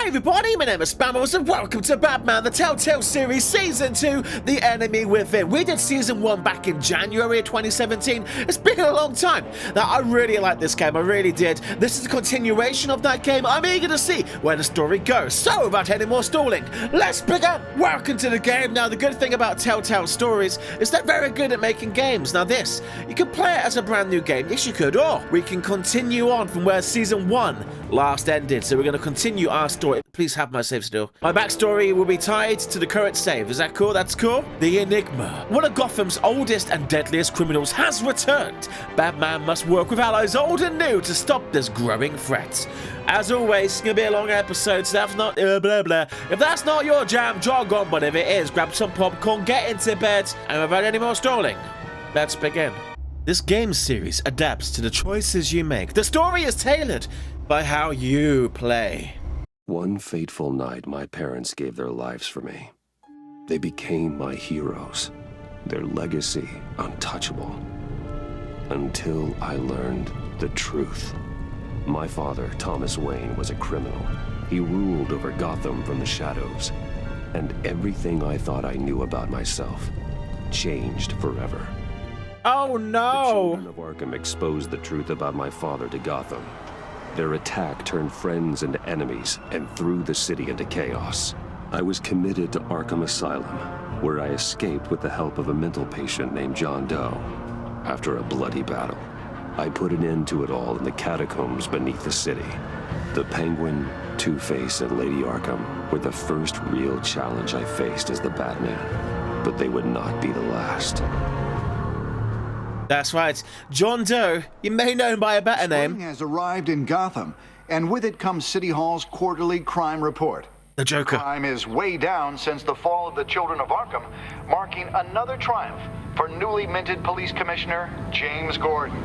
Hi everybody, my name is Spammals and welcome to Batman, the Telltale Series Season 2, The Enemy Within. We did Season 1 back in January of 2017. It's been a long time. Now, I really like this game, I really did. This is a continuation of that game. I'm eager to see where the story goes. So, without any more stalling, let's begin! Welcome to the game. Now, the good thing about Telltale Stories is they're very good at making games. Now this, you can play it as a brand new game. Yes, you could. Or we can continue on from where Season 1 last ended. So we're going to continue our story. Please have my save still. My backstory will be tied to the current save. Is that cool? That's cool. The Enigma. One of Gotham's oldest and deadliest criminals has returned. Batman must work with allies old and new to stop this growing threat. As always, it's going to be a long episode, so that's not blah blah. If that's not your jam, jog on, but if it is, grab some popcorn, get into bed, and without any more stalling, let's begin. This game series adapts to the choices you make. The story is tailored by how you play. One fateful night, my parents gave their lives for me. They became my heroes, their legacy untouchable. Until I learned the truth. My father, Thomas Wayne, was a criminal. He ruled over Gotham from the shadows. And everything I thought I knew about myself changed forever. Oh no! The children of Arkham exposed the truth about my father to Gotham. Their attack turned friends into enemies and threw the city into chaos. I was committed to Arkham Asylum, where I escaped with the help of a mental patient named John Doe. After a bloody battle, I put an end to it all in the catacombs beneath the city. The Penguin, Two-Face, and Lady Arkham were the first real challenge I faced as the Batman, but they would not be the last. That's right, John Doe. You may know him by a better name. Spring has arrived in Gotham, and with it comes City Hall's quarterly crime report. The Joker. Crime is way down since the fall of the Children of Arkham, marking another triumph for newly minted Police Commissioner James Gordon.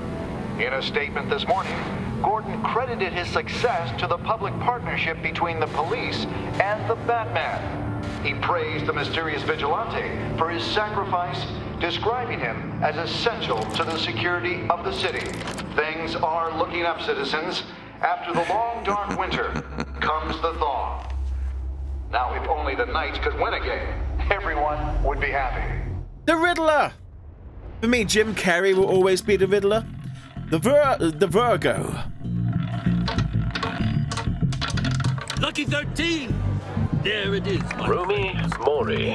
In a statement this morning, Gordon credited his success to the public partnership between the police and the Batman. He praised the mysterious vigilante for his sacrifice, describing him as essential to the security of the city. Things are looking up, citizens. After the long, dark winter comes the thaw. Now, if only the Knights could win a game, everyone would be happy. The Riddler! For me, Jim Carrey will always be the Riddler. The Virgo. Lucky 13! There it is. Rumi Mori,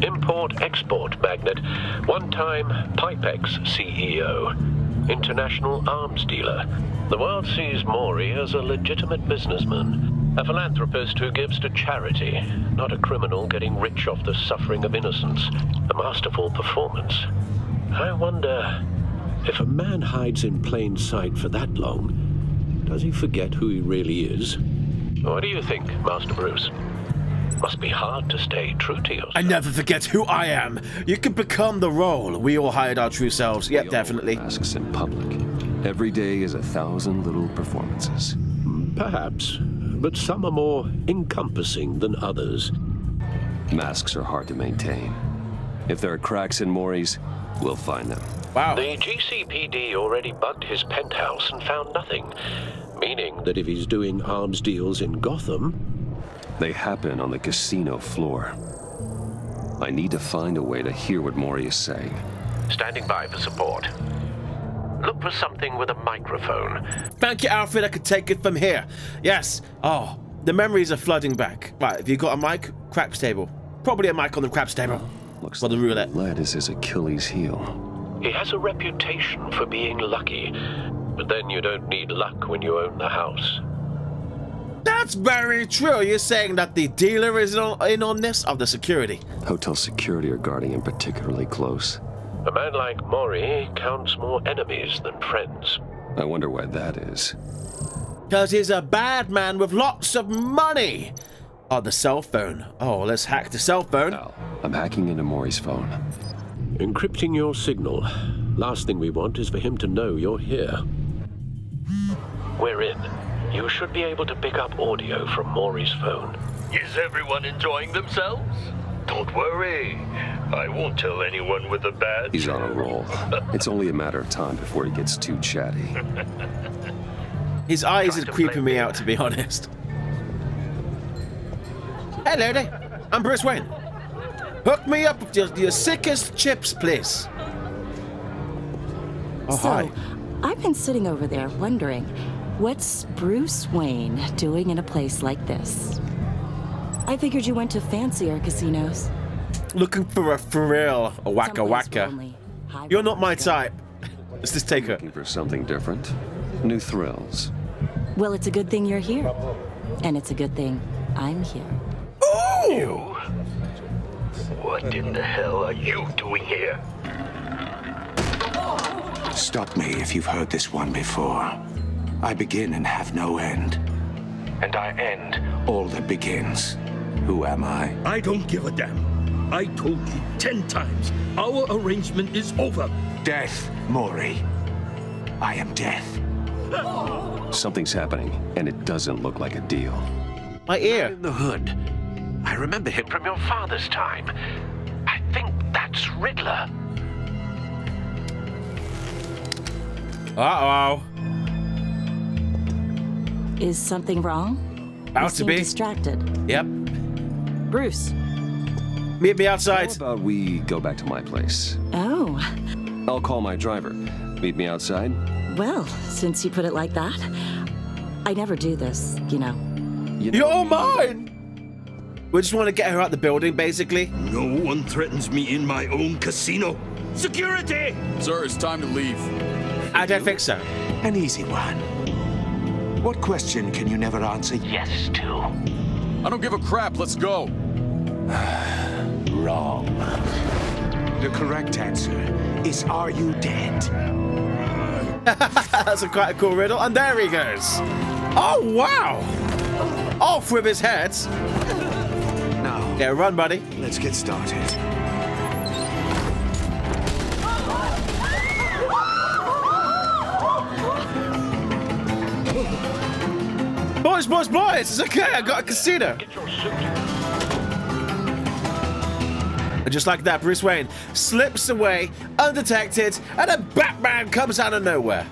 import-export magnate, one-time Pipex CEO, international arms dealer. The world sees Mori as a legitimate businessman, a philanthropist who gives to charity, not a criminal getting rich off the suffering of innocence. A masterful performance. I wonder, if a man hides in plain sight for that long, does he forget who he really is? What do you think, Master Bruce? Must be hard to stay true to yourself. I never forget who I am. You can become the role. We all hide our true selves. Yep, definitely. Masks in public. Every day is 1,000 little performances. Perhaps, but some are more encompassing than others. Masks are hard to maintain. If there are cracks in Mori's, we'll find them. Wow. The GCPD already bugged his penthouse and found nothing, meaning that if he's doing arms deals in Gotham, they happen on the casino floor. I need to find a way to hear what Mori is saying. Standing by for support. Look for something with a microphone. Thank you, Alfred. I could take it from here. Yes. Oh, the memories are flooding back. Right, have you got a mic? Craps table. Probably a mic on the craps table. Looks For the like roulette. lead is his Achilles heel. He has a reputation for being lucky, but then you don't need luck when you own the house. That's very true. You're saying that the dealer is in on this? Of the security. Hotel security are guarding him particularly close. A man like Mori counts more enemies than friends. I wonder why that is. Because he's a bad man with lots of money. Oh, the cell phone. Oh, let's hack the cell phone. Al, I'm hacking into Mori's phone. Encrypting your signal. Last thing we want is for him to know you're here. We're in. You should be able to pick up audio from Mori's phone. Is everyone enjoying themselves? Don't worry. I won't tell anyone with a badge. He's on a roll. It's only a matter of time before he gets too chatty. His eyes are creeping me out, to be honest. Hey, lady. I'm Bruce Wayne. Hook me up with your sickest chips, please. Oh, So, hi. I've been sitting over there wondering, what's Bruce Wayne doing in a place like this? I figured you went to fancier casinos. Looking for a thrill, a wacka Someplace where wacka. only high You're not my rollers go. type. Let's just take her. Looking for something different? New thrills? Well, it's a good thing you're here. And it's a good thing I'm here. Ooh! What in the hell are you doing here? Stop me if you've heard this one before. I begin and have no end. And I end all that begins. Who am I? I don't give a damn. I told you 10 times. Our arrangement is over. Death, Maury. I am death. Something's happening, and it doesn't look like a deal. My ear. In the hood. I remember him from your father's time. I think that's Riddler. Uh-oh. Is something wrong? Out You to seem be. distracted. Yep. Bruce. Meet me How outside. about we go back to my place? Oh, I'll call my driver. Meet me outside? well, since you put it like that, I never do this, you know. You're mine! We just want to get her out the building, basically. No one threatens me in my own casino. Security! Sir, it's time to leave. I don't think so. An easy one. What question can you never answer yes to? I don't give a crap. Let's go. Wrong. The correct answer is, are you dead? That's quite a cool riddle. And there he goes. Oh, wow! Off with his head. Now, Yeah, run, buddy. let's get started. Boys, boys, boys! It's okay, I got a casino. Get your suit. And just like that, Bruce Wayne slips away, undetected, and then Batman comes out of nowhere.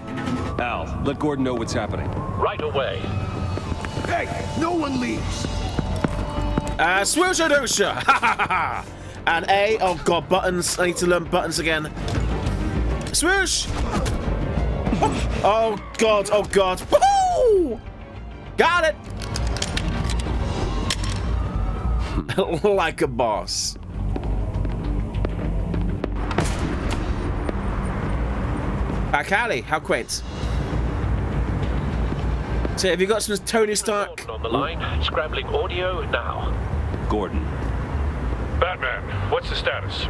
Al, let Gordon know what's happening. Right away. Hey, no one leaves. Swoosha-doosha! Ha ha ha ha! And A, oh god, buttons. I need to learn buttons again. Swoosh! Oh god, oh god. Woo! Got it! Like a boss. Back alley, how quaint. So have you got some Tony Stark? Gordon on the line. Scrambling audio now. Gordon. Batman, what's the status?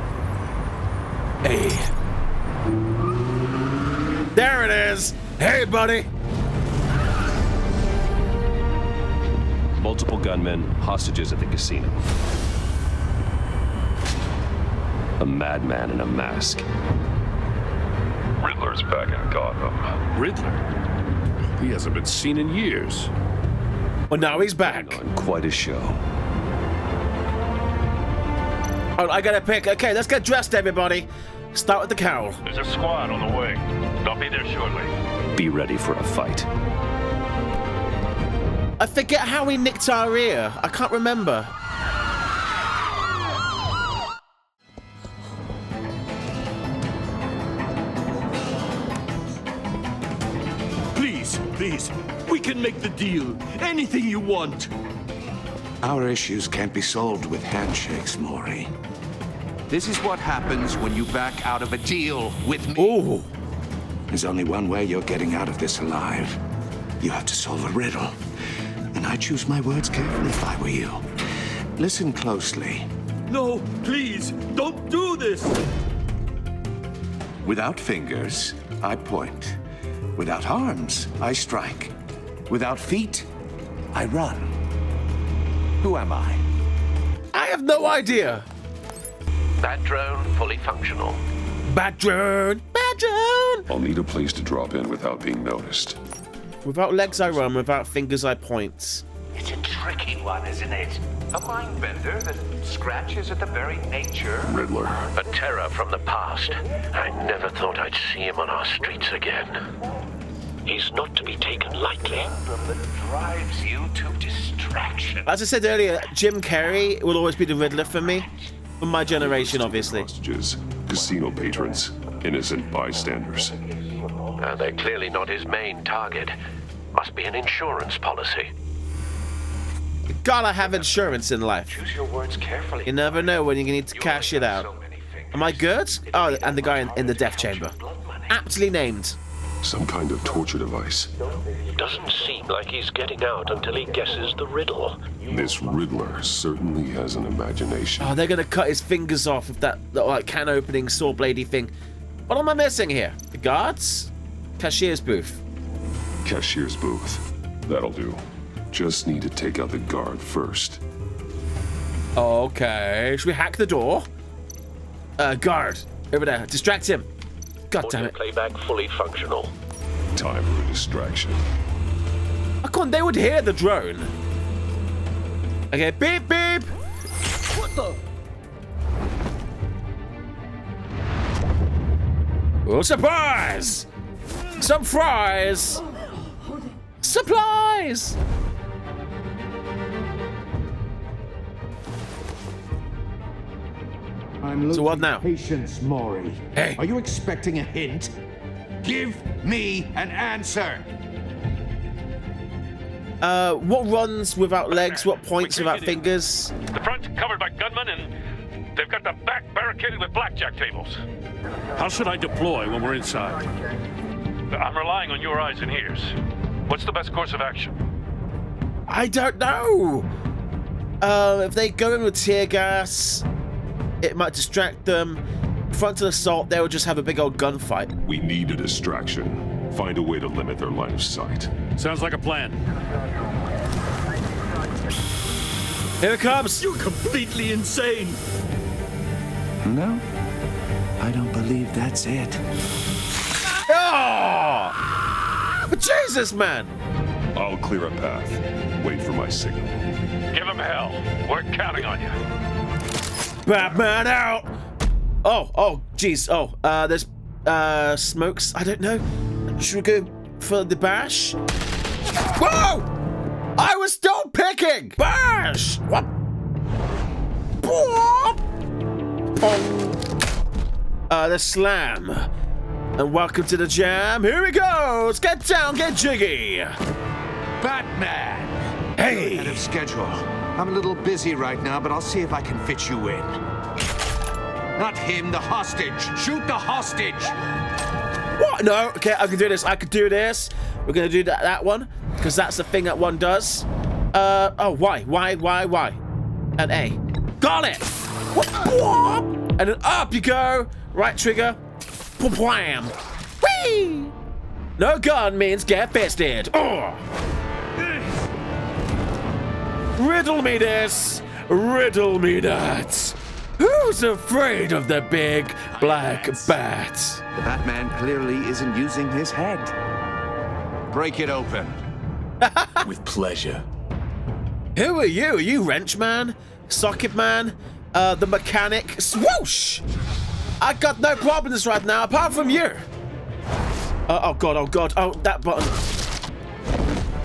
Hey. There it is! Hey, buddy! Multiple gunmen, hostages at the casino. A madman in a mask. Riddler's back in Gotham. Riddler? He hasn't been seen in years. Well, now he's back. On quite a show. Oh, I gotta pick. Okay, let's get dressed, everybody. Start with the cowl. There's a squad on the way. I'll be there shortly. Be ready for a fight. I forget how he nicked our ear. I can't remember. Please, please, we can make the deal. Anything you want. Our issues can't be solved with handshakes, Maury. This is what happens when you back out of a deal with me. Ooh. There's only one way you're getting out of this alive. You have to solve a riddle. And I choose my words carefully if I were you. Listen closely. No, please, don't do this. Without fingers, I point. Without arms, I strike. Without feet, I run. Who am I? I have no idea. That drone fully functional. Bad drone. Bad drone. I'll need a place to drop in without being noticed. Without legs, I run. Without fingers, I point. It's a tricky one, isn't it? A mind bender that scratches at the very nature. Riddler. A terror from the past. I never thought I'd see him on our streets again. He's not to be taken lightly. That drives you to distraction. As I said earlier, Jim Carrey will always be the Riddler for me. From my generation, obviously. Hostages, casino patrons, innocent bystanders. They're clearly not his main target. Must be an insurance policy. Gotta have insurance in life. Choose your words carefully. You never know when you're gonna need to cash it out. Am I good? Oh, and the guy in the death chamber. Aptly named. Some kind of torture device. Doesn't seem like he's getting out until he guesses the riddle. This Riddler certainly has an imagination. Oh, they're gonna cut his fingers off with that like can opening saw bladey thing. What am I missing here? The guards? Cashier's booth. Cashier's booth. That'll do. Just need to take out the guard first. Okay, should we hack the door? Guard, over there. Distract him. God damn it. Playback fully functional. Time for a distraction. I can't, they would hear the drone. Okay, beep, beep. What the? Oh, surprise! Some fries! Supplies! I'm losing So what now? patience, Maury. Hey. Are you expecting a hint? Give me an answer. What runs without legs? What points without fingers? The front's covered by gunmen, and they've got the back barricaded with blackjack tables. How should I deploy when we're inside? I'm relying on your eyes and ears. What's the best course of action? I don't know. If they go in with tear gas, it might distract them. Frontal assault, they would just have a big old gunfight. We need a distraction. Find a way to limit their line of sight. Sounds like a plan. Here it comes. You're completely insane. No, I don't believe that's it. Oh! But Jesus, man. I'll clear a path. Wait for my signal. Give them hell. We're counting on you. Batman out. Oh, jeez. Oh, there's smokes. I don't know. Should we go for the bash? Whoa! I was still picking. Bash. What? The slam. And welcome to the jam. Here we go. Let's get down, get jiggy. Batman! Hey. Ahead of schedule. I'm a little busy right now, but I'll see if I can fit you in. Not him, the hostage. Shoot the hostage. What? No. Okay, I can do this. I could do this. We're gonna do that one because that's the thing that one does. Oh, why? And A. Got it. And then up you go. Right trigger. Wham. Whee! No gun means get fisted. Oh. Riddle me this. Riddle me that. Who's afraid of the big black bat? The Batman clearly isn't using his head. Break it open. With pleasure. Who are you? Are you wrench man? Socket man? The mechanic? Swoosh! I got no problems right now apart from you. Oh god. Oh, that button.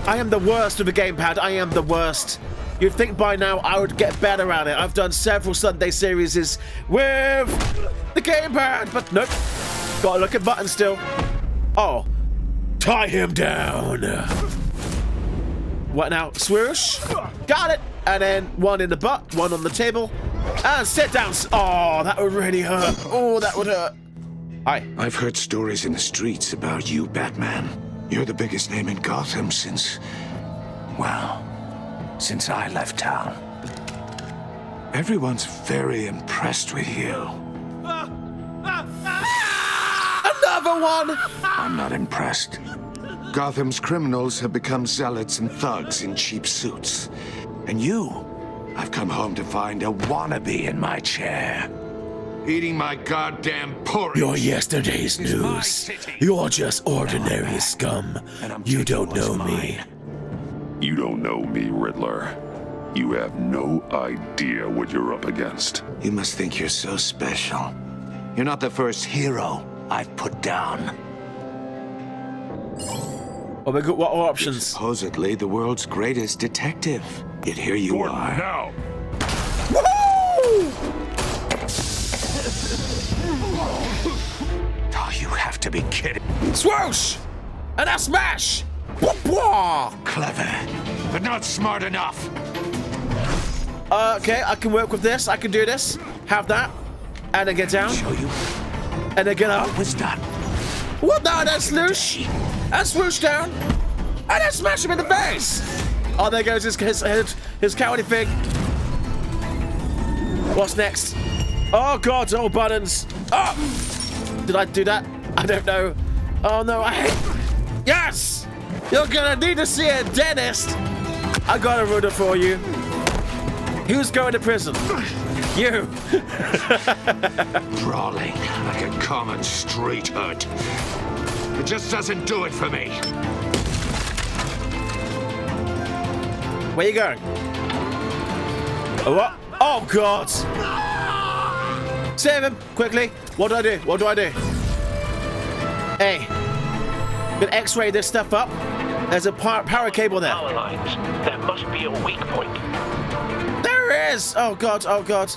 I am the worst with the gamepad. I am the worst. You'd think by now I would get better at it. I've done several Sunday series with the gamepad, but nope. Gotta look at buttons still. Oh. Tie him down. What now? Swoosh. Got it. And then one in the butt, one on the table. And sit down. Oh, that would really hurt. Oh, that would hurt. Hi. I've heard stories in the streets about you, Batman. You're the biggest name in Gotham since I left town. Everyone's very impressed with you. Another one! I'm not impressed. Gotham's criminals have become zealots and thugs in cheap suits. And you, I've come home to find a wannabe in my chair. Eating my goddamn porridge. You're yesterday's news. You're just ordinary scum. You don't know me. You don't know me, Riddler. You have no idea what you're up against. You must think you're so special. You're not the first hero I've put down. What are options? Supposedly the world's greatest detective. Yet here you are. Now! Woohoo! Oh, you have to be kidding. Swoosh! And a smash! Wah! Clever, but not smart enough. Okay, I can work with this. I can do this. Have that. And then get down. Show you And then get up. what was done. What now? That's swoosh. And swoosh down. And then smash him in the face. Oh, there goes his cowardly thing. What's next? Oh, God. Oh, buttons. Oh! Did I do that? I don't know. Oh, no. I hate... Yes! You're gonna need to see a dentist. I got a riddle for you. Who's going to prison? You. Brawling like a common street hood. It just doesn't do it for me. Where you going? Oh, what? Oh, God. Save him, quickly. What do I do? What do I do? Hey. I'm gonna X-ray this stuff up. There's a power cable there. Power lines. There must be a weak point. There is! Oh, God. Oh, God.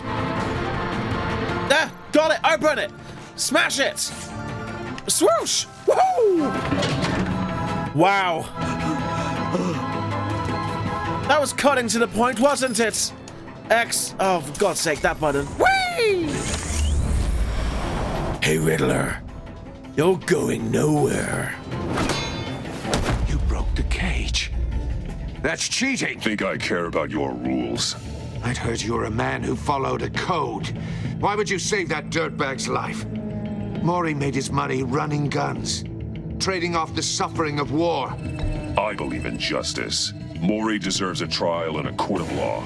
There. Got it. Open it. Smash it. Swoosh. Woohoo! Wow. That was cutting to the point, wasn't it? X. Oh, for God's sake, that button. Whee! Hey, Riddler. You're going nowhere. You broke the cage. That's cheating. Think I care about your rules? I'd heard you were a man who followed a code. Why would you save that dirtbag's life? Maury made his money running guns, trading off the suffering of war. I believe in justice. Maury deserves a trial in a court of law.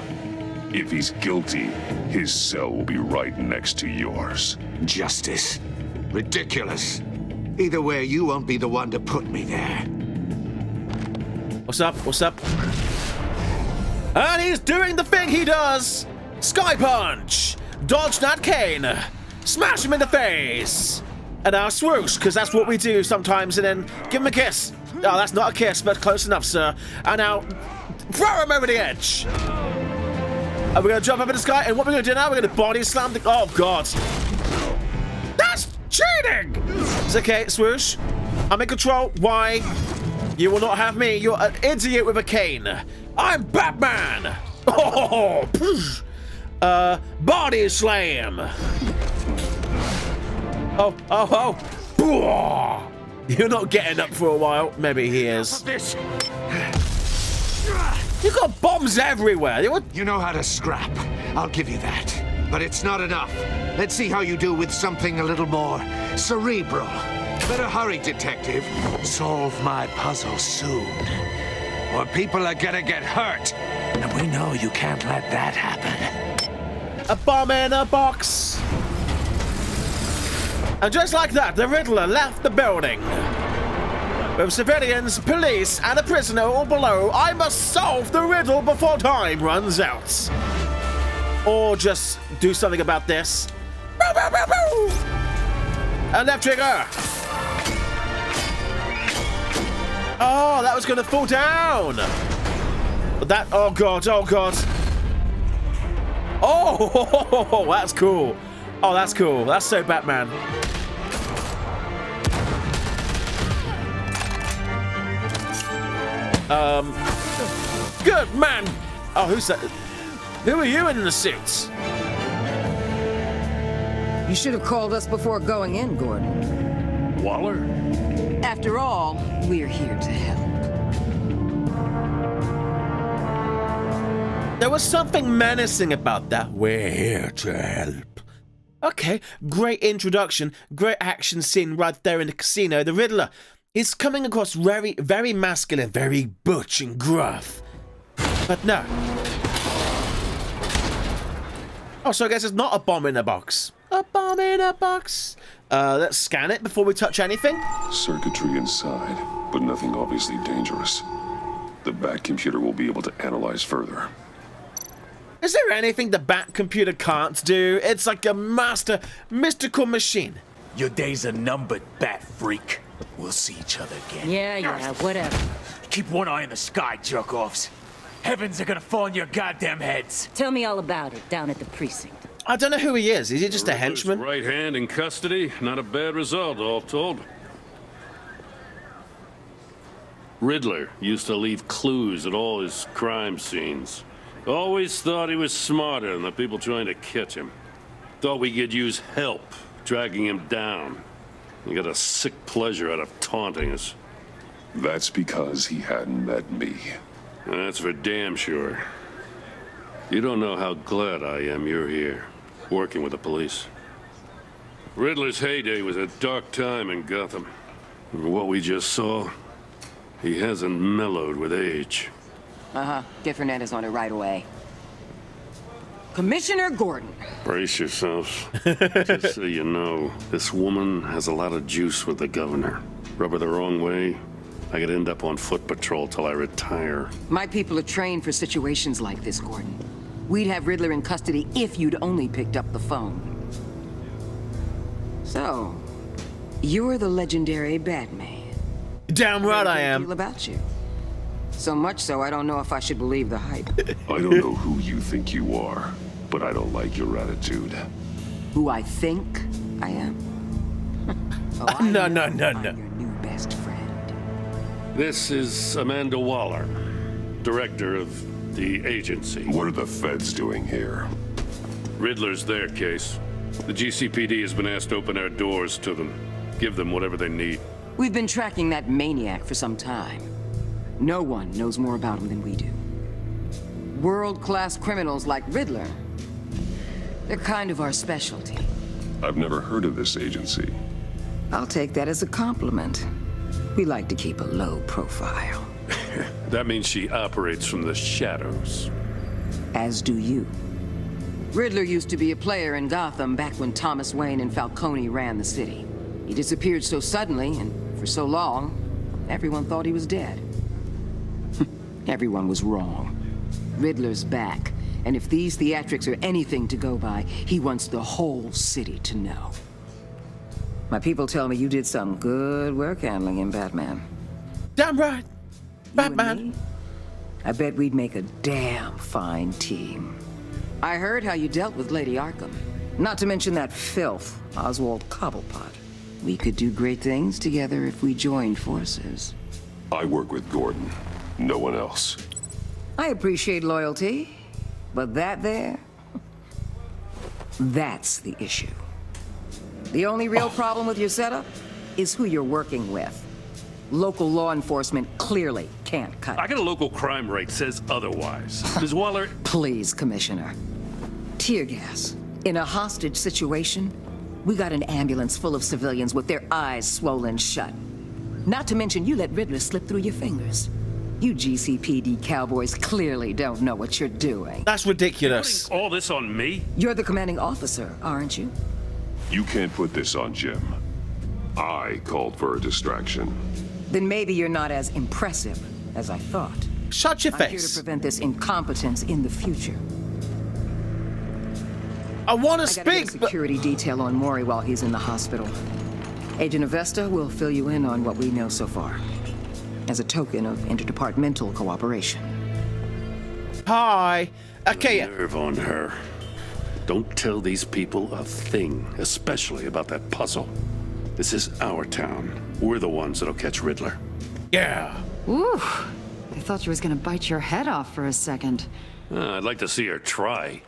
If he's guilty, his cell will be right next to yours. Justice. Ridiculous. Either way, you won't be the one to put me there. What's up? What's up? And he's doing the thing he does! Sky Punch! Dodge that cane! Smash him in the face! And now swoosh, because that's what we do sometimes, and then give him a kiss. Oh, that's not a kiss, but close enough, sir. And now, throw him over the edge! And we're gonna jump up in the sky, and what we're gonna do now, we're gonna body slam the... Oh, God. That's cheating! It's okay, swoosh. I'm in control. Why? You will not have me. You're an idiot with a cane. I'm Batman! Oh, body slam! Oh. You're not getting up for a while. Maybe he is. You got bombs everywhere. You know how to scrap. I'll give you that. But it's not enough. Let's see how you do with something a little more cerebral. Better hurry, detective. Solve my puzzle soon. Or people are gonna get hurt. And we know you can't let that happen. A bomb in a box. And just like that, the Riddler left the building. With civilians, police, and a prisoner all below, I must solve the riddle before time runs out. Or just do something about this. And left trigger. Oh, that was going to fall down. That, oh God. Oh, that's cool. Oh, that's cool. That's so Batman. Good man. Oh, who's that? Who are you in the suits? You should have called us before going in, Gordon. Waller? After all, we're here to help. There was something menacing about that. We're here to help. Okay, great introduction, great action scene right there in the casino. The Riddler is coming across very, very masculine, very butch and gruff. But no. Oh, so I guess it's not a bomb in a box. A bomb in a box. Let's scan it before we touch anything. Circuitry inside, but nothing obviously dangerous. The Bat computer will be able to analyze further. Is there anything the Bat computer can't do? It's like a master mystical machine. Your days are numbered, Bat freak. We'll see each other again. Yeah, whatever. Keep one eye in the sky, jerk-offs. Heavens are gonna fall on your goddamn heads. Tell me all about it down at the precinct. I don't know who he is. Is he just a henchman? Right hand in custody. Not a bad result, all told. Riddler used to leave clues at all his crime scenes. Always thought he was smarter than the people trying to catch him. Thought we could use help dragging him down. He got a sick pleasure out of taunting us. That's because he hadn't met me. That's for damn sure. You don't know how glad I am you're here, working with the police. Riddler's heyday was a dark time in Gotham. And what we just saw, he hasn't mellowed with age. Get Fernandez on it right away. Commissioner Gordon. Brace yourselves. Just so you know, this woman has a lot of juice with the governor. Rub her the wrong way, I could end up on foot patrol till I retire. My people are trained for situations like this, Gordon. We'd have Riddler in custody if you'd only picked up the phone. So, you're the legendary Batman. Damn right I am. Feel about you. So much so, I don't know if I should believe the hype. I don't know who you think you are, but I don't like your attitude. Who I think I am? No. I'm your new best friend. This is Amanda Waller, director of the agency. What are the feds doing here? Riddler's their case. The GCPD has been asked to open our doors to them. Give them whatever they need. We've been tracking that maniac for some time. No one knows more about him than we do. World-class criminals like Riddler, they're kind of our specialty. I've never heard of this agency. I'll take that as a compliment. We like to keep a low profile. That means she operates from the shadows. As do you. Riddler used to be a player in Gotham back when Thomas Wayne and Falcone ran the city. He disappeared so suddenly and for so long, everyone thought he was dead. Everyone was wrong. Riddler's back, and if these theatrics are anything to go by, he wants the whole city to know. My people tell me you did some good work handling him, Batman. Damn right. Batman. I bet we'd make a damn fine team. I heard how you dealt with Lady Arkham. Not to mention that filth, Oswald Cobblepot. We could do great things together if we joined forces. I work with Gordon. No one else. I appreciate loyalty, but that there, that's the issue. The only real problem with your setup is who you're working with. Local law enforcement clearly can't cut it. I got a local crime rate says otherwise. Ms. Waller... Please, Commissioner. Tear gas. In a hostage situation, we got an ambulance full of civilians with their eyes swollen shut. Not to mention you let Riddler slip through your fingers. You GCPD cowboys clearly don't know what you're doing. That's ridiculous. All this on me? You're the commanding officer, aren't you? You can't put this on Jim. I called for a distraction. Then maybe you're not as impressive as I thought. Shut your I'm here to face. prevent this incompetence in the future. I want to I gotta get speak, a security detail on Maury while he's in the hospital. Agent Avesta will fill you in on what we know so far, as a token of interdepartmental cooperation. Hi. Okay. Nerve on her. Don't tell these people a thing, especially about that puzzle. This is our town. We're the ones that'll catch Riddler. Yeah. Ooh. I thought you was gonna bite your head off for a second. I'd like to see her try.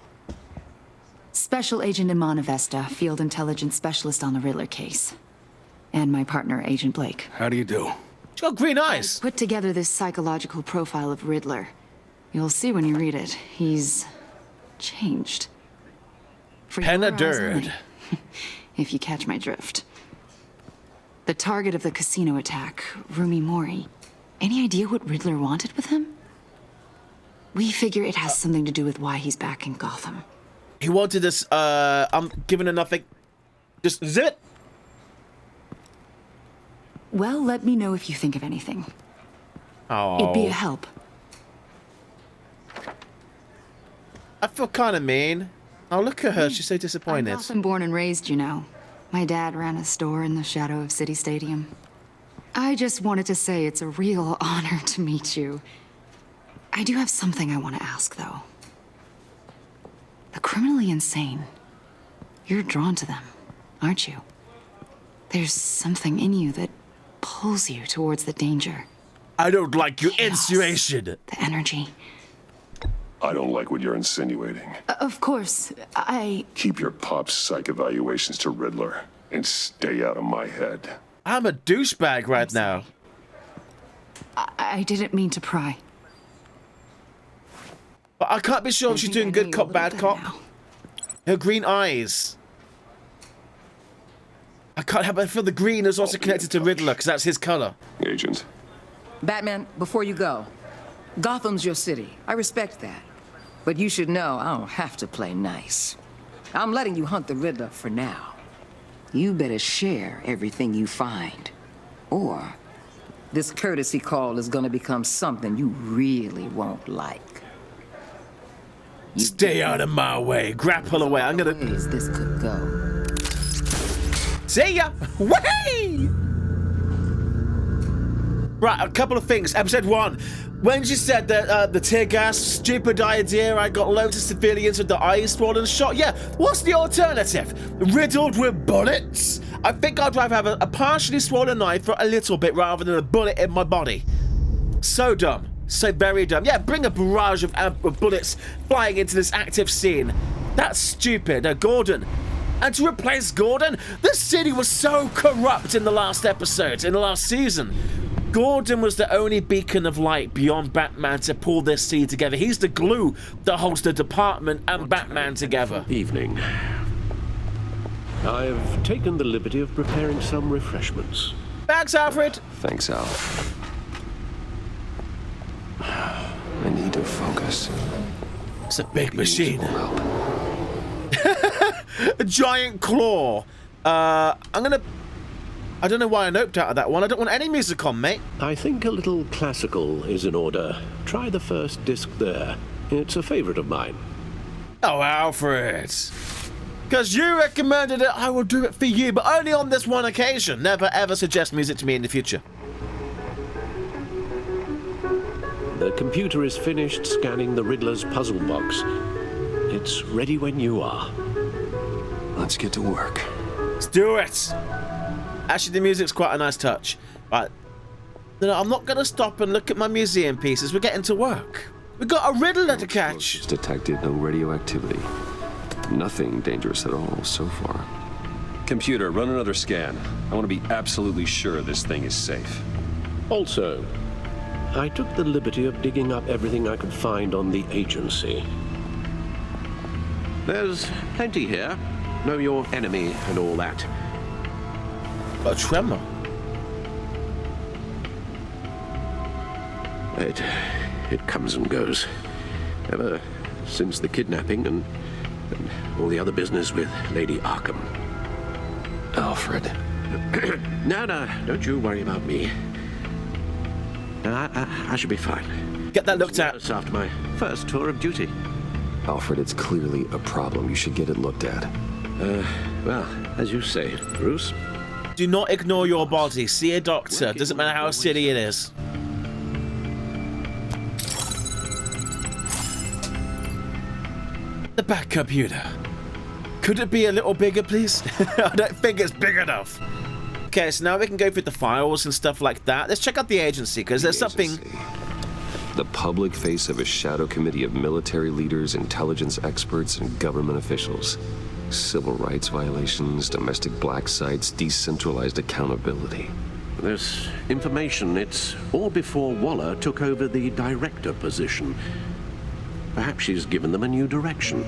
Special Agent Iman Avesta, Field Intelligence Specialist on the Riddler case. And my partner, Agent Blake. How do you do? She's got green eyes. Put together this psychological profile of Riddler. You'll see when you read it. He's changed. For your eyes only, if you catch my drift. The target of the casino attack, Rumi Mori. Any idea what Riddler wanted with him? We figure it has something to do with why he's back in Gotham. He wanted this, I'm giving her nothing. Just zip. Well, let me know if you think of anything. Oh. It'd be a help. I feel kind of mean. Oh, look at her. She's so disappointed. I'm Gotham born and raised, you know. My dad ran a store in the shadow of City Stadium. I just wanted to say it's a real honor to meet you. I do have something I want to ask, though. The criminally insane. You're drawn to them, aren't you? There's something in you that pulls you towards the danger. I don't like your insinuation. The energy. I don't like what you're insinuating. Of course, Keep your pop psych evaluations to Riddler and stay out of my head. I'm a douchebag right now. I didn't mean to pry. But I can't be sure if she's doing good cop, bad cop. Her green eyes. I can't help but feel the green is also connected to Riddler, because that's his color. Agent. Batman, before you go, Gotham's your city. I respect that. But you should know I don't have to play nice. I'm letting you hunt the Riddler for now. You better share everything you find. Or this courtesy call is gonna become something you really won't like. Stay out of my way. Grapple away. I'm gonna... This could go. See ya! Whee! Right, a couple of things. Episode 1. When she said that the tear gas, stupid idea, I got loads of civilians with the eyes swollen shot. Yeah, what's the alternative? Riddled with bullets? I think I'd rather have a partially swollen eye for a little bit rather than a bullet in my body. So dumb. So very dumb. Yeah, bring a barrage of bullets flying into this active scene. That's stupid. Gordon. And to replace Gordon, the city was so corrupt in the last episode, in the last season. Gordon was the only beacon of light beyond Batman to pull this city together. He's the glue that holds the department and Batman together. Evening. I've taken the liberty of preparing some refreshments. Thanks, Alfred. Thanks, Al. I need to focus. It's a big machine. A giant claw. I don't know why I noped out of that one. I don't want any music on, mate. I think a little classical is in order. Try the first disc there. It's a favorite of mine. Oh, Alfred. Because you recommended it, I will do it for you, but only on this one occasion. Never ever suggest music to me in the future. The computer is finished scanning the Riddler's puzzle box. It's ready when you are. Let's get to work. Let's do it. Actually, the music's quite a nice touch. Right. No, I'm not going to stop and look at my museum pieces. We're getting to work. We've got a Riddler to catch. Detected no radioactivity. Nothing dangerous at all so far. Computer, run another scan. I want to be absolutely sure this thing is safe. Also, I took the liberty of digging up everything I could find on the agency. There's plenty here. Know your enemy and all that. A tremor. It comes and goes. Ever since the kidnapping and all the other business with Lady Arkham. Alfred. No, don't you worry about me. I should be fine. Get that looked at. After my first tour of duty. Alfred, it's clearly a problem. You should get it looked at. Well, as you say, Bruce. Do not ignore your body. See a doctor. Doesn't matter how silly it is. The back computer. Could it be a little bigger, please? I don't think it's big enough. Okay, so now we can go through the files and stuff like that. Let's check out the agency, because there's something... The public face of a shadow committee of military leaders, intelligence experts, and government officials. Civil rights violations, domestic black sites, decentralized accountability. This information, it's all before Waller took over the director position. Perhaps she's given them a new direction.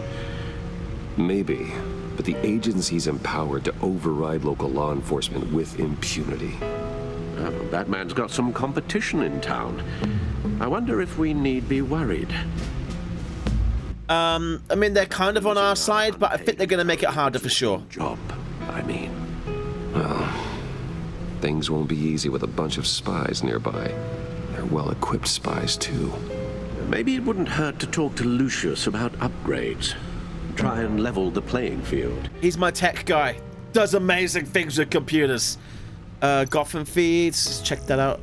Maybe, but the agency's empowered to override local law enforcement with impunity. Batman's got some competition in town. I wonder if we need be worried. I mean, they're kind of on our side, but I think they're going to make it harder for sure. Job, I mean. Well, things won't be easy with a bunch of spies nearby. They're well-equipped spies, too. Maybe it wouldn't hurt to talk to Lucius about upgrades. Try and level the playing field. He's my tech guy. Does amazing things with computers. Gotham feeds. Let's check that out.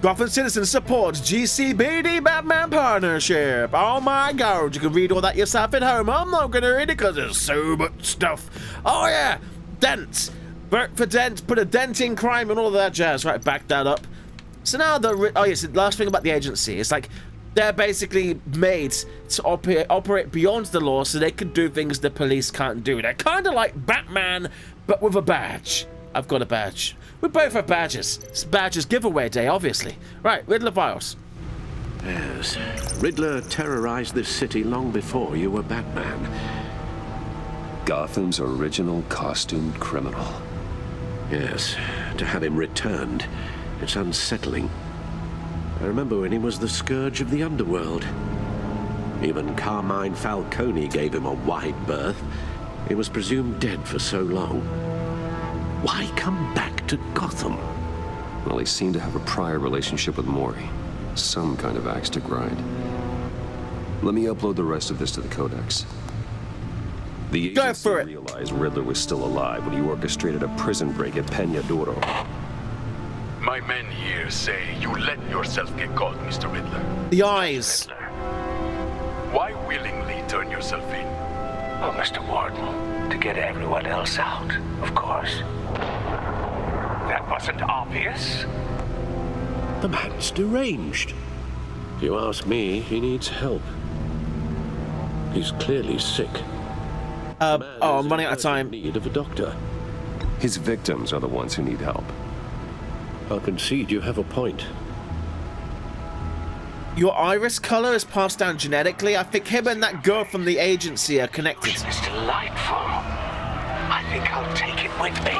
Gotham Citizens supports GCBD Batman partnership. Oh my god, you can read all that yourself at home. I'm not gonna read it because there's so much stuff. Oh yeah, dent. Vote for dent, put a dent in crime and all that jazz. Right, back that up. So now oh yes, the last thing about the agency is like they're basically made to operate beyond the law so they can do things the police can't do. They're kind of like Batman, but with a badge. I've got a badge. We both have badges. It's badges giveaway day, obviously. Right, Riddler files. Yes. Riddler terrorized this city long before you were Batman. Gotham's original costumed criminal. Yes. To have him returned, it's unsettling. I remember when he was the scourge of the underworld. Even Carmine Falcone gave him a wide berth. He was presumed dead for so long. Why come back to Gotham? Well, he seemed to have a prior relationship with Mori. Some kind of axe to grind. Let me upload the rest of this to the Codex. The agency realized Riddler was still alive when he orchestrated a prison break at Peña Duro. My men here say you let yourself get caught, Mr. Riddler. The eyes. Riddler. Why willingly turn yourself in? Oh, Mr. Warden, to get everyone else out, of course. That wasn't obvious. The man's deranged. If you ask me, he needs help. He's clearly sick. Oh, I'm running out of time. Need of a doctor. His victims are the ones who need help. I'll concede you have a point. Your iris color is passed down genetically. I think him and that girl from the agency are connected. It's delightful. I think I'll take it with me.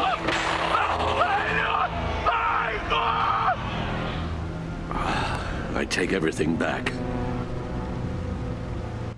I take everything back.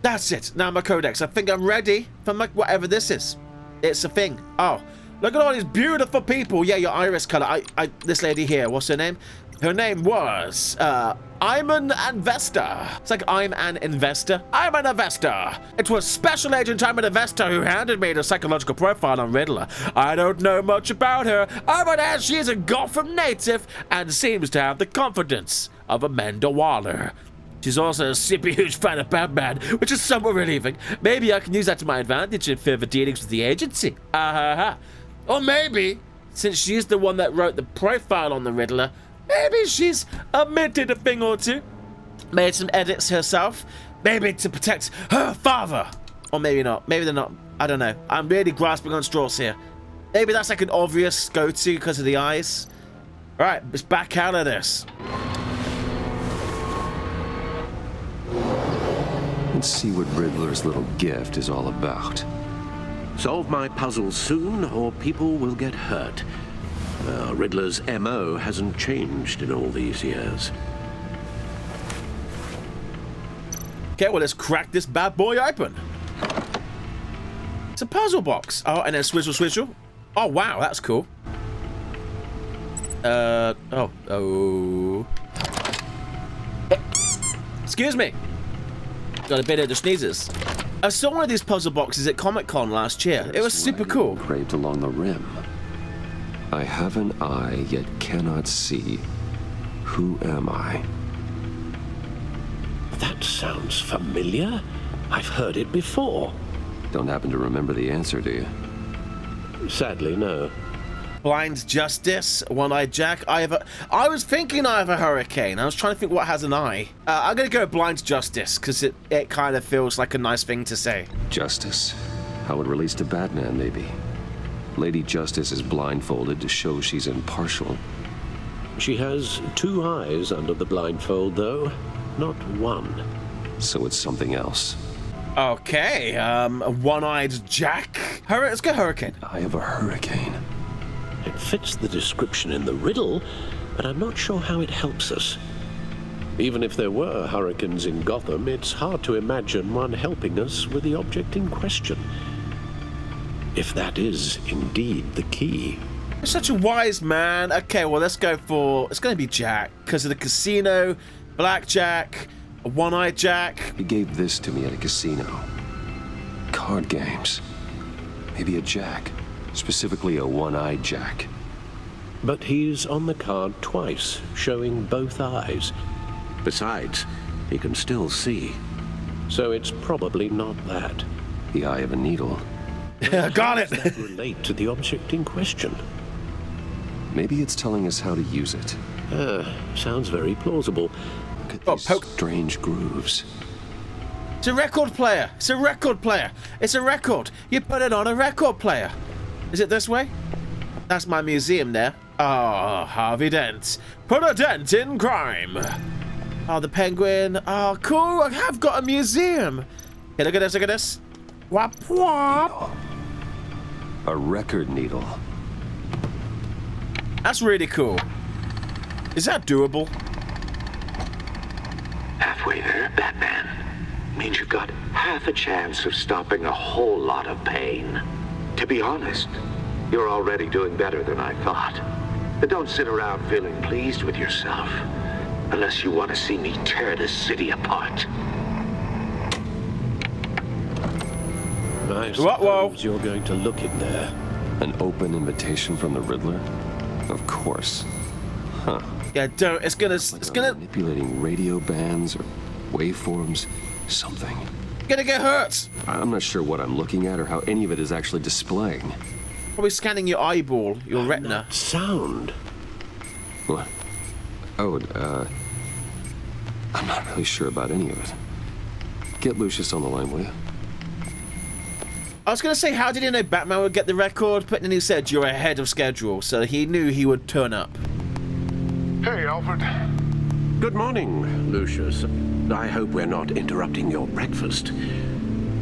That's it. Now my Codex. I think I'm ready for my whatever this is. It's a thing. Oh, look at all these beautiful people. Yeah, your iris color. This lady here. What's her name? Her name was I'm an investor. It's like I'm an investor. I'm an investor. It was Special Agent I'm an investor who handed me the psychological profile on Riddler. I don't know much about her, other than she is a Gotham native and seems to have the confidence of Amanda Waller. She's also a super huge fan of Batman, which is somewhat relieving. Maybe I can use that to my advantage in further dealings with the agency. Or maybe, since she's the one that wrote the profile on the Riddler, maybe she's omitted a thing or two. Made some edits herself. Maybe to protect her father. Or maybe not. Maybe they're not. I don't know. I'm really grasping on straws here. Maybe that's like an obvious go-to because of the eyes. Alright, let's back out of this. Let's see what Riddler's little gift is all about. Solve my puzzles soon, or people will get hurt. Riddler's MO hasn't changed in all these years. Okay, well, let's crack this bad boy open. It's a puzzle box. Oh, and then swizzle, swizzle. Oh, wow, that's cool. Excuse me. Got a bit of the sneezes. I saw one of these puzzle boxes at Comic-Con last year. It was super cool. Engraved along the rim. I have an eye, yet cannot see. Who am I? That sounds familiar. I've heard it before. Don't happen to remember the answer, do you? Sadly, no. Blind Justice, One-Eyed Jack. I was thinking I have a hurricane. I was trying to think what has an eye. I'm gonna go Blind Justice because it kind of feels like a nice thing to say. Justice. How it relates to Batman, maybe. Lady Justice is blindfolded to show she's impartial. She has two eyes under the blindfold, though, not one. So it's something else. Okay, One-Eyed Jack. Let's go Hurricane. I have a hurricane. It fits the description in the riddle, but I'm not sure how it helps us. Even if there were hurricanes in Gotham, it's hard to imagine one helping us with the object in question. If that is indeed the key. You're such a wise man. Okay, well, let's go for... It's going to be Jack, because of the casino, blackjack, a One-Eyed Jack. He gave this to me at a casino. Card games. Maybe a Jack. Specifically a One-Eyed Jack. But he's on the card twice, showing both eyes. Besides, he can still see. So it's probably not that. The eye of a needle. Got it! That relate to the object in question. Maybe it's telling us how to use it. Sounds very plausible. Look at these strange grooves. It's a record player. It's a record player. It's a record. You put it on a record player. Is it this way? That's my museum there. Oh, Harvey Dent. Put a dent in crime. Oh, the penguin. Oh, cool. I have got a museum. Okay, look at this. Look at this. Wap wap. A record needle. That's really cool. Is that doable? Halfway there, Batman. Means you've got half a chance of stopping a whole lot of pain. To be honest, you're already doing better than I thought. But don't sit around feeling pleased with yourself. Unless you want to see me tear this city apart. I suppose you're going to look in there. An open invitation from the Riddler? Of course. Huh. Yeah, don't. It's gonna manipulating radio bands or waveforms, something. Gonna get hurt. I'm not sure what I'm looking at or how any of it is actually displaying. Probably scanning your eyeball, your retina. Sound. What? Oh, I'm not really sure about any of it. Get Lucius on the line, will you? I was going to say, how did he know Batman would get the record? But then he said you're ahead of schedule, so he knew he would turn up. Hey, Alfred. Good morning, Lucius. I hope we're not interrupting your breakfast.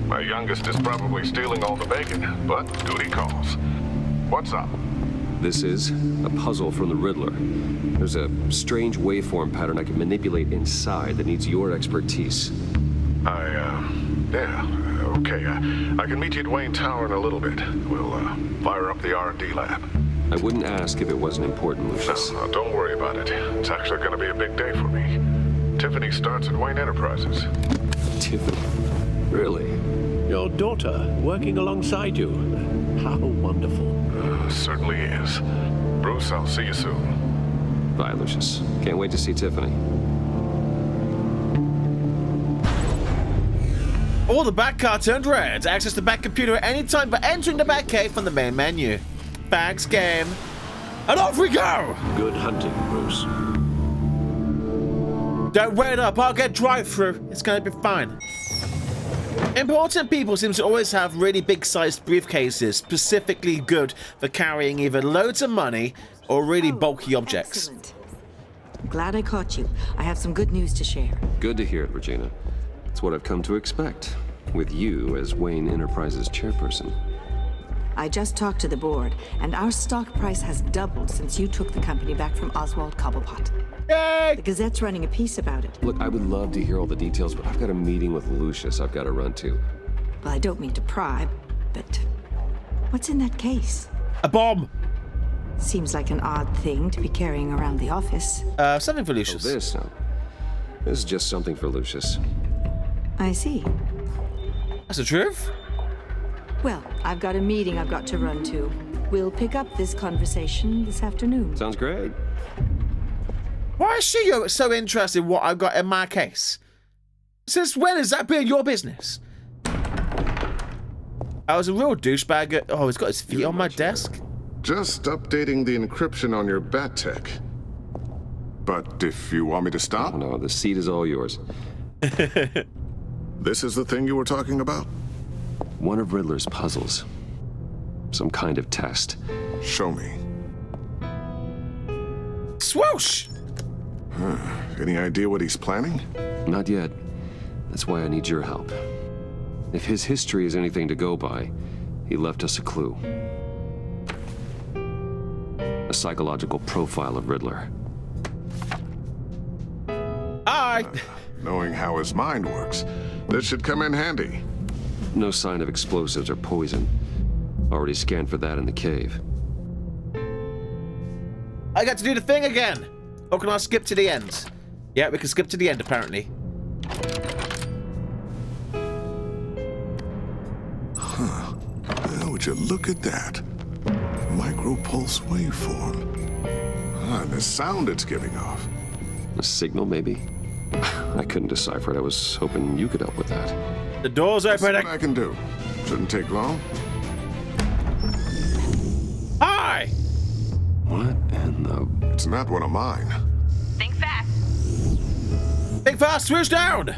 My youngest is probably stealing all the bacon, but duty calls. What's up? This is a puzzle from the Riddler. There's a strange waveform pattern I can manipulate inside that needs your expertise. Okay. I can meet you at Wayne Tower in a little bit. We'll, fire up the R&D lab. I wouldn't ask if it wasn't important, Lucius. No, don't worry about it. It's actually going to be a big day for me. Tiffany starts at Wayne Enterprises. Tiffany? Really? Your daughter working alongside you. How wonderful. Certainly is. Bruce, I'll see you soon. Bye, Lucius. Can't wait to see Tiffany. All the Batcar turned red. Access the Bat computer at any time by entering the Batcave from the main menu. Bags game. And off we go! Good hunting, Bruce. Don't wait up, I'll get drive-through. It's gonna be fine. Important people seem to always have really big-sized briefcases, specifically good for carrying either loads of money or really bulky objects. Excellent. Glad I caught you. I have some good news to share. Good to hear it, Regina. It's what I've come to expect, with you as Wayne Enterprises chairperson. I just talked to the board, and our stock price has doubled since you took the company back from Oswald Cobblepot. Yay! The Gazette's running a piece about it. Look, I would love to hear all the details, but I've got a meeting with Lucius I've got to run to. Well, I don't mean to pry, but what's in that case? A bomb! Seems like an odd thing to be carrying around the office. Something for Lucius. Oh, this is just something for Lucius. I see. That's the truth? Well, I've got a meeting I've got to run to. We'll pick up this conversation this afternoon. Sounds great. Why is she so interested in what I've got in my case? Since when has that been your business? I was a real douchebag. Oh, he's got his feet on my desk. Just updating the encryption on your Bat-Tech. But if you want me to stop? No, the seat is all yours. This is the thing you were talking about? One of Riddler's puzzles. Some kind of test. Show me. Swoosh! Any idea what he's planning? Not yet. That's why I need your help. If his history is anything to go by, he left us a clue. A psychological profile of Riddler. Knowing how his mind works, this should come in handy. No sign of explosives or poison. Already scanned for that in the cave. I got to do the thing again! Or can I skip to the end? Yeah, we can skip to the end, apparently. Huh. Well, would you look at that? Micropulse waveform. And the sound it's giving off. A signal, maybe? I couldn't decipher it. I was hoping you could help with that. The door's open. What I can do. Shouldn't take long. Hi! What in the... It's not one of mine. Think fast. Think fast, swoosh down!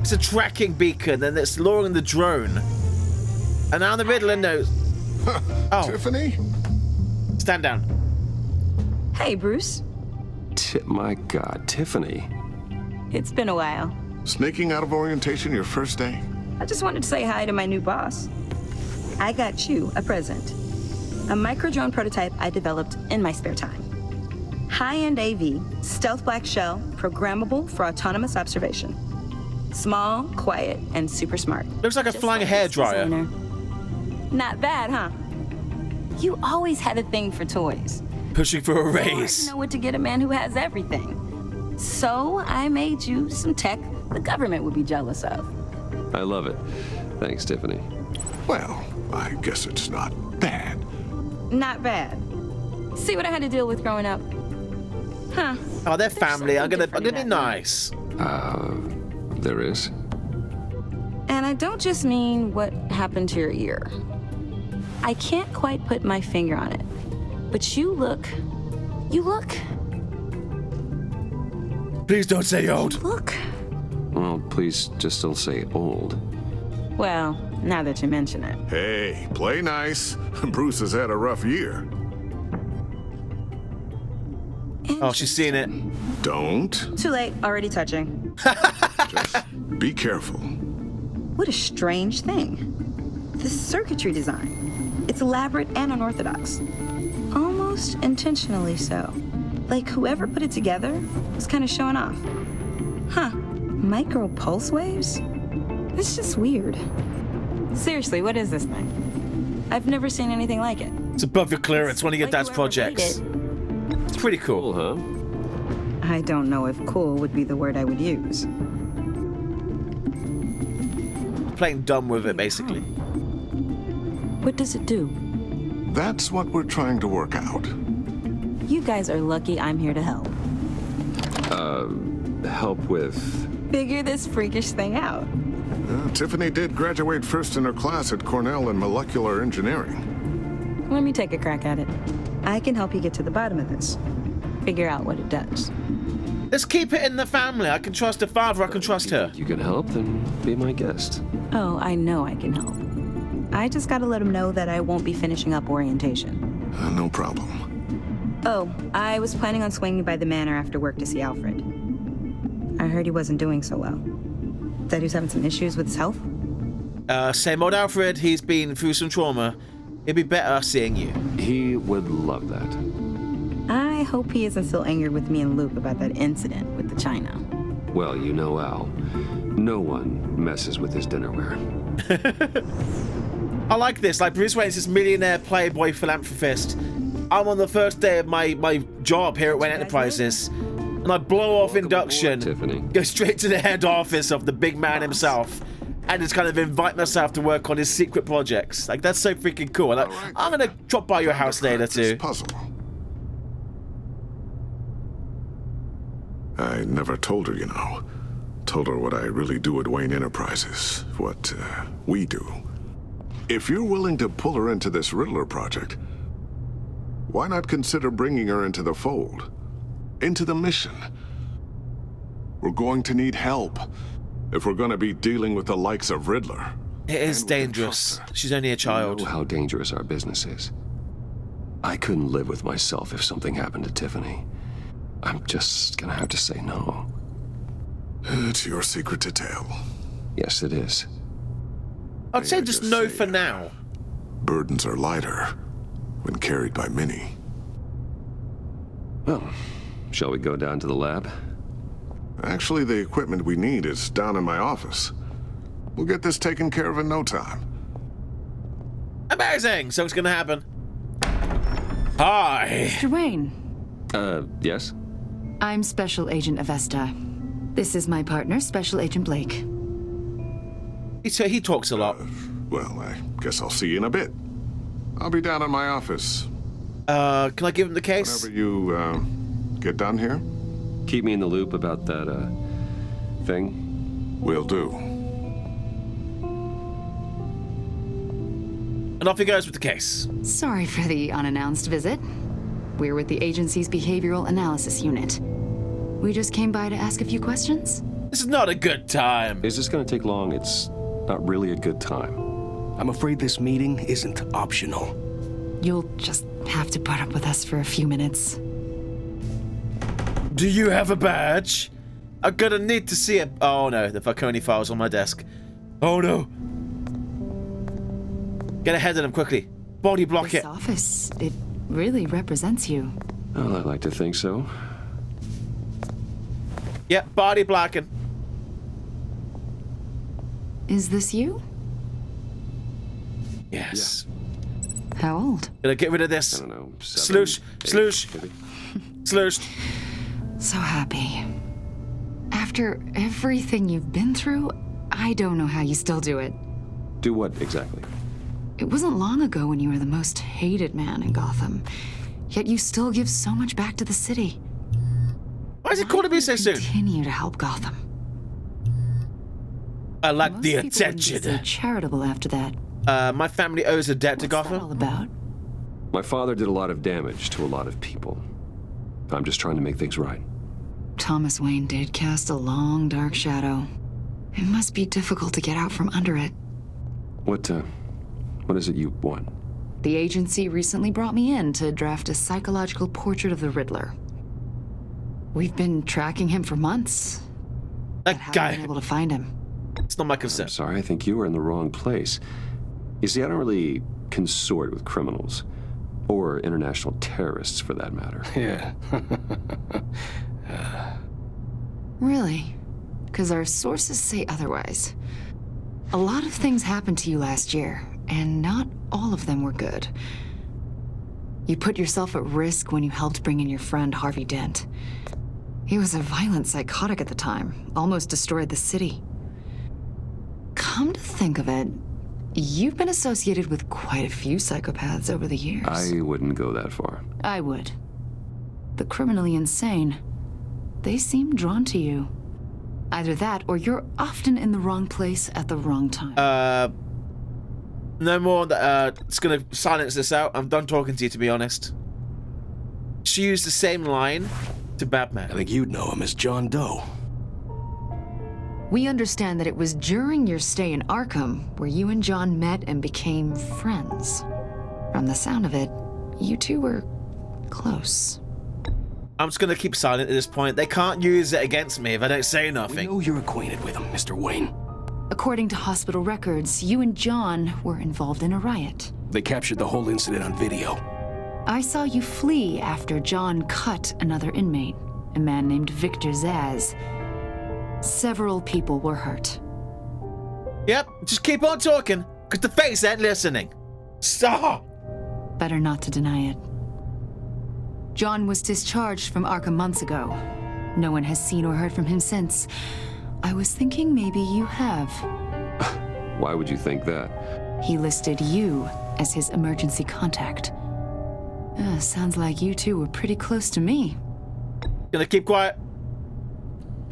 It's a tracking beacon, and it's luring the drone. And now the Riddler knows. Oh. Tiffany? Stand down. Hey, Bruce. My God, Tiffany. It's been a while. Sneaking out of orientation your first day? I just wanted to say hi to my new boss. I got you a present. A micro-drone prototype I developed in my spare time. High-end AV, stealth black shell, programmable for autonomous observation. Small, quiet, and super smart. Looks like a flying hairdryer. Not bad, huh? You always had a thing for toys. Pushing for a raise. You know what to get a man who has everything. So I made you some tech the government would be jealous of. I love it. Thanks, Tiffany. Well, I guess it's not bad. Not bad. See what I had to deal with growing up? Huh. Oh, they're family. I'm gonna be nice. There is? And I don't just mean what happened to your ear. I can't quite put my finger on it. But you look... Please don't say old. Look. Well, please just don't say old. Well, now that you mention it. Hey, play nice. Bruce has had a rough year. Oh, she's seen it. Don't. Too late. Already touching. Just be careful. What a strange thing. The circuitry design. It's elaborate and unorthodox. Almost intentionally so. Like whoever put it together was kind of showing off. Huh. Micro pulse waves? It's just weird. Seriously, what is this thing? I've never seen anything like it. It's above your clearance, one of your dad's projects. It's pretty cool, huh? I don't know if cool would be the word I would use. Playing dumb with it, basically. What does it do? That's what we're trying to work out. You guys are lucky I'm here to help. Help with... Figure this freakish thing out. Tiffany did graduate first in her class at Cornell in molecular engineering. Let me take a crack at it. I can help you get to the bottom of this. Figure out what it does. Let's keep it in the family. I can trust her father, I can trust her. You can help, then be my guest. Oh, I know I can help. I just gotta let him know that I won't be finishing up orientation. No problem. Oh, I was planning on swinging by the manor after work to see Alfred. I heard he wasn't doing so well. That he was having some issues with his health? Same old Alfred. He's been through some trauma. It'd be better seeing you. He would love that. I hope he isn't still angered with me and Luke about that incident with the china. Well, you know, Al, no one messes with his dinnerware. I like this. Like, Bruce Wayne's this millionaire playboy philanthropist. I'm on the first day of my job here at Wayne Enterprises, and I blow off induction, Tiffany. Go straight to the head office of the big man himself, and just kind of invite myself to work on his secret projects. Like, that's so freaking cool. Like, I'm gonna drop by your house later too. Puzzle. I never told her, you know. Told her what I really do at Wayne Enterprises, what we do. If you're willing to pull her into this Riddler project, why not consider bringing her into the fold? Into the mission? We're going to need help if we're going to be dealing with the likes of Riddler. It is dangerous. She's only a child. You know how dangerous our business is. I couldn't live with myself if something happened to Tiffany. I'm just gonna have to say no. It's your secret to tell. Yes, it is. I'd say just no for now. Burdens are lighter when carried by many. Well, shall we go down to the lab? Actually, the equipment we need is down in my office. We'll get this taken care of in no time. Amazing! So it's gonna happen. Hi. Mr. Wayne. Yes? I'm Special Agent Avesta. This is my partner, Special Agent Blake. He talks a lot. Well, I guess I'll see you in a bit. I'll be down in my office. Can I give him the case? Whenever you, get done here? Keep me in the loop about that, thing. Will do. And off he goes with the case. Sorry for the unannounced visit. We're with the agency's behavioral analysis unit. We just came by to ask a few questions. This is not a good time. Is this gonna take long? It's not really a good time. I'm afraid this meeting isn't optional. You'll just have to put up with us for a few minutes. Do you have a badge? I'm gonna need to see it. Oh no, the Falcone file's on my desk. Oh no. Get ahead of them quickly. Body block This it. office, it really represents you. Well, I like to think so. Yep, body blocking. Is this you? Yes. How old? Gonna get rid of this. I don't know. 7, Sloosh. Slooshed. So happy. After everything you've been through, I don't know how you still do it. Do what exactly? It wasn't long ago when you were the most hated man in Gotham. Yet you still give so much back to the city. Why is it called to be so soon? Continue to help Gotham. I like Most the people wouldn't be attention. so charitable after that. My family owes a debt to What's that Gotham. all about? My father did a lot of damage to a lot of people. I'm just trying to make things right. Thomas Wayne did cast a long, dark shadow. It must be difficult to get out from under it. What is it you want? The agency recently brought me in to draft a psychological portrait of the Riddler. We've been tracking him for months. That guy. Been able to find him. It's not my concern. I'm sorry, I think you were in the wrong place. You see, I don't really consort with criminals. Or international terrorists, for that matter. Yeah. Really? Because our sources say otherwise. A lot of things happened to you last year, and not all of them were good. You put yourself at risk when you helped bring in your friend Harvey Dent. He was a violent psychotic at the time, almost destroyed the city. Come to think of it, you've been associated with quite a few psychopaths over the years. I wouldn't go that far. I would. The criminally insane. They seem drawn to you. Either that, or you're often in the wrong place at the wrong time. No more. It's gonna silence this out. I'm done talking to you, to be honest. She used the same line to Batman. I think you'd know him as John Doe. We understand that it was during your stay in Arkham where you and John met and became friends. From the sound of it, you two were close. I'm just gonna keep silent at this point. They can't use it against me if I don't say nothing. We know you're acquainted with him, Mr. Wayne. According to hospital records, you and John were involved in a riot. They captured the whole incident on video. I saw you flee after John cut another inmate, a man named Victor Zaz. Several people were hurt. Yep, just keep on talking, because the face ain't listening. Stop! Better not to deny it. John was discharged from Arkham months ago. No one has seen or heard from him since. I was thinking maybe you have. Why would you think that? He listed you as his emergency contact. Sounds like you two were pretty close to me. Gonna keep quiet.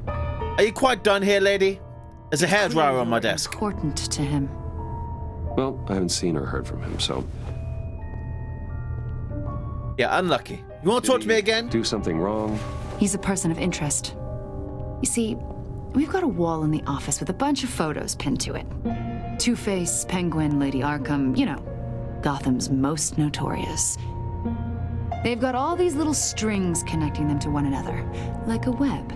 Are you quite done here, lady? There's a hairdryer on my desk. Important to him. Well, I haven't seen or heard from him, so... Yeah, unlucky. You want to talk to me again? Do something wrong? He's a person of interest. You see, we've got a wall in the office with a bunch of photos pinned to it. Two-Face, Penguin, Lady Arkham, you know, Gotham's most notorious. They've got all these little strings connecting them to one another, like a web.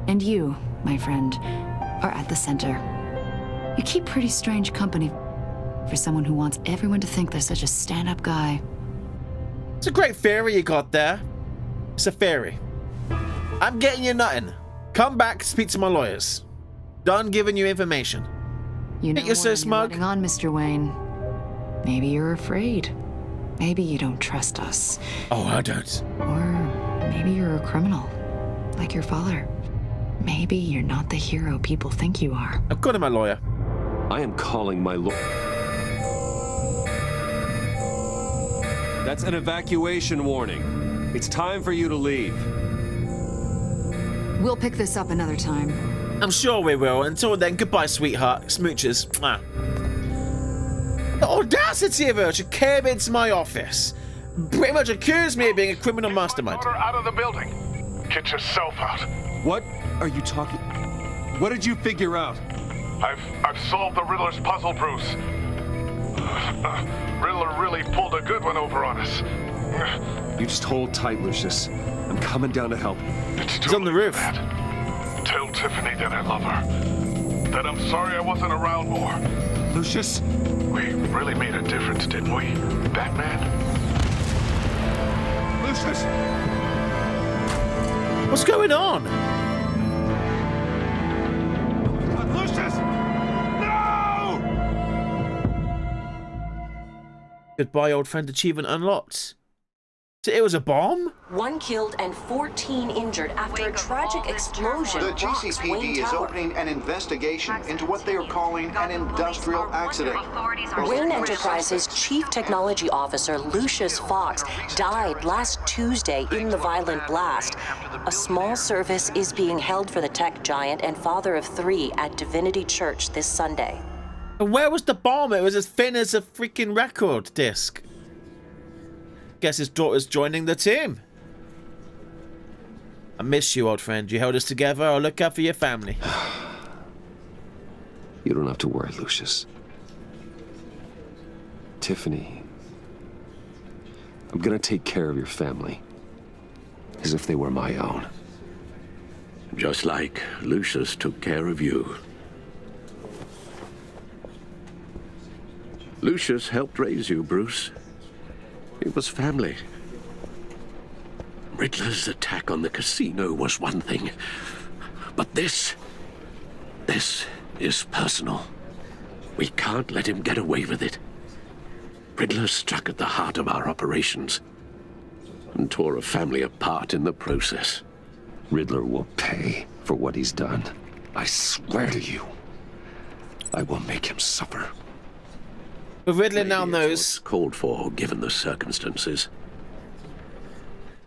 And you, my friend, are at the center. You keep pretty strange company for someone who wants everyone to think they're such a stand-up guy. It's a great theory you got there. It's a theory. I'm getting you nothing. Come back, speak to my lawyers. Done giving you information. You know you're so what smug. You're letting on, Mr. Wayne. Maybe you're afraid. Maybe you don't trust us. Oh, I don't. Or maybe you're a criminal, like your father. Maybe you're not the hero people think you are. I'm calling my lawyer. I am calling my lawyer. That's an evacuation warning. It's time for you to leave. We'll pick this up another time. I'm sure we will. Until then, goodbye, sweetheart. Smooches. Mwah. The audacity of her to came into my office. Pretty much accused me of being a criminal mastermind. Out of the building. Get yourself out. What are you talking? What did you figure out? I've solved the Riddler's puzzle, Bruce. Riddler really pulled a good one over on us. You just hold tight, Lucius. I'm coming down to help. He's on the roof. Tell Tiffany that I love her. That I'm sorry I wasn't around more. Lucius? We really made a difference, didn't we, Batman? Lucius! What's going on? Lucius! No! Goodbye, old friend. Achievement unlocked. So it was a bomb? 1 killed and 14 injured after a tragic explosion. The GCPD is opening an investigation into what they are calling an industrial accident. Wayne Enterprises' Chief Technology Officer Lucius Fox died last Tuesday in the violent blast. A small service is being held for the tech giant and father of 3 at Divinity Church this Sunday. Where was the bomb? It was as thin as a freaking record disc. Guess his daughter's joining the team. I miss you, old friend. You held us together. I'll look out for your family. You don't have to worry, Lucius. Tiffany, I'm gonna take care of your family. As if they were my own. Just like Lucius took care of you. Lucius helped raise you, Bruce. It was family. Riddler's attack on the casino was one thing. But this is personal. We can't let him get away with it. Riddler struck at the heart of our operations and tore a family apart in the process. Riddler will pay for what he's done. I swear to you, I will make him suffer. But Riddler now knows called for, given the circumstances.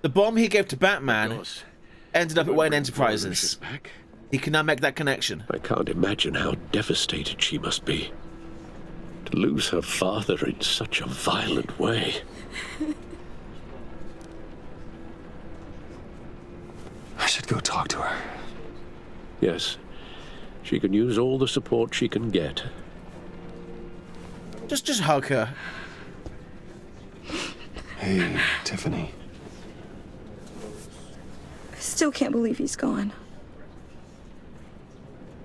The bomb he gave to Batman ended up at Wayne Enterprises. He can now make that connection. I can't imagine how devastated she must be. To lose her father in such a violent way. I should go talk to her. Yes. She can use all the support she can get. Just hug her. Hey, Tiffany. I still can't believe he's gone.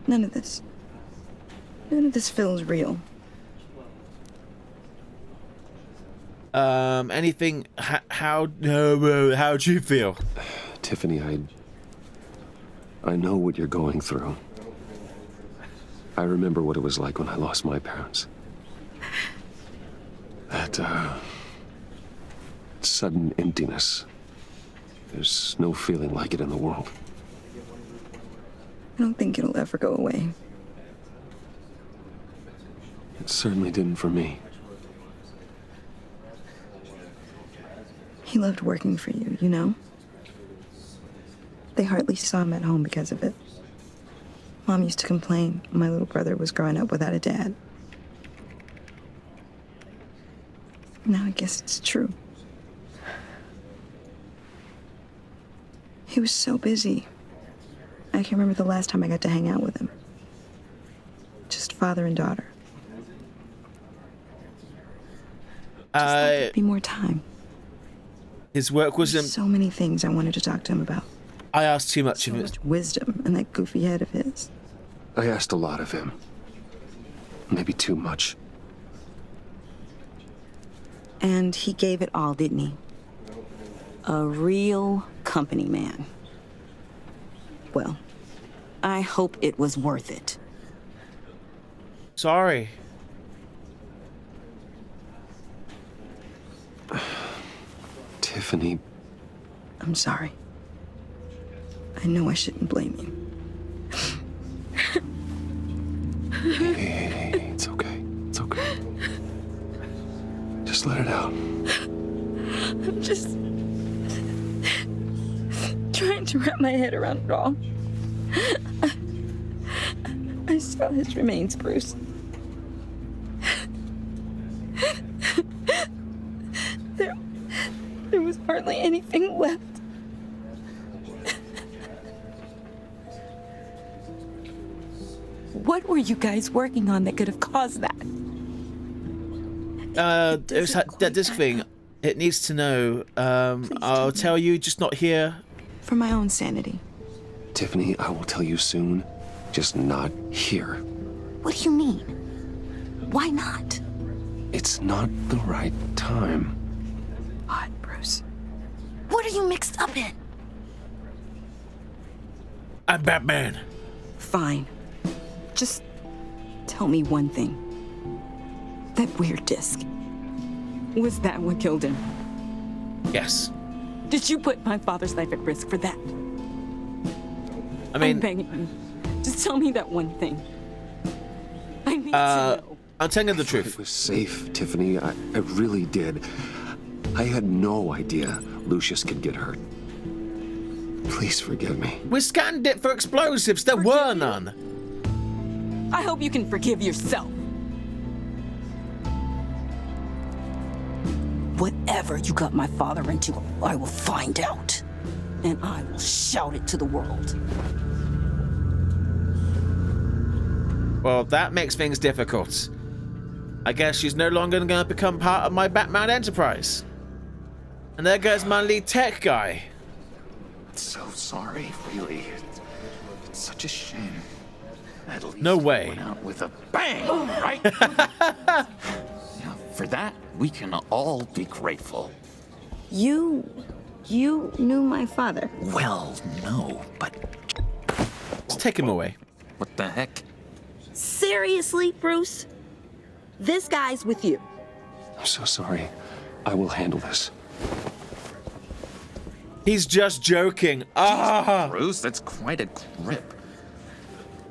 None of this feels real. Anything? How'd you feel? Tiffany, I know what you're going through. I remember what it was like when I lost my parents. That, sudden emptiness. There's no feeling like it in the world. I don't think it'll ever go away. It certainly didn't for me. He loved working for you, you know? They hardly saw him at home because of it. Mom used to complain my little brother was growing up without a dad. Now I guess it's true. He was so busy. I can't remember the last time I got to hang out with him. Just father and daughter. Just thought there'd be more time. His work was so many things I wanted to talk to him about. I asked too much so of him. Much wisdom in that goofy head of his. I asked a lot of him. Maybe too much. And he gave it all, didn't he? A real company man. Well, I hope it was worth it. Sorry. Tiffany. I'm sorry. I know I shouldn't blame you. Hey, it's okay. It's okay. Just let it out. just trying to wrap my head around it all. I saw his remains, Bruce. There was hardly anything left. What were you guys working on that could have caused that? It was that disc thing. It needs to know. I'll tell you, just not here. For my own sanity. Tiffany, I will tell you soon. Just not here. What do you mean? Why not? It's not the right time. Odd, Bruce. What are you mixed up in? I'm Batman. Fine. Just tell me one thing. That weird disc. Was that what killed him? Yes. Did you put my father's life at risk for that? I mean, I'm begging you. Just tell me that one thing. I need to know. I'm telling you the truth. It was safe, Tiffany. I really did. I had no idea Lucius could get hurt. Please forgive me. We scanned it for explosives. There were none. I hope you can forgive yourself. Whatever you got my father into, I will find out. And I will shout it to the world. Well, that makes things difficult. I guess she's no longer going to become part of my Batman enterprise. And there goes my lead tech guy. So sorry, really. It's such a shame. At least no way. Went out with a bang, right? Yeah, for that, we can all be grateful. You knew my father? Well, no, but... Let's take him away. What the heck? Seriously, Bruce? This guy's with you. I'm so sorry. I will handle this. He's just joking. Ah! Bruce, that's quite a grip.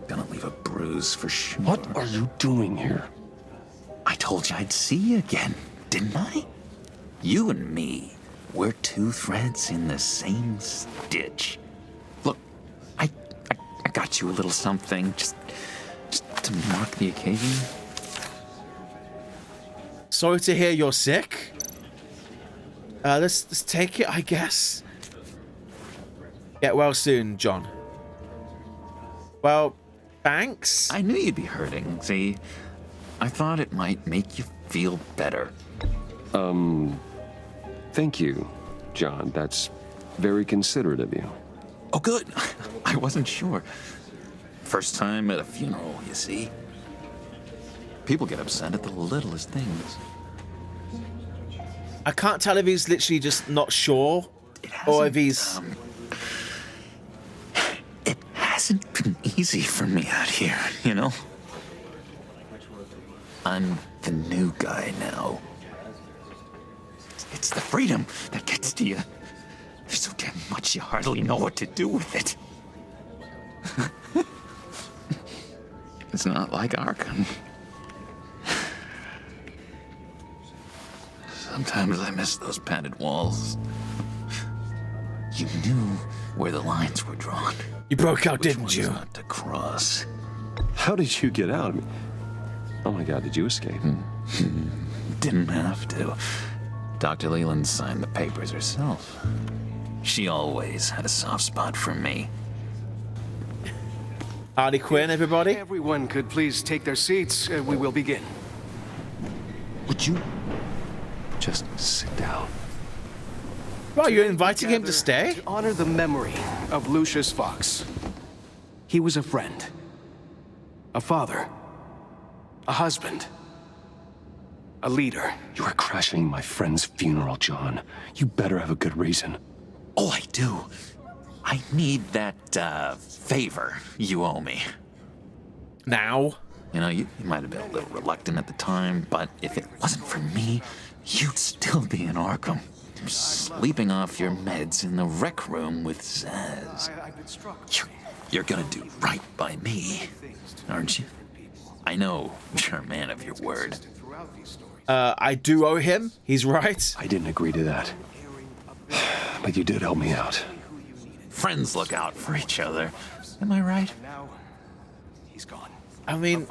Gonna leave a bruise for sure. What are you doing here? I told you I'd see you again, didn't I? You and me, we're two threads in the same stitch. Look, I got you a little something, just to mark the occasion. Sorry to hear you're sick. Let's take it, I guess. Get well soon, John. Well, thanks. I knew you'd be hurting, see? I thought it might make you feel better. Thank you, John. That's very considerate of you. Oh, good. I wasn't sure. First time at a funeral, you see. People get upset at the littlest things. I can't tell if he's literally just not sure, or if he's... It hasn't been easy for me out here, you know? I'm the new guy now. It's the freedom that gets to you. There's so damn much you hardly know what to do with it. It's not like Arkham. Sometimes I miss those padded walls. You knew where the lines were drawn. You broke out, didn't you? Not to cross. How did you get out? Oh my God, did you escape? Didn't have to. Dr. Leland signed the papers herself. She always had a soft spot for me. Harley Quinn, everybody. Everyone could please take their seats. We will begin. Would you just sit down? Well, you're inviting him to stay? To honor the memory of Lucius Fox. He was a friend, a father, a husband, a leader. You are crashing my friend's funeral, John. You better have a good reason. Oh, I do. I need that, favor you owe me. Now? You know, you might have been a little reluctant at the time, but if it wasn't for me, you'd still be in Arkham. Sleeping off your meds in the rec room with Zaz. You're gonna do right by me, aren't you? I know you're a man of your word. I do owe him. He's right. I didn't agree to that. But you did help me out. Friends look out for each other. Am I right? He's gone. I mean,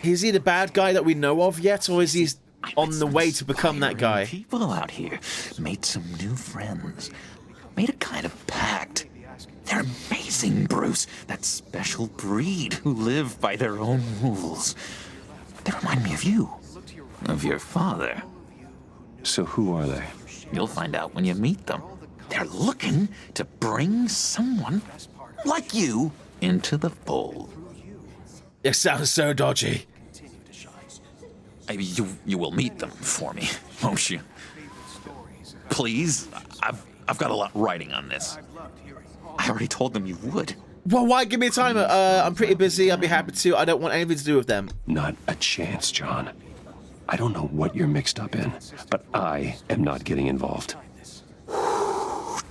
is he the bad guy that we know of yet, or is he on the way to become that guy? People out here made some new friends. Made a kind of pact. They're amazing, Bruce. That special breed who live by their own rules. They remind me of you. Of your father. So who are they? You'll find out when you meet them. They're looking to bring someone like you into the fold. It sounds so dodgy. You will meet them for me, won't you? Please, I've got a lot writing on this. I already told them you would. Well, why give me a timer? I'm pretty busy. I'll be happy to. I don't want anything to do with them. Not a chance, John. I don't know what you're mixed up in, but I am not getting involved.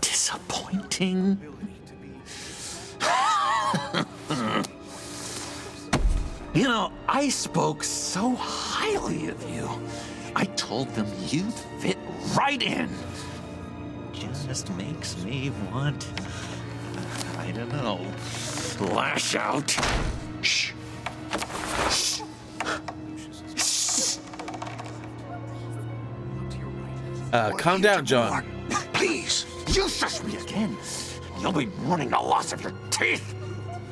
Disappointing. You know, I spoke so highly of you. I told them you'd fit right in. Just makes me want, I don't know, lash out. Shh. Shh. Calm down, John. Please, you shush me again. You'll be mourning the loss of your teeth.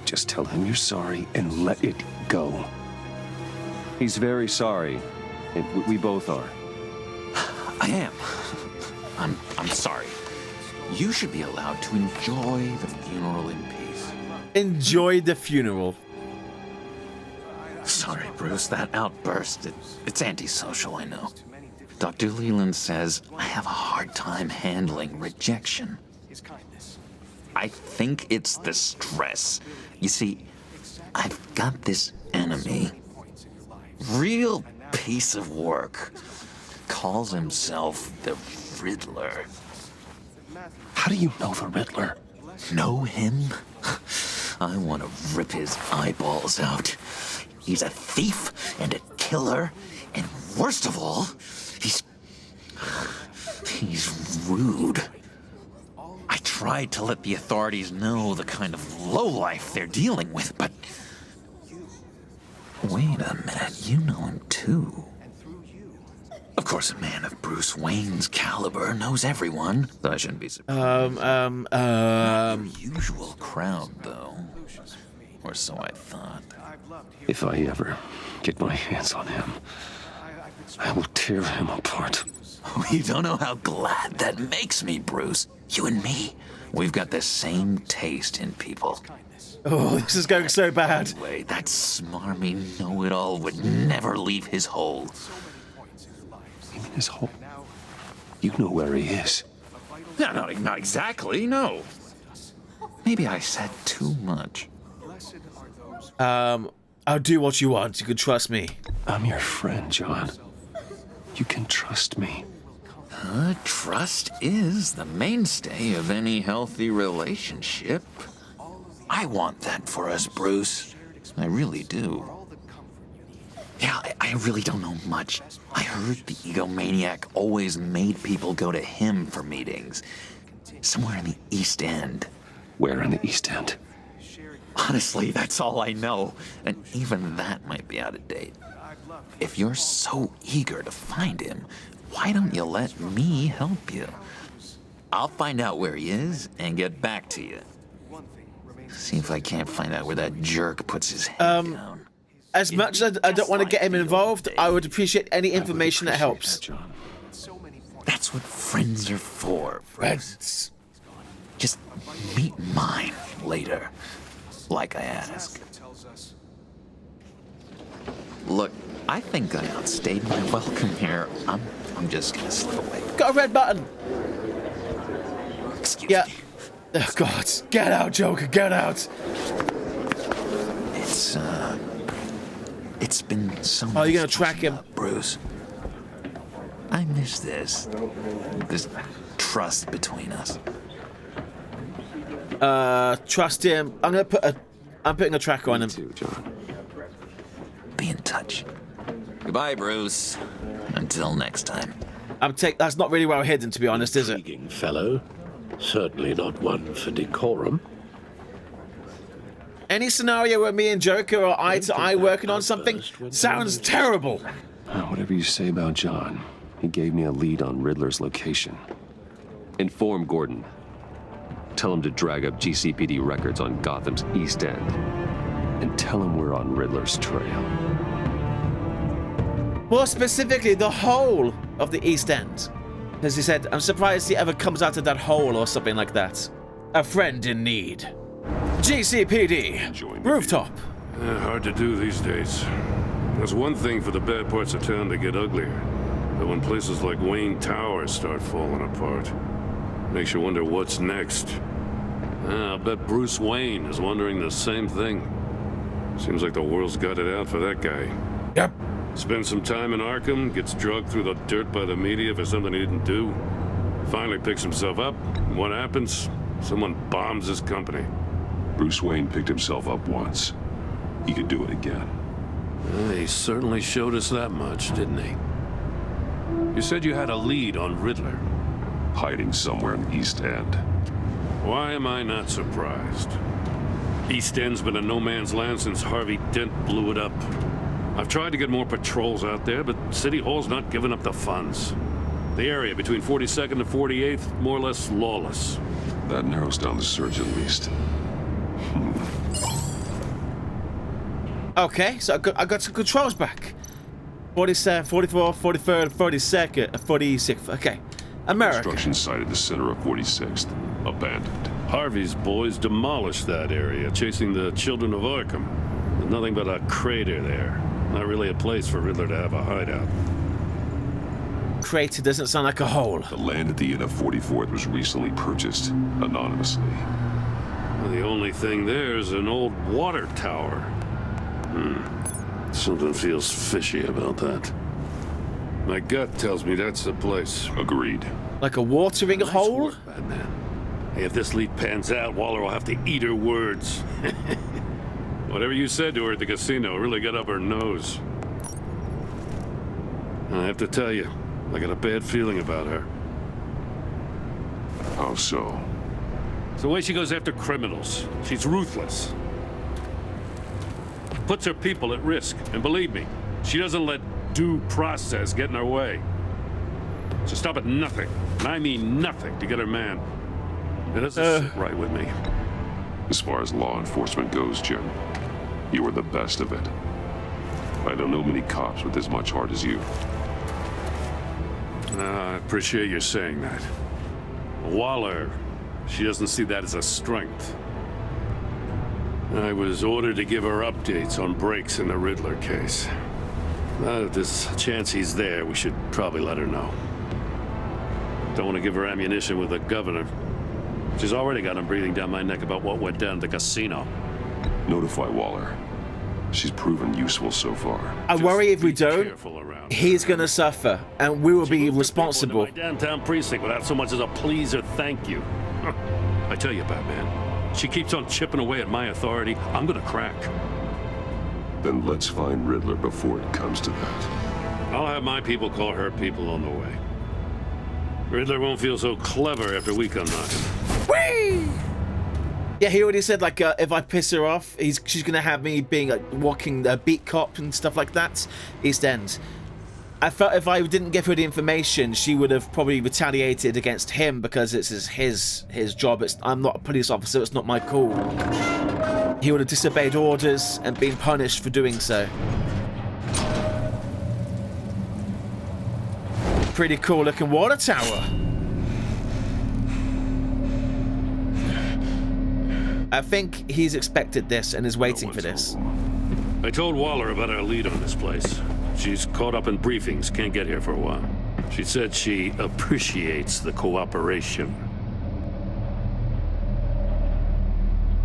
Just tell him you're sorry and let it go. He's very sorry. We both are. I am. I'm sorry. You should be allowed to enjoy the funeral in peace. Enjoy the funeral. Sorry, Bruce, that outburst, it's antisocial, I know. Dr. Leland says I have a hard time handling rejection. I think it's the stress. You see, I've got this enemy. Real piece of work. Calls himself the Riddler. How do you know the Riddler? Know him? I want to rip his eyeballs out. He's a thief and a killer, and worst of all, he's rude. I tried to let the authorities know the kind of lowlife they're dealing with, but... Wait a minute, you know him too. Of course, a man of Bruce Wayne's caliber knows everyone, so I shouldn't be surprised. Usual crowd, though. Or so I thought. If I ever get my hands on him, I will tear him apart. Oh, you don't know how glad that makes me, Bruce. You and me, we've got the same taste in people. Oh, this is going so bad. Anyway, that smarmy know-it-all would never leave his hole. Even his hole? You know where he is. No, not exactly, no. Maybe I said too much. I'll do what you want. You can trust me. I'm your friend, John. You can trust me. Trust is the mainstay of any healthy relationship. I want that for us, Bruce. I really do. Yeah, I really don't know much. I heard the egomaniac always made people go to him for meetings. Somewhere in the East End. Where in the East End? Honestly, that's all I know. And even that might be out of date. If you're so eager to find him, why don't you let me help you? I'll find out where he is and get back to you. See if I can't find out where that jerk puts his head down. As much as I don't want to get him involved, I would appreciate any information that helps. That's what friends are for, Bruce. Just meet mine later, like I asked. Look, I think I outstayed my welcome here. I'm just gonna slip away. Got a red button. Excuse me. Oh, God. Get out, Joker. Get out. It's been so much. Oh, you're gonna track him, Bruce. I miss this trust between us. Trust him. I'm putting a tracker on him. Too, John. Be in touch. Goodbye, Bruce. Until next time. That's not really well hidden, to be honest, is it? Fellow. Certainly not one for decorum. Any scenario where me and Joker are eye to eye working on something sounds terrible. Whatever you say about John, he gave me a lead on Riddler's location. Inform Gordon. Tell him to drag up GCPD records on Gotham's East End. And tell him we're on Riddler's trail. More specifically, the whole of the East End. As he said, I'm surprised he ever comes out of that hole or something like that. A friend in need. GCPD. Rooftop. Hard to do these days. There's one thing for the bad parts of town to get uglier. But when places like Wayne Tower start falling apart, makes you wonder what's next. I'll bet Bruce Wayne is wondering the same thing. Seems like the world's got it out for that guy. Yep. Spends some time in Arkham, gets drugged through the dirt by the media for something he didn't do. Finally picks himself up, and what happens? Someone bombs his company. Bruce Wayne picked himself up once. He could do it again. He certainly showed us that much, didn't he? You said you had a lead on Riddler. Hiding somewhere in the East End. Why am I not surprised? East End's been a no-man's land since Harvey Dent blew it up. I've tried to get more patrols out there, but City Hall's not giving up the funds. The area between 42nd and 48th, more or less lawless. That narrows down the search at least. Okay, so I got some controls back. 47, 44, 43rd, 42nd, 46th. Okay. America. Construction site at the center of 46th. Abandoned. Harvey's boys demolished that area, chasing the children of Arkham. There's nothing but a crater there. Not really a place for Riddler to have a hideout. Crater doesn't sound like a hole. The land at the end of 44th was recently purchased, anonymously. Well, the only thing there is an old water tower. Something feels fishy about that. My gut tells me that's the place. Agreed. Like a watering hole? Work, Batman. Hey, if this lead pans out, Waller will have to eat her words. Whatever you said to her at the casino really got up her nose. I have to tell you, I got a bad feeling about her. How so? It's the way she goes after criminals. She's ruthless. Puts her people at risk, and believe me, she doesn't let due process get in her way. She'll stop at nothing, and I mean nothing, to get her man. It doesn't sit right with me. As far as law enforcement goes, Jim, you are the best of it. I don't know many cops with as much heart as you. I appreciate you saying that. Waller, she doesn't see that as a strength. I was ordered to give her updates on breaks in the Riddler case. If there's a chance he's there, we should probably let her know. Don't want to give her ammunition with the governor. She's already got him breathing down my neck about what went down at the casino. Notify Waller. She's proven useful so far. I worry if we don't, he's gonna suffer, and we will be responsible. My downtown precinct without so much as a please or thank you. I tell you, Batman, she keeps on chipping away at my authority. I'm gonna crack. Then let's find Riddler before it comes to that. I'll have my people call her people on the way. Riddler won't feel so clever after we come knocking. Whee! Yeah, he already said, like, if I piss her off, she's gonna have me being, like, walking a beat cop and stuff like that. East End. I felt if I didn't give her the information, she would have probably retaliated against him because it's his job. I'm not a police officer, it's not my call. He would have disobeyed orders and been punished for doing so. Pretty cool looking water tower. I think he's expected this and is waiting for this. I told Waller about our lead on this place. She's caught up in briefings, can't get here for a while. She said she appreciates the cooperation.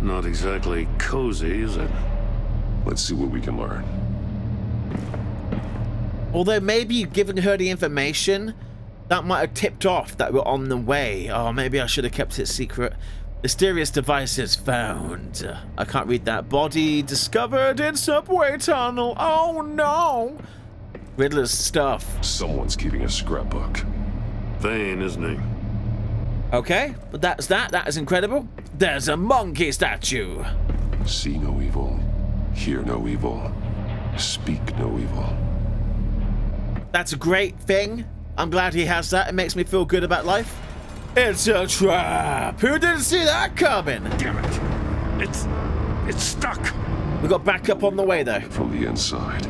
Not exactly cozy, is it? Let's see what we can learn. Although maybe giving her the information, that might have tipped off that we're on the way. Oh, maybe I should have kept it secret. Mysterious devices found. I can't read that. Body discovered in subway tunnel. Oh no! Riddler's stuff. Someone's keeping a scrapbook. Vain, isn't he? Okay, but that's that. That is incredible. There's a monkey statue. See no evil, hear no evil, speak no evil. That's a great thing. I'm glad he has that. It makes me feel good about life. It's a trap. Who didn't see that coming? Damn it. It's stuck. We got backup on the way, though. From the inside.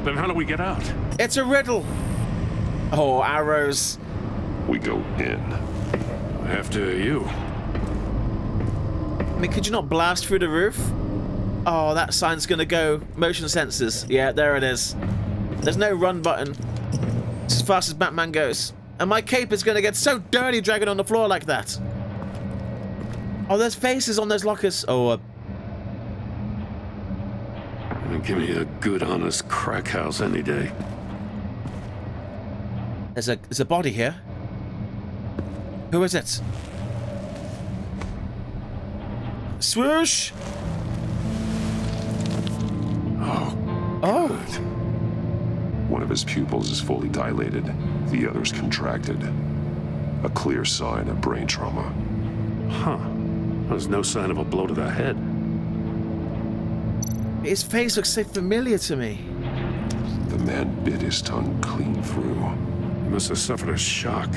Then how do we get out? It's a riddle. Oh, arrows. We go in. After you. I mean, could you not blast through the roof? Oh, that sign's gonna go. Motion sensors. Yeah, there it is. There's no run button. It's as fast as Batman goes. And my cape is gonna get so dirty dragging on the floor like that. Oh, there's faces on those lockers. Oh, Give me a good, honest crack house any day. There's a body here. Who is it? Swoosh! Oh. One of his pupils is fully dilated. The other's contracted. A clear sign of brain trauma. Huh. There's no sign of a blow to the head. His face looks so familiar to me. The man bit his tongue clean through. He must have suffered a shock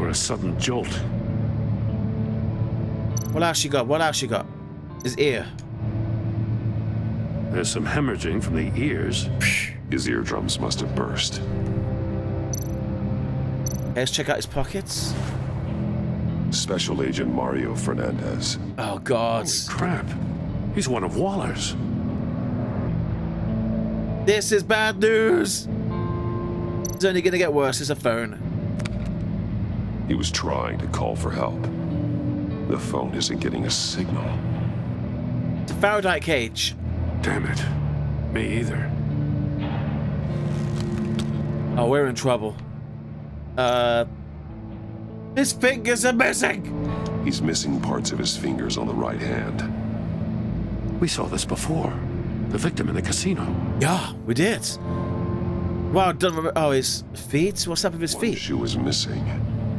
or a sudden jolt. What else you got? What else you got? His ear. There's some hemorrhaging from the ears. His eardrums must have burst. Okay, let's check out his pockets. Special Agent Mario Fernandez. Oh, God. Holy crap. He's one of Waller's. This is bad news. It's only gonna get worse. It's a phone. He was trying to call for help. The phone isn't getting a signal. It's a Faraday cage. Damn it. Me either. Oh, we're in trouble. His fingers are missing. He's missing parts of his fingers on the right hand. We saw this before. The victim in the casino. Yeah, we did. Wow, I don't remember. Oh, his feet? What's up with his feet? One shoe is missing.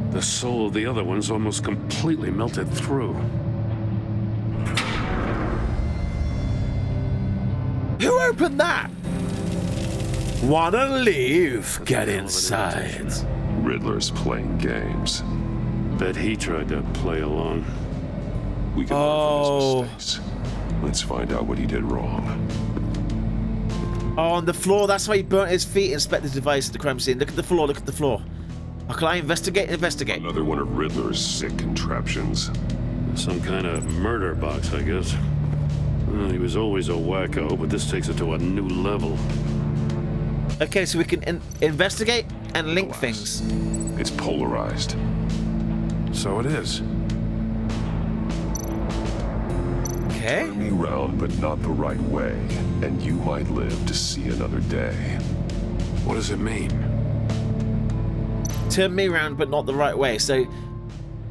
The sole of the other one's almost completely melted through. Who opened that? Wanna leave? Get inside. Riddler's playing games. Bet he tried to play along. We can learn from his mistakes. Let's find out what he did wrong. Oh, on the floor. That's why he burnt his feet. Inspect the device at the crime scene. Look at the floor. Look at the floor. Oh, can I investigate? Investigate. Another one of Riddler's sick contraptions. Some kind of murder box, I guess. Well, he was always a wacko, but this takes it to a new level. Okay, so we can investigate and link things. It's polarized. So it is. Okay. Turn me round, but not the right way, and you might live to see another day. What does it mean? Turn me around, but not the right way. So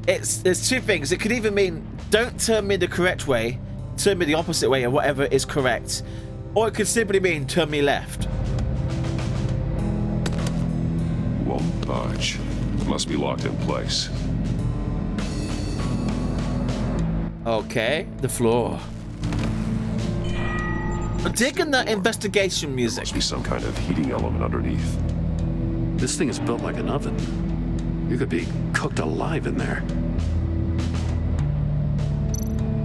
there's two things. It could either mean don't turn me the correct way, turn me the opposite way, or whatever is correct, or it could simply mean turn me left. Won't budge. Must be locked in place. Okay, the floor. I'm digging that investigation music. Must be some kind of heating element underneath. This thing is built like an oven. You could be cooked alive in there.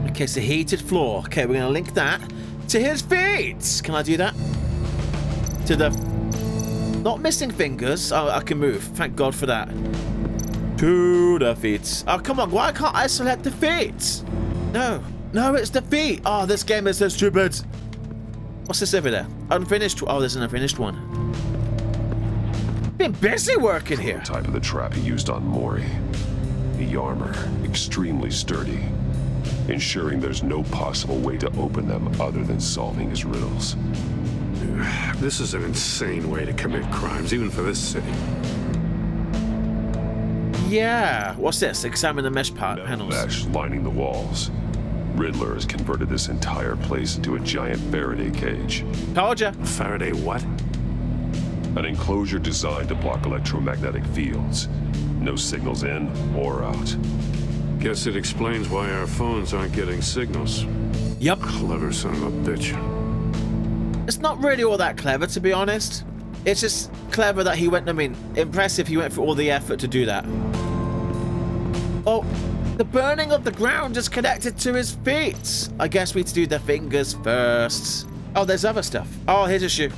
Okay, so heated floor. Okay, we're gonna link that to his feet. Can I do that? To the not missing fingers. Oh, I can move. Thank God for that. To the feet. Oh, come on. Why can't I select the feet? No. No, it's the feet. Oh, this game is so stupid. What's this over there? Unfinished. Oh, there's an unfinished one. Been busy working here. Type of the trap he used on Maury. The armor, extremely sturdy, ensuring there's no possible way to open them other than solving his riddles. This is an insane way to commit crimes, even for this city. Yeah. What's this? Examine the mesh panels. Mesh lining the walls. Riddler has converted this entire place into a giant Faraday cage. Told ya. Faraday what? An enclosure designed to block electromagnetic fields. No signals in or out. Guess it explains why our phones aren't getting signals. Yep. Clever son of a bitch. It's not really all that clever, to be honest. It's just clever that he went, I mean, impressive he went through all the effort to do that. Oh, the burning of the ground is connected to his feet. I guess we need to do the fingers first. Oh, there's other stuff. Oh, here's a shoe.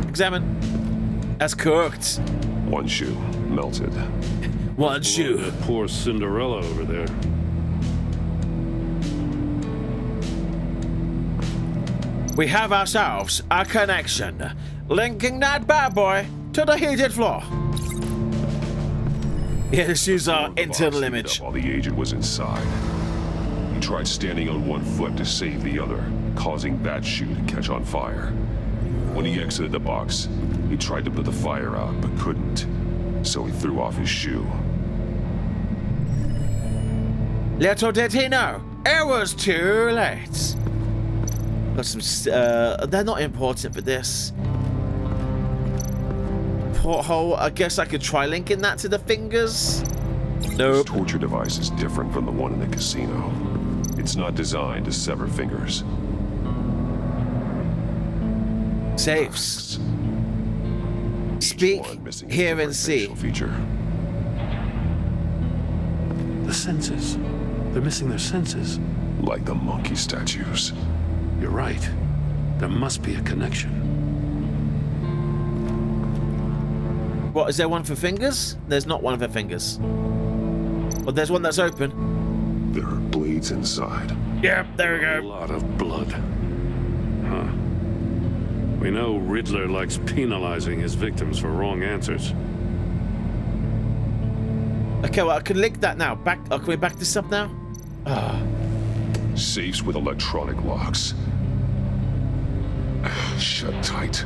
Examine. That's cooked. One shoe, melted. One shoe. Poor Cinderella over there. We have ourselves a connection, linking that bad boy to the heated floor. Yeah, the shoes are internal image. While the agent was inside, he tried standing on one foot to save the other, causing that shoe to catch on fire. When he exited the box, he tried to put the fire out, but couldn't, so he threw off his shoe. Little did he know, it was too late. Got some, they're not important for this. Porthole, I guess I could try linking that to the fingers. Nope. This torture device is different from the one in the casino. It's not designed to sever fingers. Safes. Speak, hear, and see. Feature. The senses. They're missing their senses. Like the monkey statues. You're right. There must be a connection. What, is there one for fingers? There's not one for fingers. But there's one that's open. There are blades inside. Yep, there we go. A lot of blood. Huh. We know Riddler likes penalizing his victims for wrong answers. Okay, well, I can link that now. Can we back this up now? Safes with electronic locks. Shut tight.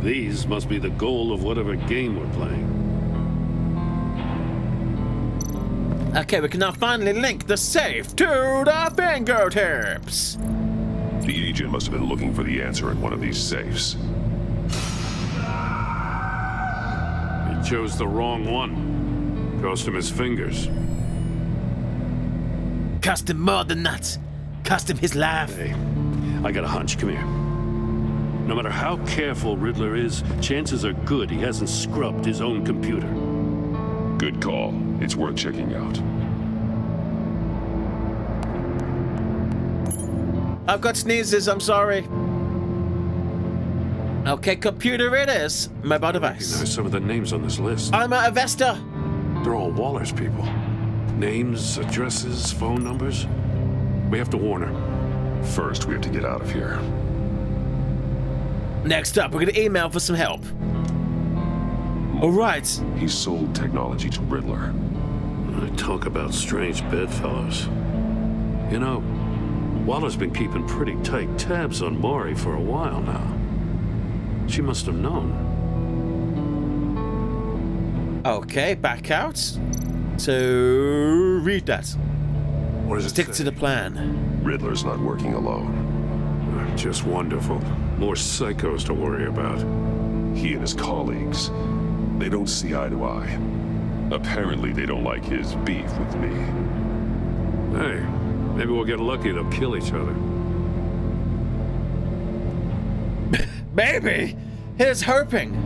These must be the goal of whatever game we're playing. Okay, we can now finally link the safe to the fingertips. The agent must have been looking for the answer in one of these safes. He chose the wrong one. Cost him his fingers. Cost him more than that. Cost him his life. Hey, I got a hunch. Come here. No matter how careful Riddler is, chances are good he hasn't scrubbed his own computer. Good call. It's worth checking out. I've got sneezes, I'm sorry. Okay, computer it is. Mobile device. There's some of the names on this list. I'm at M4ster. They're all Waller's people. Names, addresses, phone numbers. We have to warn her. First, we have to get out of here. Next up, we're gonna email for some help. All right. He sold technology to Riddler. I talk about strange bedfellows. You know, Waller's been keeping pretty tight tabs on Maury for a while now. She must have known. Okay, back out. So, read that. What does it Stick say? to the plan. Riddler's not working alone. Just wonderful. More psychos to worry about. He and his colleagues, they don't see eye to eye. Apparently, they don't like his beef with me. Hey, maybe we'll get lucky. They'll kill each other. Maybe. Here's hoping.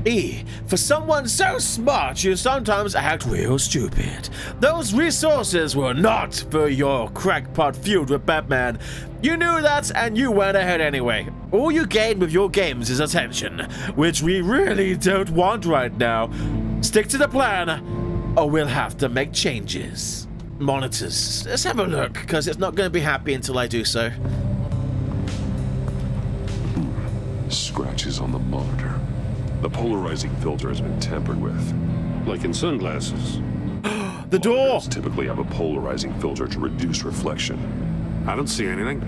E, for someone so smart, you sometimes act real stupid. Those resources were not for your crackpot feud with Batman. You knew that, and you went ahead anyway. All you gain with your games is attention, which we really don't want right now. Stick to the plan, or we'll have to make changes. Monitors. Let's have a look, because it's not going to be happy until I do so. Scratches on the monitor. The polarizing filter has been tampered with. Like in sunglasses. The door! Monitors typically have a polarizing filter to reduce reflection. I don't see anything.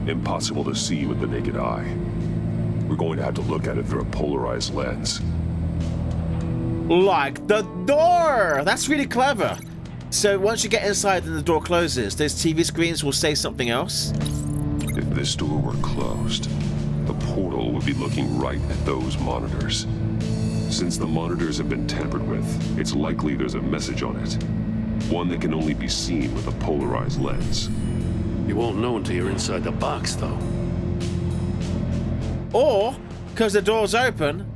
Impossible to see with the naked eye. We're going to have to look at it through a polarized lens. Like the door! That's really clever. So once you get inside and the door closes, those TV screens will say something else? If this door were closed, the portal would be looking right at those monitors. Since the monitors have been tampered with, it's likely there's a message on it. One that can only be seen with a polarized lens. You won't know until you're inside the box, though. Or, because the door's open...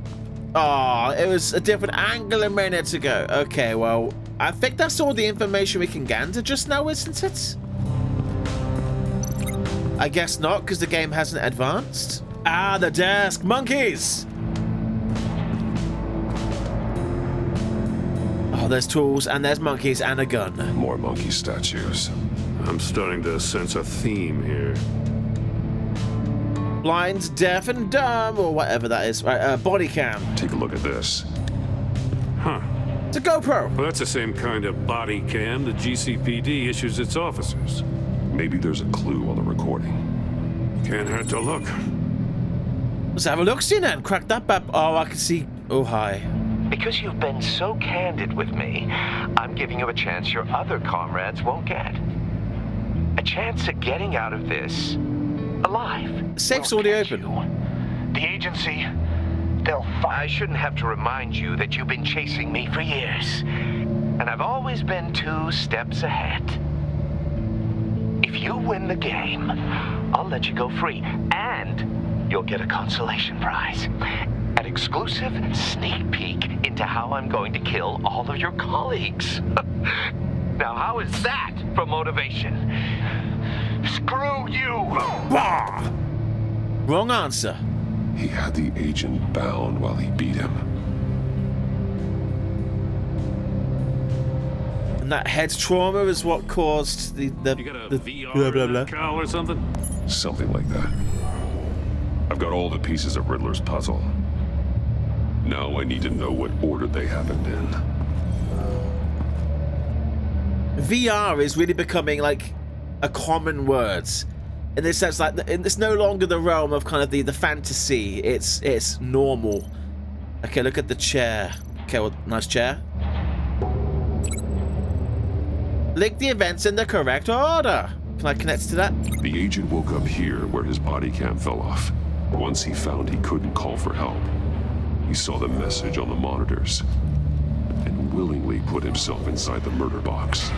Oh, it was a different angle a minute ago. Okay, well, I think that's all the information we can gather just now, isn't it? I guess not, because the game hasn't advanced. Ah, the desk. Monkeys! Oh, there's tools, and there's monkeys, and a gun. More monkey statues. I'm starting to sense a theme here. Blind, deaf, and dumb, or whatever that is. Right, body cam. Take a look at this. Huh. It's a GoPro. Well, that's the same kind of body cam the GCPD issues its officers. Maybe there's a clue on the recording. Can't hurt to look. Let's have a look-see then. Crack that bap. Oh, I can see. Oh, hi. Because you've been so candid with me, I'm giving you a chance your other comrades won't get. A chance at getting out of this alive. Safe's already open. The agency, they'll I shouldn't have to remind you that you've been chasing me for years. And I've always been 2 steps ahead. If you win the game, I'll let you go free. And you'll get a consolation prize. An exclusive sneak peek into how I'm going to kill all of your colleagues. Now, how is that for motivation? Screw you! Bah! Wrong answer. He had the agent bound while he beat him. And that head trauma is what caused the VR blah blah blah cowl or something? Something like that. I've got all the pieces of Riddler's puzzle. Now I need to know what order they happened in. VR is really becoming like a common word. In this sense, like it's no longer the realm of kind of the fantasy. It's normal. Okay, look at the chair. Okay, well, nice chair. Link the events in the correct order. Can I connect to that? The agent woke up here where his body cam fell off. Once he found he couldn't call for help, he saw the message on the monitors and willingly put himself inside the murder box.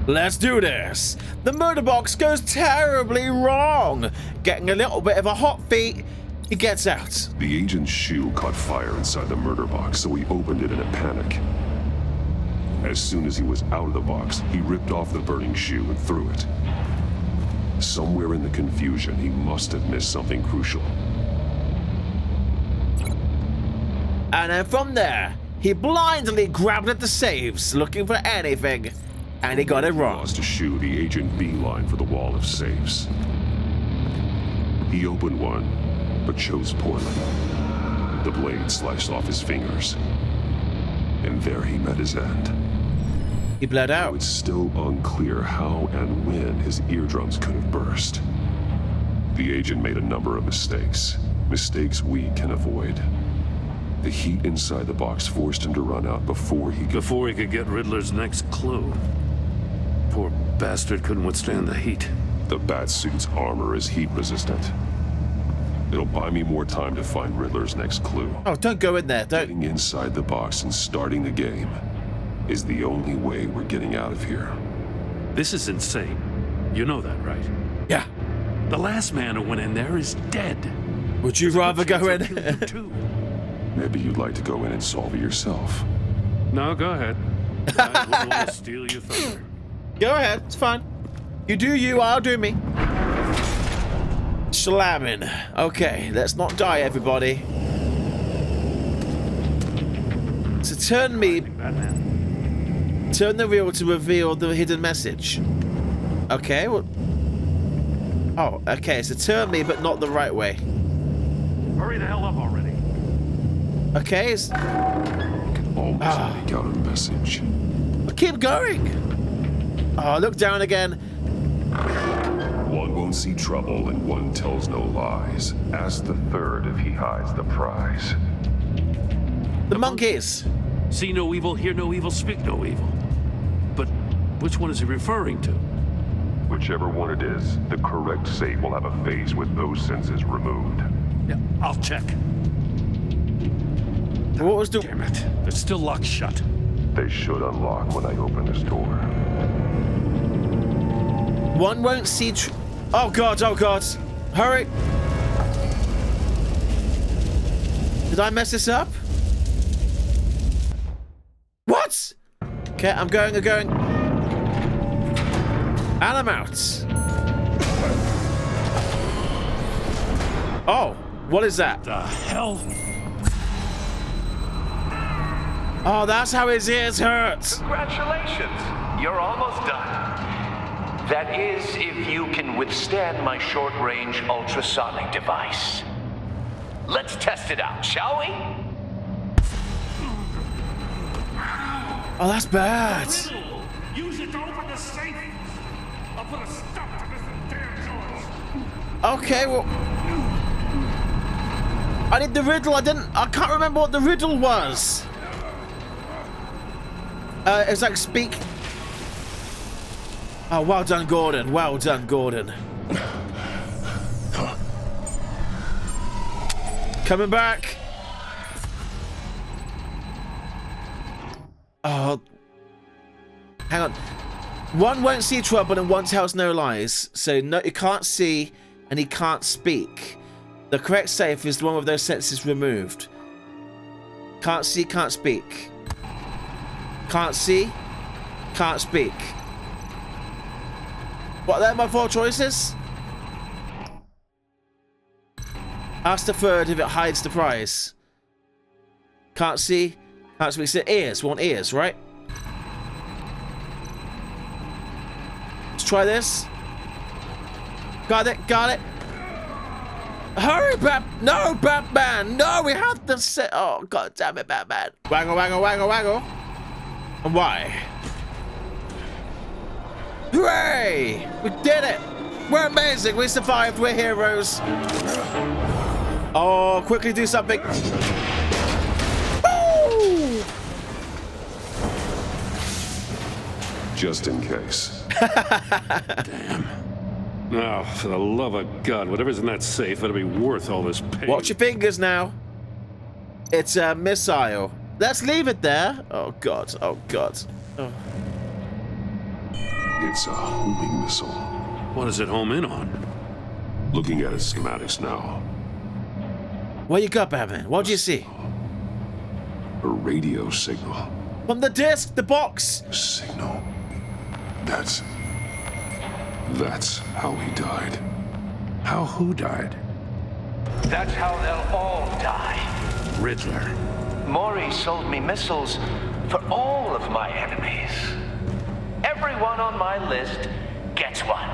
Let's do this. The murder box goes terribly wrong. Getting a little bit of a hot feet, he gets out. The agent's shoe caught fire inside the murder box, so he opened it in a panic. As soon as he was out of the box, he ripped off the burning shoe and threw it. Somewhere in the confusion, he must have missed something crucial. And then from there, he blindly grabbed at the safes, looking for anything. And he got it wrong. Lost a shoe, the agent beeline for the wall of safes. He opened one, but chose poorly. The blade sliced off his fingers. And there he met his end. He bled out. It's still unclear how and when his eardrums could have burst. The agent made a number of mistakes. Mistakes we can avoid. The heat inside the box forced him to run out before he could get Riddler's next clue. Poor bastard couldn't withstand the heat. The Batsuit's armor is heat resistant. It'll buy me more time to find Riddler's next clue. Oh, don't go in there. Don't. Getting inside the box and starting the game is the only way we're getting out of here. This is insane. You know that, right? Yeah. The last man who went in there is dead. Would you rather go in? Maybe you'd like to go in and solve it yourself. No, go ahead. I wouldn't want to steal your thunder. Go ahead, it's fine. You do you, I'll do me. Slamming. Okay, let's not die, everybody. So turn the wheel to reveal the hidden message. Okay, well... Oh, okay, so turn me, but not the right way. Hurry the hell up already. Okay, it's... Almost make out a message. Keep going. Oh, look down again. One won't see trouble and one tells no lies. Ask the third if he hides the prize. The monkeys. See no evil, hear no evil, speak no evil. But which one is he referring to? Whichever one it is, the correct safe will have a face with those senses removed. Yeah, I'll check. What was the... Damn it. They're still locked shut. They should unlock when I open this door. One won't see oh god, oh god. Hurry. Did I mess this up? What? Okay, I'm going. And I'm out. Oh, what is that? The hell? Oh, that's how his ears hurt. Congratulations, you're almost done. That is, if you can withstand my short-range ultrasonic device. Let's test it out, shall we? Oh, that's bad. Use it to open the safe. I'll put a stop to this damn noise. Okay, well... I did the riddle, I can't remember what the riddle was. It's like speak... Oh, well done, Gordon. Well done, Gordon. Coming back. Oh. Hang on. One won't see trouble and one tells no lies. So no, he can't see and he can't speak. The correct safe is the one with those senses removed. Can't see, can't speak. Can't see, can't speak. What, they're my 4 choices? Ask the third if it hides the prize. Can't see, can't speak. So ears, we want ears, right? Let's try this. Got it, got it. Hurry, no, Batman! No, we have to sit. Oh, god damn it, Batman. Waggle, waggle, waggle, waggle. And why? Hooray! We did it! We're amazing! We survived! We're heroes! Oh, quickly do something! Woo! Just in case. Damn. Oh, for the love of God, whatever's in that safe, it'll be worth all this pain. Watch your fingers now. It's a missile. Let's leave it there. Oh, God. Oh, God. Oh. It's a homing missile. What does it home in on? Looking at its schematics now. What you got, Batman? What do you see? A radio signal. From the disc, the box. A signal. That's how he died. How who died? That's how they'll all die. Riddler. Maury sold me missiles for all of my enemies. Everyone on my list gets one.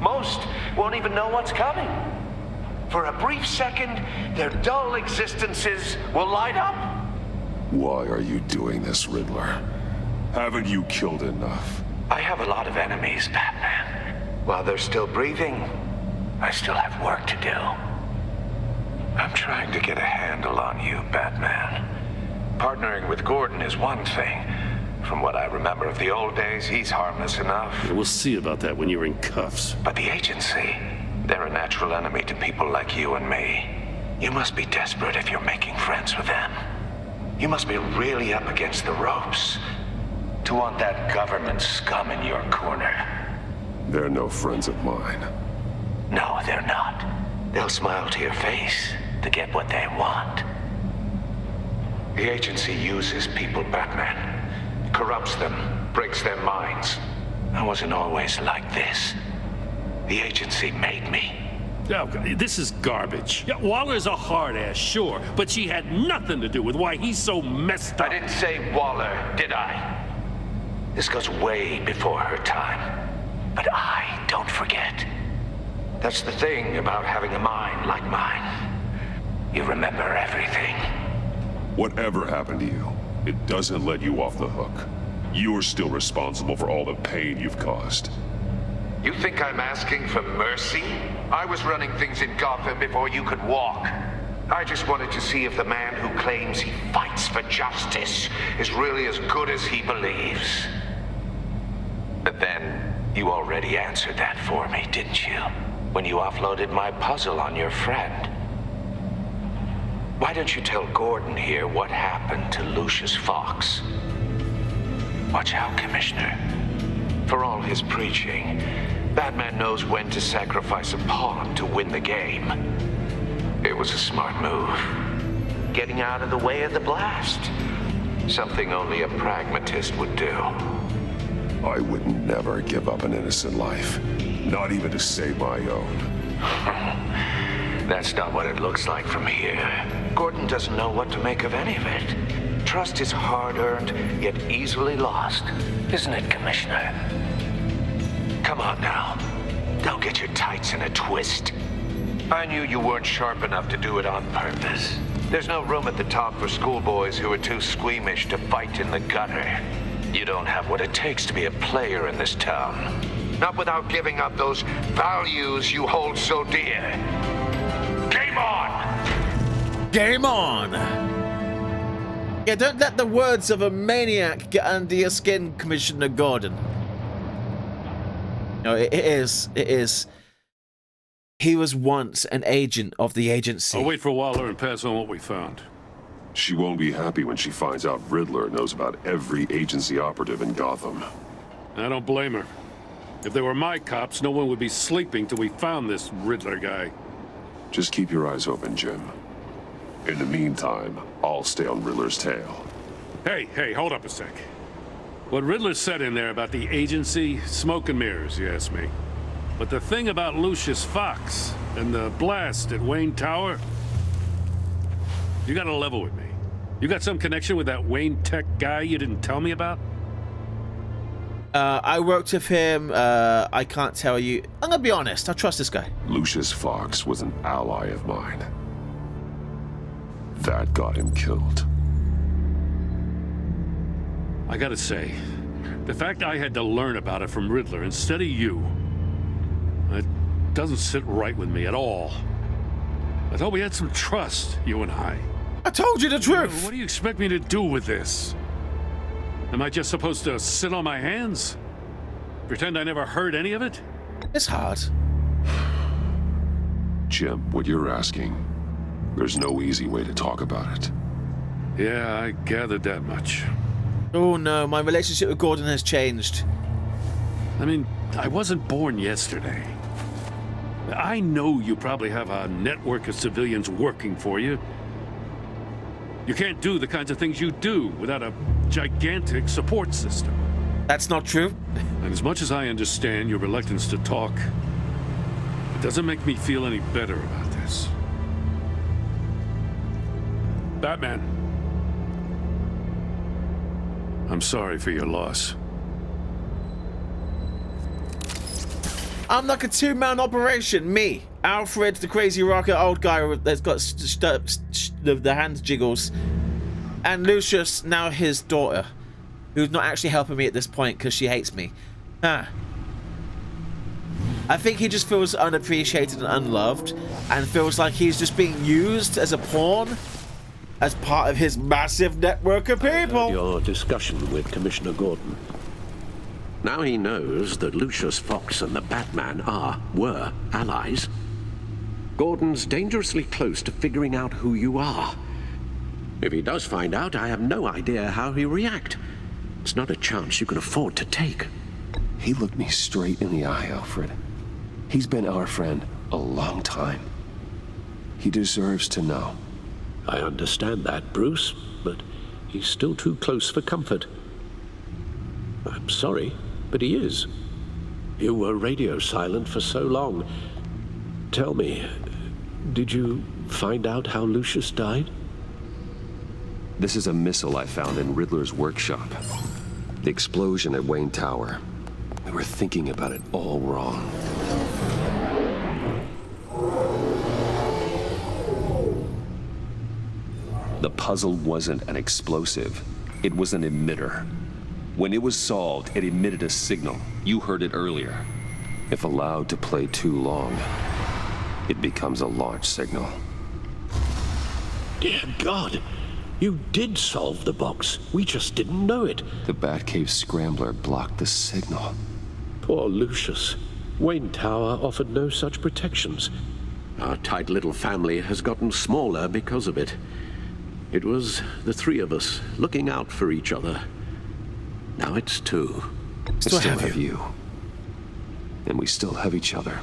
Most won't even know what's coming. For a brief second, their dull existences will light up. Why are you doing this, Riddler? Haven't you killed enough? I have a lot of enemies, Batman. While they're still breathing, I still have work to do. I'm trying to get a handle on you, Batman. Partnering with Gordon is one thing. From what I remember of the old days, he's harmless enough. Yeah, we'll see about that when you're in cuffs. But the agency, they're a natural enemy to people like you and me. You must be desperate if you're making friends with them. You must be really up against the ropes to want that government scum in your corner. They're no friends of mine. No, they're not. They'll smile to your face to get what they want. The agency uses people, Batman. Corrupts them, breaks their minds. I wasn't always like this. The agency made me. Oh, this is garbage. Yeah, Waller's a hard ass, sure, but she had nothing to do with why he's so messed up. I didn't say Waller, did I? This goes way before her time. But I don't forget. That's the thing about having a mind like mine. You remember everything. Whatever happened to you, it doesn't let you off the hook. You're still responsible for all the pain you've caused. You think I'm asking for mercy? I was running things in Gotham before you could walk. I just wanted to see if the man who claims he fights for justice is really as good as he believes. But then, You already answered that for me, didn't you? When you offloaded my puzzle on your friend. Why don't you tell Gordon here what happened to Lucius Fox? Watch out, Commissioner. For all his preaching, Batman knows when to sacrifice a pawn to win the game. It was a smart move. Getting out of the way of the blast. Something only a pragmatist would do. I would never give up an innocent life. Not even to save my own. That's not what it looks like from here. Gordon doesn't know what to make of any of it. Trust is hard-earned, yet easily lost. Isn't it, Commissioner? Come on now. Don't get your tights in a twist. I knew you weren't sharp enough to do it on purpose. There's no room at the top for schoolboys who are too squeamish to fight in the gutter. You don't have what it takes to be a player in this town. Not without giving up those values you hold so dear. Game on! Game on! Yeah, don't let the words of a maniac get under your skin, Commissioner Gordon. No, it is. He was once an agent of the agency. I'll wait for Waller and pass on what we found. She won't be happy when she finds out Riddler knows about every agency operative in Gotham. I don't blame her. If they were my cops, no one would be sleeping till we found this Riddler guy. Just keep your eyes open, Jim. In the meantime, I'll stay on Riddler's tail. Hey, hold up a sec. What Riddler said in there about the agency, smoke and mirrors, you ask me. But the thing about Lucius Fox and the blast at Wayne Tower, you gotta level with me. You got some connection with that Wayne Tech guy you didn't tell me about? I worked with him. I can't tell you. I'm gonna be honest. I trust this guy. Lucius Fox was an ally of mine. That got him killed. I gotta say, the fact I had to learn about it from Riddler instead of you, it doesn't sit right with me at all. I thought we had some trust, you and I. I told you the truth. What do you expect me to do with this? Am I just supposed to sit on my hands? Pretend I never heard any of it? It's hard. Jim, what you're asking, there's no easy way to talk about it. Yeah, I gathered that much. Oh no, my relationship with Gordon has changed. I mean, I wasn't born yesterday. I know you probably have a network of civilians working for you. You can't do the kinds of things you do without a gigantic support system. That's not true. And as much as I understand your reluctance to talk, it doesn't make me feel any better about this. Batman, I'm sorry for your loss. I'm like a two-man operation. Me, Alfred, the crazy rocker old guy that's got the hand jiggles, and Lucius, now his daughter, who's not actually helping me at this point because she hates me. I think he just feels unappreciated and unloved, and feels like he's just being used as a pawn, as part of his massive network of people. Your discussion with Commissioner Gordon. Now he knows that Lucius Fox and the Batman were allies. Gordon's dangerously close to figuring out who you are. If he does find out, I have no idea how he'll react. It's not a chance you can afford to take. He looked me straight in the eye, Alfred. He's been our friend a long time. He deserves to know. I understand that, Bruce, but he's still too close for comfort. I'm sorry, but he is. You were radio silent for so long. Tell me, did you find out how Lucius died? This is a missile I found in Riddler's workshop. The explosion at Wayne Tower. We were thinking about it all wrong. The puzzle wasn't an explosive. It was an emitter. When it was solved, it emitted a signal. You heard it earlier. If allowed to play too long, it becomes a launch signal. Dear God, you did solve the box. We just didn't know it. The Batcave scrambler blocked the signal. Poor Lucius. Wayne Tower offered no such protections. Our tight little family has gotten smaller because of it. It was the three of us looking out for each other. Now it's two. Still have you. And we still have each other.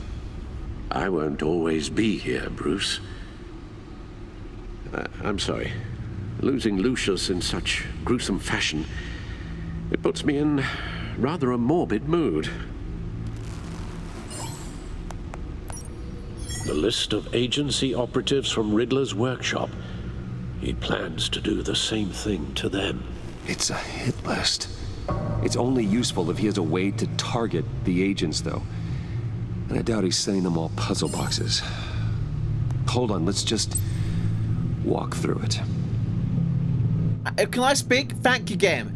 I won't always be here, Bruce. I'm sorry. Losing Lucius in such gruesome fashion, it puts me in rather a morbid mood. The list of agency operatives from Riddler's workshop. He plans to do the same thing to them. It's a hit list. It's only useful if he has a way to target the agents, though. And I doubt he's sending them all puzzle boxes. Hold on, let's just walk through it. Can I speak? Thank you, game.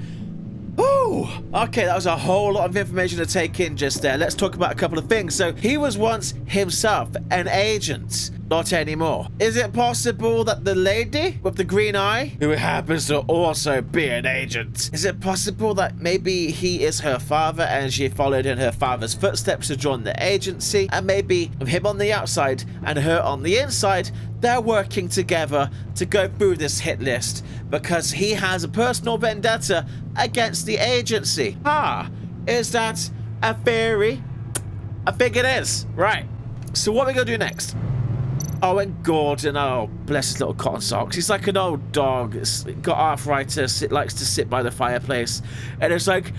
Ooh, okay, that was a whole lot of information to take in just there. Let's talk about a couple of things. So, he was once himself an agent, not anymore. Is it possible that the lady with the green eye, who happens to also be an agent, is it possible that maybe he is her father and she followed in her father's footsteps to join the agency, and maybe him on the outside and her on the inside, they're working together to go through this hit list because he has a personal vendetta against the agency. Is that a theory? I think it is. Right. So what are we going to do next? Oh, and Gordon, oh, bless his little cotton socks. He's like an old dog. It's got arthritis. It likes to sit by the fireplace. And it's like,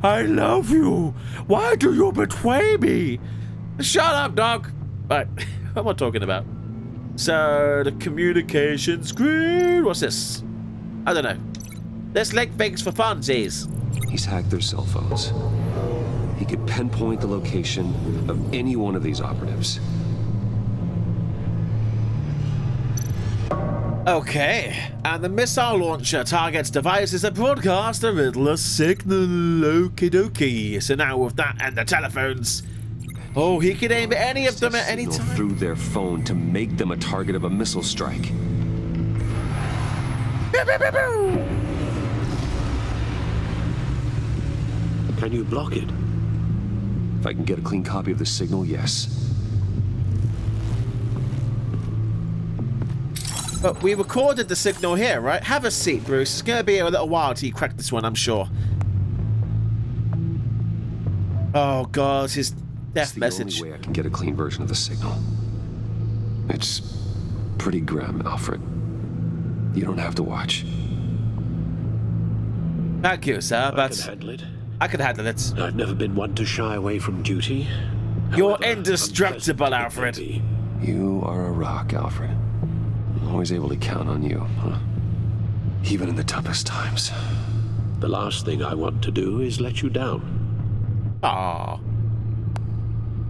I love you. Why do you betray me? Shut up, dog. Right. What am I talking about? So, the communication screen. What's this? I don't know. Let's link things for funsies. He's hacked their cell phones. He could pinpoint the location of any one of these operatives. Okay, and the missile launcher targets devices that broadcast the Riddler signal. Okie dokie. So now with that and the telephones, oh, he could aim at any of them at any time. Through their phone to make them a target of a missile strike. Can you block it? If I can get a clean copy of the signal, yes. But we recorded the signal here, right? Have a seat, Bruce. It's going to be a little while till you crack this one, I'm sure. Oh, God, his death message. It's the only way I can get a clean version of the signal. It's pretty grim, Alfred. You don't have to watch. Thank you, sir, but... I can handle it. I can handle it. I've never been one to shy away from duty. You're indestructible, Alfred. You are a rock, Alfred. I'm always able to count on you, huh? Even in the toughest times. The last thing I want to do is let you down. Aww.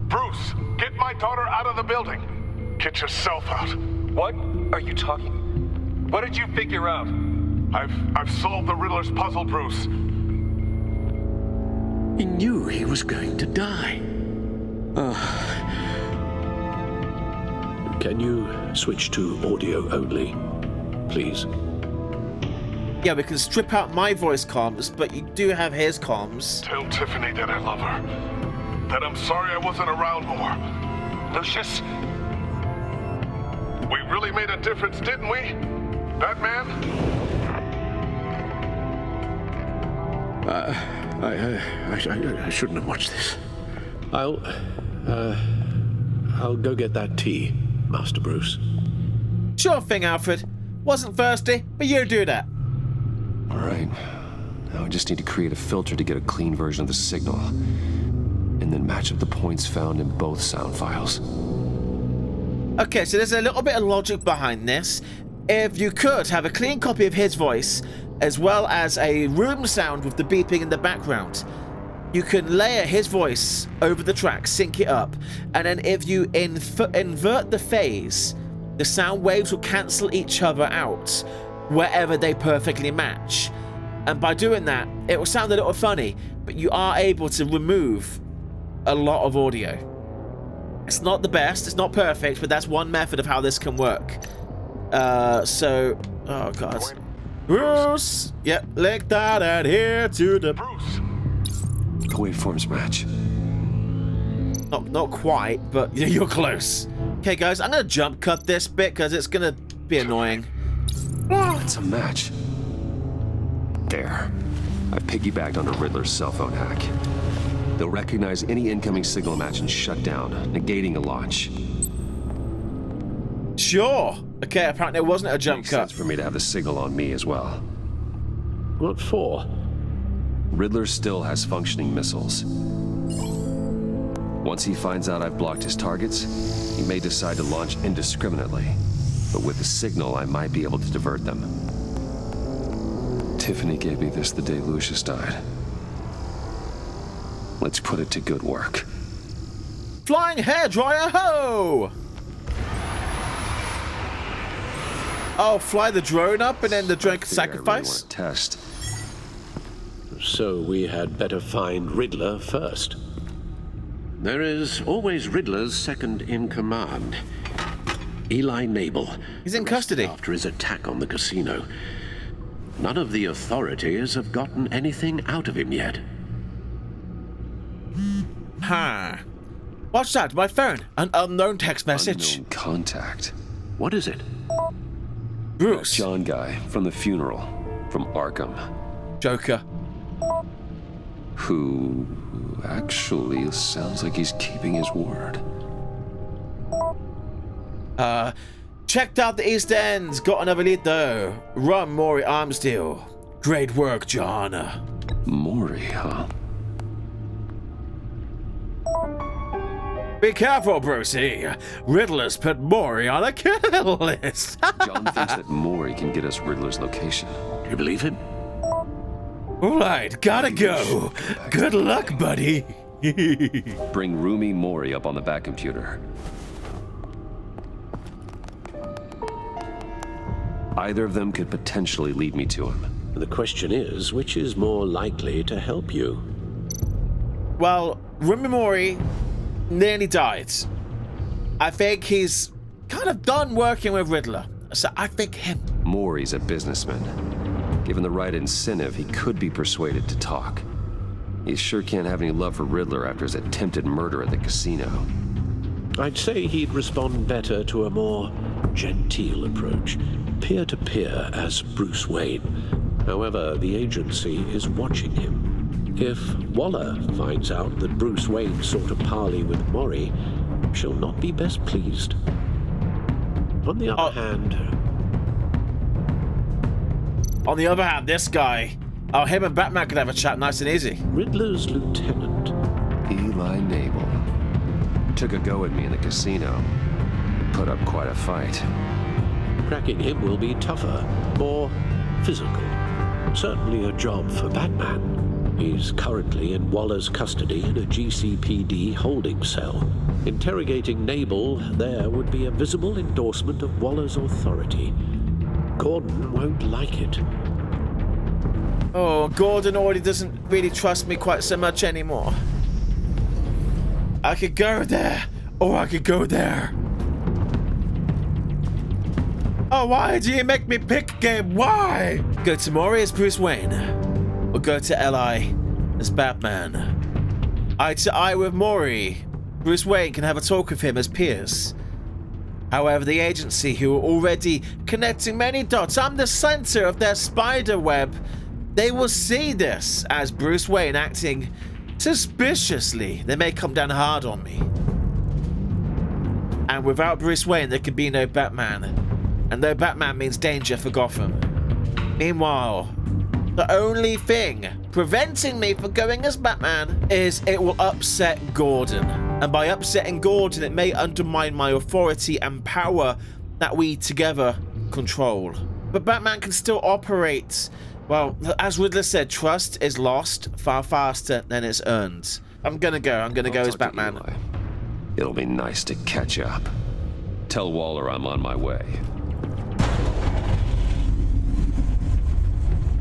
Bruce, get my daughter out of the building. Get yourself out. What are you talking? What did you figure out? I've solved the Riddler's puzzle, Bruce. He knew he was going to die. Can you switch to audio only, please? Yeah, we can strip out my voice comms, but you do have his comms. Tell Tiffany that I love her. That I'm sorry I wasn't around more. Lucius? We really made a difference, didn't we? Batman? I shouldn't have watched this. I'll go get that tea, Master Bruce. Sure thing, Alfred. Wasn't thirsty, but you do that. All right. Now I just need to create a filter to get a clean version of the signal, and then match up the points found in both sound files. Okay, so there's a little bit of logic behind this. If you could have a clean copy of his voice, as well as a room sound with the beeping in the background, you can layer his voice over the track, sync it up, and then if you invert the phase, the sound waves will cancel each other out wherever they perfectly match. And by doing that, it will sound a little funny, but you are able to remove a lot of audio. It's not the best, it's not perfect, but that's one method of how this can work. Oh god. Bruce! Yep, like that, and here to the... Bruce! The waveforms match. Not quite, but you're close. Okay, guys, I'm gonna jump cut this bit because it's gonna be annoying. It's a match. There. I've piggybacked onto Riddler's cell phone hack. They'll recognize any incoming signal match and shut down, negating a launch. Sure. Okay, apparently it wasn't a jump cut. Makes sense for me to have the signal on me as well. What for? Riddler still has functioning missiles. Once he finds out I've blocked his targets, he may decide to launch indiscriminately. But with the signal, I might be able to divert them. Tiffany gave me this the day Lucius died. Let's put it to good work. Flying hairdryer, ho! Oh, fly the drone up and then the drone can sacrifice? I really want to test. So we had better find Riddler first. There is always Riddler's second in command, Eli Nabel. He's in custody. After his attack on the casino. None of the authorities have gotten anything out of him yet. Huh. What's that? My phone. An unknown text message. Unknown contact. What is it? Bruce. John guy from the funeral. From Arkham. Joker. Who actually sounds like he's keeping his word. Checked out the East Ends. Got another lead though. Run, Maury Armstead. Great work, John. Maury, huh? Be careful, Brucey. Riddler's put Maury on a kill list. John thinks that Maury can get us Riddler's location. Do you believe him? All right, gotta go. Good luck, buddy. Bring Roomy Maury up on the back computer. Either of them could potentially lead me to him. The question is, which is more likely to help you? Well, Roomy Maury nearly died. I think he's kind of done working with Riddler. So I think him. Maury's a businessman. Given the right incentive, he could be persuaded to talk. He sure can't have any love for Riddler after his attempted murder at the casino. I'd say he'd respond better to a more genteel approach, peer-to-peer as Bruce Wayne. However, the agency is watching him. If Waller finds out that Bruce Wayne sought a parley with Maury, she'll not be best pleased. On the other hand, this guy. Oh, him and Batman could have a chat nice and easy. Riddler's lieutenant. Eli Nabel. Took a go at me in the casino. Put up quite a fight. Cracking him will be tougher, more physical. Certainly a job for Batman. He's currently in Waller's custody in a GCPD holding cell. Interrogating Nabel there would be a visible endorsement of Waller's authority. Gordon won't like it. Oh, Gordon already doesn't really trust me quite so much anymore. I could go there, or I could go there. Oh, why do you make me pick a game? Why? Go to Maury as Bruce Wayne, or go to Eli as Batman. Eye to eye with Maury. Bruce Wayne can have a talk with him as peers. However, the agency, who are already connecting many dots, I'm the center of their spider web. They will see this as Bruce Wayne acting suspiciously. They may come down hard on me. And without Bruce Wayne, there could be no Batman. And no Batman means danger for Gotham. Meanwhile, the only thing preventing me from going as Batman is it will upset Gordon. And by upsetting Gordon, it may undermine my authority and power that we together control. But Batman can still operate. Well, as Riddler said, trust is lost far faster than it's earned. I'm gonna go as Batman. It'll be nice to catch up. Tell Waller I'm on my way.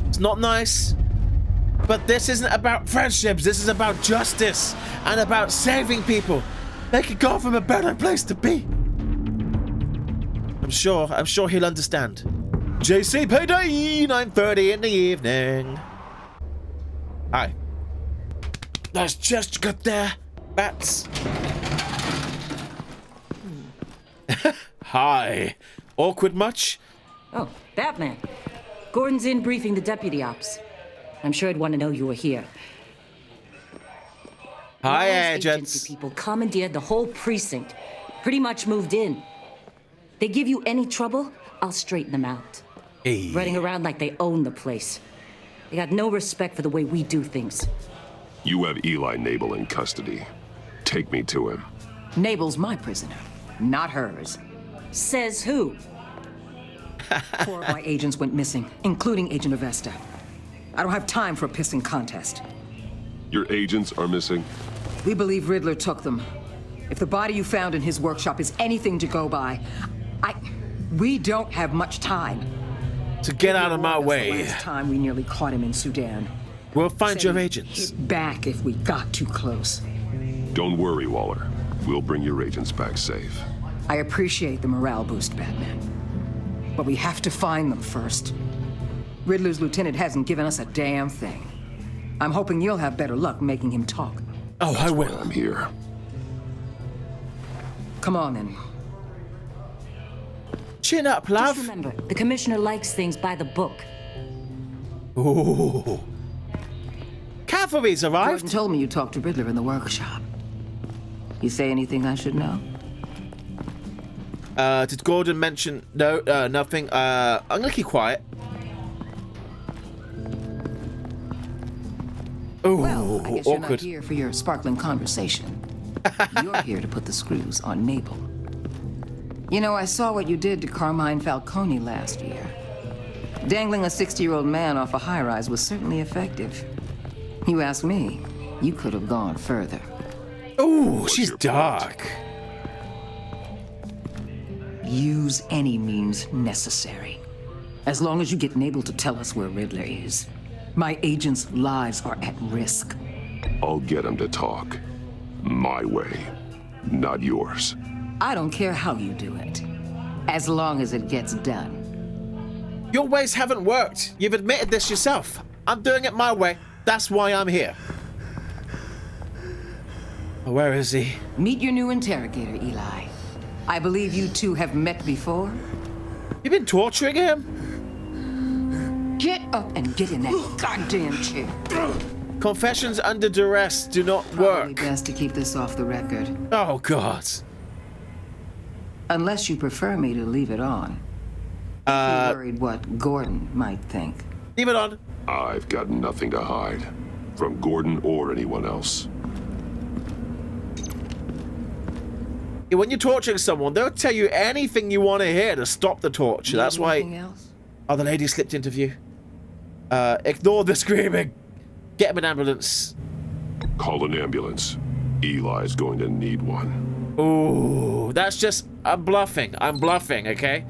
It's not nice, but this isn't about friendships. This is about justice and about saving people. Making Gotham a better place to be. I'm sure he'll understand. JC Payday, 9:30 in the evening. Hi. Let's just get there. Bats. Hi. Awkward much? Oh, Batman. Gordon's in briefing the deputy ops. I'm sure I'd want to know you were here. Hi, Lawrence agents. Agency people commandeered the whole precinct. Pretty much moved in. They give you any trouble, I'll straighten them out. Hey. Running around like they own the place. They got no respect for the way we do things. You have Eli Nabel in custody. Take me to him. Nabel's my prisoner, not hers. Says who? 4 of my agents went missing, including Agent Avesta. I don't have time for a pissing contest. Your agents are missing? We believe Riddler took them. If the body you found in his workshop is anything to go by, we don't have much time. So get out of my way. The last time we nearly caught him in Sudan. We'll find your agents. Hit back if we got too close. Don't worry, Waller. We'll bring your agents back safe. I appreciate the morale boost, Batman. But we have to find them first. Riddler's lieutenant hasn't given us a damn thing. I'm hoping you'll have better luck making him talk. Oh, I will. I'm here. Come on, then. Chin up, love. Just remember, the commissioner likes things by the book. Ooh. Cavalry's arrived. Gordon told me you talked to Riddler in the workshop. You say anything I should know? Did Gordon mention... No, nothing. I'm gonna keep quiet. Ooh, Well, I guess you're not awkward. here for your sparkling conversation. You're here to put the screws on Nabel. You know, I saw what you did to Carmine Falcone last year. Dangling a 60-year-old man off a high-rise was certainly effective. You ask me, you could have gone further. Ooh, she's dark. Use any means necessary. As long as you get Nabel to tell us where Riddler is. My agents' lives are at risk. I'll get him to talk. My way, not yours. I don't care how you do it, as long as it gets done. Your ways haven't worked. You've admitted this yourself. I'm doing it my way. That's why I'm here. Where is he? Meet your new interrogator, Eli. I believe you two have met before. You've been torturing him? Get up and get in that goddamn chair. Confessions under duress do not Probably work. best to keep this off the record. Oh, God. Unless you prefer me to leave it on. You're worried what Gordon might think. Leave it on. I've got nothing to hide. From Gordon or anyone else. Yeah, when you're torturing someone, they'll tell you anything you want to hear to stop the torture. That's why... Else? Oh, the lady slipped into view. Ignore the screaming. Get him an ambulance. Call an ambulance. Eli's going to need one. Ooh, that's just... I'm bluffing. I'm bluffing, okay?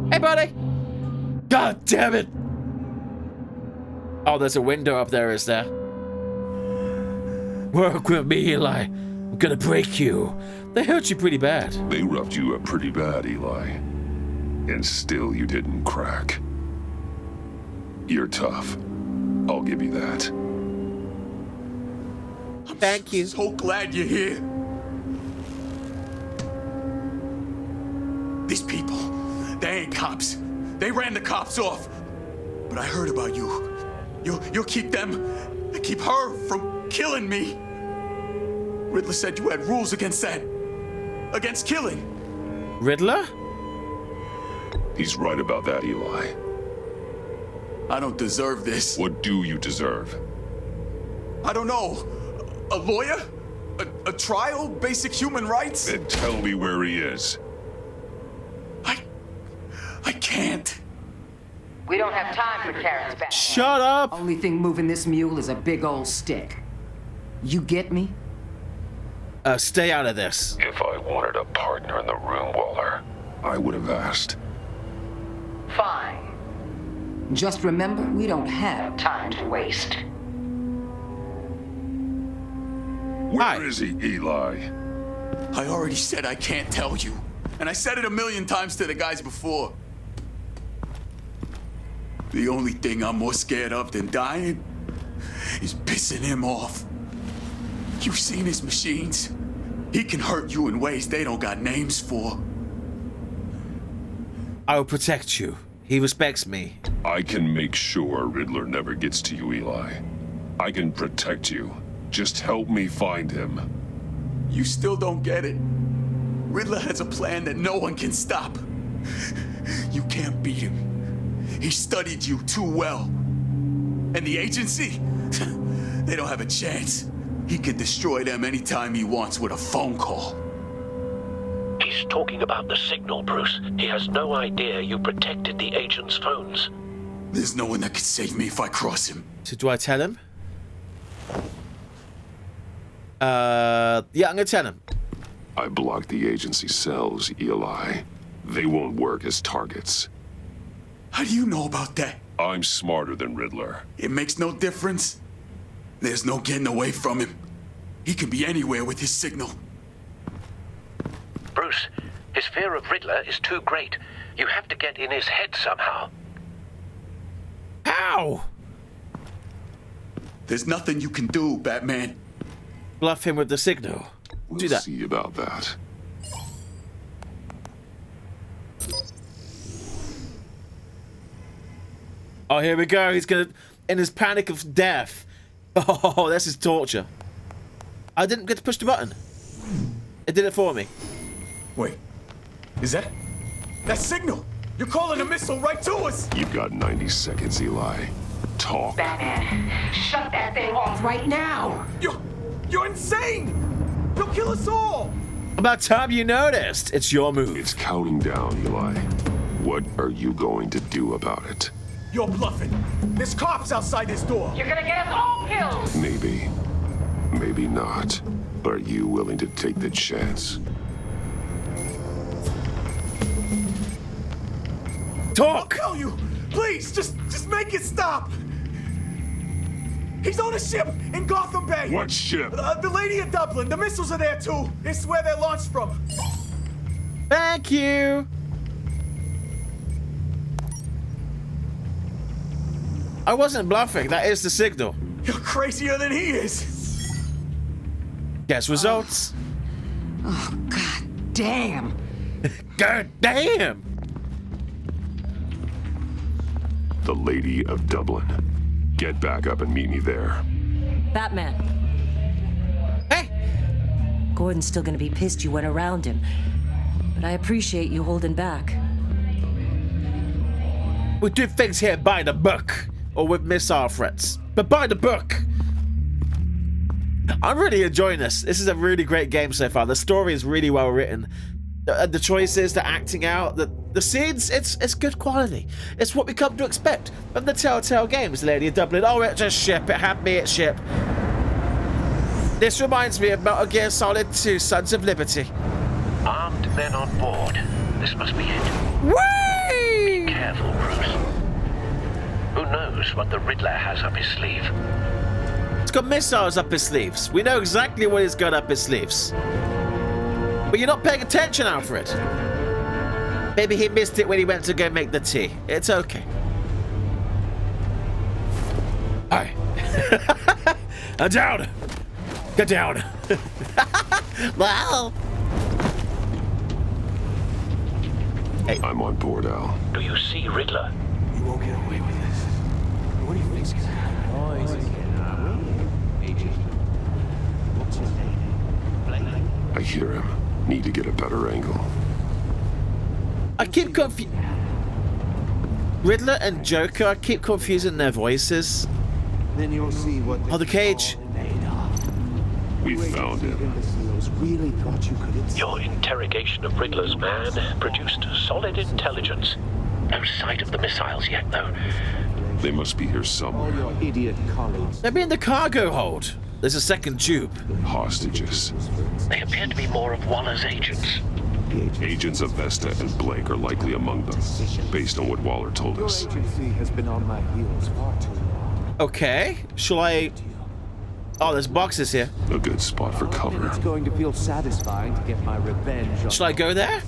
Hey, buddy! God damn it! Oh, there's a window up there, is there? Work with me, Eli. I'm gonna break you. They hurt you pretty bad. They roughed you up pretty bad, Eli. And still you didn't crack. You're tough. I'll give you that. Thank you. So glad you're here. These people, they ain't cops. They ran the cops off. But I heard about you. You'll keep them, keep her from killing me. Riddler said you had rules against that. Against killing. Riddler? He's right about that, Eli. I don't deserve this. What do you deserve? I don't know. A lawyer? A trial? Basic human rights? Then tell me where he is. I can't. We don't have time for carrots back. Shut up! Only thing moving this mule is a big old stick. You get me? Stay out of this. If I wanted a partner in the room, Waller, I would have asked. Fine. Just remember, we don't have time to waste. Where is he, Eli? I already said I can't tell you. And I said it 1,000,000 times to the guys before. The only thing I'm more scared of than dying is pissing him off. You seen his machines? He can hurt you in ways they don't got names for. I will protect you. He respects me. I can make sure Riddler never gets to you, Eli. I can protect you. Just help me find him. You still don't get it. Riddler has a plan that no one can stop. You can't beat him. He studied you too well. And the agency? They don't have a chance. He can destroy them anytime he wants with a phone call. He's talking about the signal, Bruce. He has no idea you protected the agent's phones. There's no one that can save me if I cross him. So do I tell him? Yeah, I'm gonna tell him. I blocked the agency cells, Eli. They won't work as targets. How do you know about that? I'm smarter than Riddler. It makes no difference. There's no getting away from him. He can be anywhere with his signal. Bruce, his fear of Riddler is too great. You have to get in his head somehow. How? There's nothing you can do, Batman. Bluff him with the signal. We'll do that. See about that. Oh, here we go. He's gonna, in his panic of death. Oh, this is torture. I didn't get to push the button. It did it for me. Wait, is that signal? You're calling a missile right to us. You've got 90 seconds, Eli. Talk. Batman, shut that thing off right now. You're insane. You'll kill us all. About time you noticed. It's your move. It's counting down, Eli. What are you going to do about it? You're bluffing. There's cops outside this door. You're gonna get us all killed. Maybe. Maybe not. Are you willing to take the chance? Talk! I'll tell you. Please, just make it stop. He's on a ship in Gotham Bay. What ship? The Lady of Dublin. The missiles are there too. It's where they're launched from. Thank you. I wasn't bluffing. That is the signal. You're crazier than he is. Guess results. Oh, god damn. God damn. The Lady of Dublin. Get back up and meet me there. Batman. Hey! Gordon's still gonna be pissed you went around him. But I appreciate you holding back. We do things here by the book. Or with missile threats. But by the book. I'm really enjoying this. This is a really great game so far. The story is really well written. The choices, the acting out, the scenes, it's good quality. It's what we come to expect from the Telltale games, Lady of Dublin. Oh, it's a ship. It had me at ship. This reminds me of Metal Gear Solid 2, Sons of Liberty. Armed men on board. This must be it. Whee! Be careful, Bruce. Who knows what the Riddler has up his sleeve? It's got missiles up his sleeves. We know exactly what he's got up his sleeves. But you're not paying attention, Alfred. Maybe he missed it when he went to go make the tea. It's okay. Hi. I'm down. Get down. Wow. Hey. I'm on board, Al. Do you see Riddler? You won't get away with this. What do you think's gonna happen? What's his name? I hear him. Need to get a better angle. I keep Riddler and Joker, I keep confusing their voices. Then you'll see what the cage. We found him. Really thought you could. Your interrogation of Riddler's man produced solid intelligence. No sight of the missiles yet, though. They must be here somewhere. All your idiot colleagues. They're in the cargo hold. There's a second tube. Hostages. They appear to be more of Waller's agents. Agents of Vesta and Blake are likely among them, based on what Waller told us. Your agency has been on my heels far too long. Okay. Shall I... Oh, there's boxes here. A good spot for cover. It's going to feel satisfying to get my revenge on... Should I go there?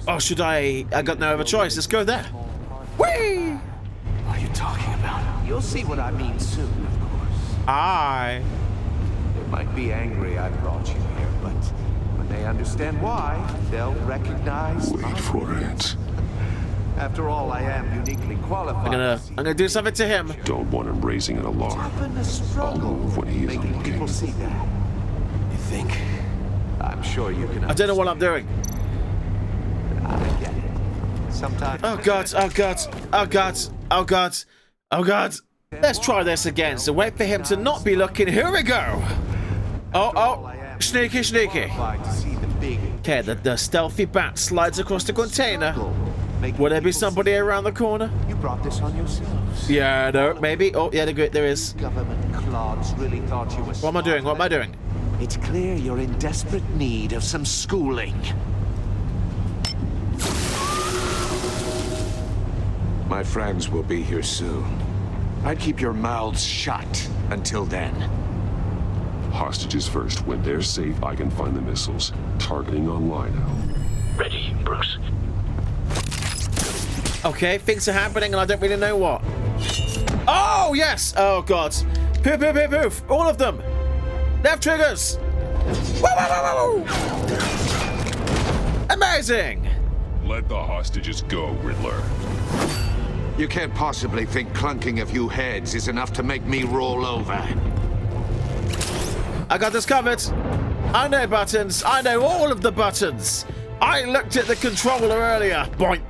Oh, should I... I got no other choice. Let's go there. Whee! What are you talking about? You'll see what I mean soon, of course. Aye. might be angry I brought you here, but when they understand why, they'll recognize. Wait for it. After all, I am uniquely qualified. I'm gonna do something to him. Don't want him raising an alarm. I'll move when he isn't looking. People see that. You think? I'm sure you can. I don't know what I'm doing. I get it. Sometimes. Oh god, oh god, oh god, oh god, oh god. Let's try this again. So wait for him to not be looking. Here we go. Oh, sneaky, sneaky. Okay, the stealthy bat slides across the container. Will there be somebody around the corner? You brought this on yourselves. Yeah, no, maybe. Oh, yeah, there is. Government clods really thought you were. What am I doing? What am I doing? It's clear you're in desperate need of some schooling. My friends will be here soon. I'd keep your mouths shut until then. Hostages first. When they're safe, I can find the missiles. Targeting online now. Ready, Bruce. Okay, things are happening and I don't really know what. Oh, yes! Oh, God. Poof, poof, poof, poof. All of them. Left triggers. Woo, woo, woo, woo. Amazing. Let the hostages go, Riddler. You can't possibly think clunking a few heads is enough to make me roll over. I got this covered. I know buttons. I know all of the buttons. I looked at the controller earlier. Boink.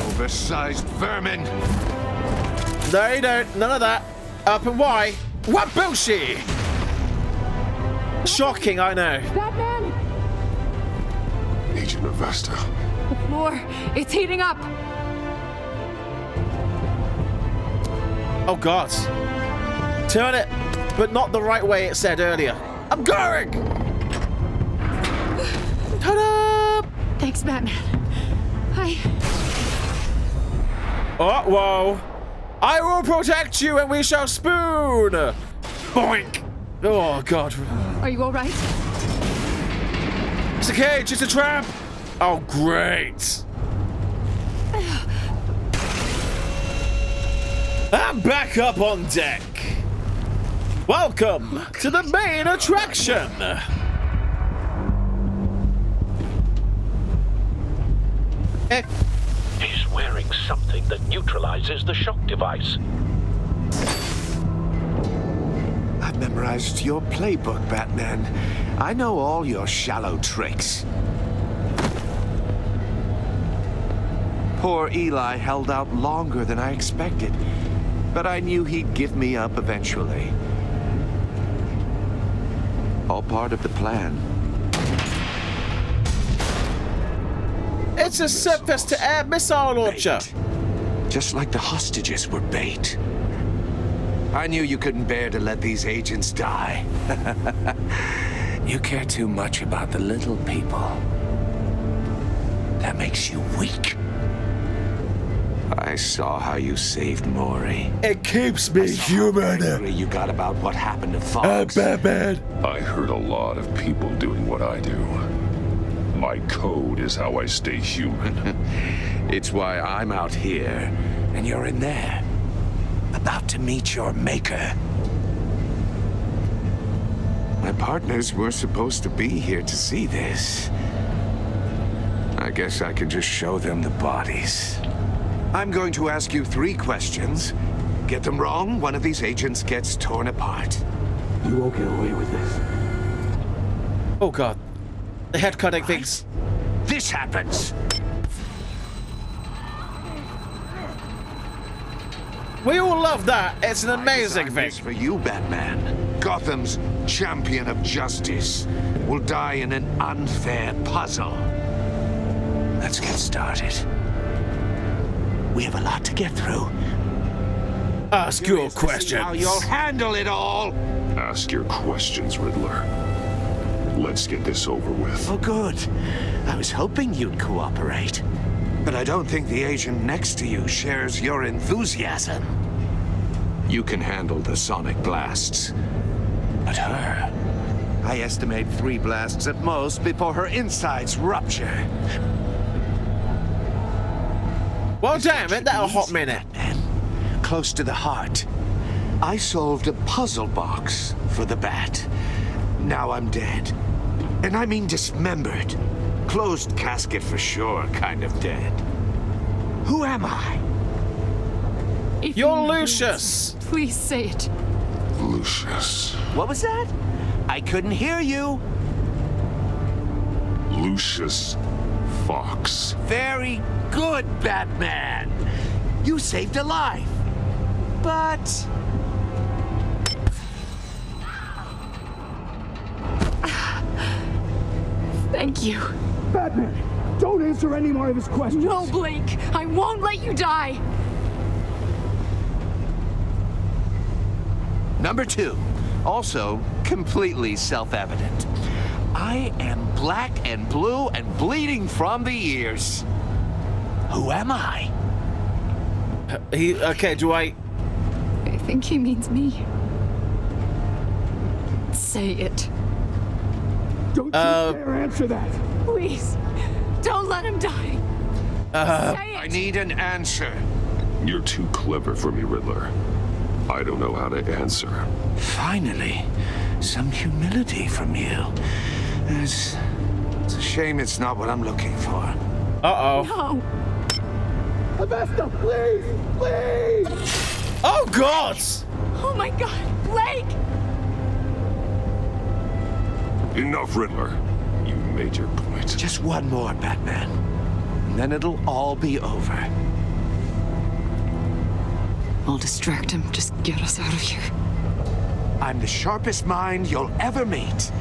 Oversized vermin. No, you don't. None of that. Up and Y. What bullshit? Shocking, I know. Batman! Agent Avesta. The floor, it's heating up. Oh, God. Turn it, but not the right way it said earlier. I'm going! Ta-da! Thanks, Batman. Oh, whoa. I will protect you and we shall spoon! Boink! Oh, God. Are you all right? It's a cage, it's a trap! Oh, great! I'm back up on deck. Welcome to the main attraction. He's wearing something that neutralizes the shock device. I've memorized your playbook, Batman. I know all your shallow tricks. Poor Eli held out longer than I expected, but I knew he'd give me up eventually. All part of the plan. It's a surface to air missile launcher. Bait. Just like the hostages were bait. I knew you couldn't bear to let these agents die. You care too much about the little people. That makes you weak. I saw how you saved Maury. It keeps me human. How angry you got about what happened to Fox. Batman. I heard a lot of people doing what I do. My code is how I stay human. It's why I'm out here, and you're in there. About to meet your maker. My partners were supposed to be here to see this. I guess I could just show them the bodies. I'm going to ask you 3 questions. Get them wrong, one of these agents gets torn apart. You won't get away with this. Oh, God. The head cutting things. This happens. We all love that. It's an amazing thing. For you, Batman. Gotham's champion of justice will die in an unfair puzzle. Let's get started. We have a lot to get through. Ask your questions. How you'll handle it all. Ask your questions, Riddler. Let's get this over with. Oh, good. I was hoping you'd cooperate. But I don't think the agent next to you shares your enthusiasm. You can handle the sonic blasts. But her... I estimate 3 blasts at most before her insides rupture. Well, damn it, that'll hot minute. Close to the heart. I solved a puzzle box for the Bat. now I'm dead. And I mean dismembered. Closed casket for sure, kind of dead. Who am I? You're Lucius! Please say it. Lucius. What was that? I couldn't hear you. Lucius Fox. Very good, Batman. You saved a life. But... Thank you. Batman, don't answer any more of his questions. No, Blake. I won't let you die. Number 2, also completely self-evident. I am black and blue and bleeding from the ears. Who am I? Okay, do I... I think he means me. Say it. Don't you dare answer that. Please, don't let him die. Say it. I need an answer. You're too clever for me, Riddler. I don't know how to answer. Finally, some humility from you. It's a shame it's not what I'm looking for. Uh-oh. No. Avesta, please! Please! Oh, God! Oh, my God. Blake! Enough, Riddler. You made your point. Just one more, Batman. And then it'll all be over. I'll distract him. Just get us out of here. I'm the sharpest mind you'll ever meet.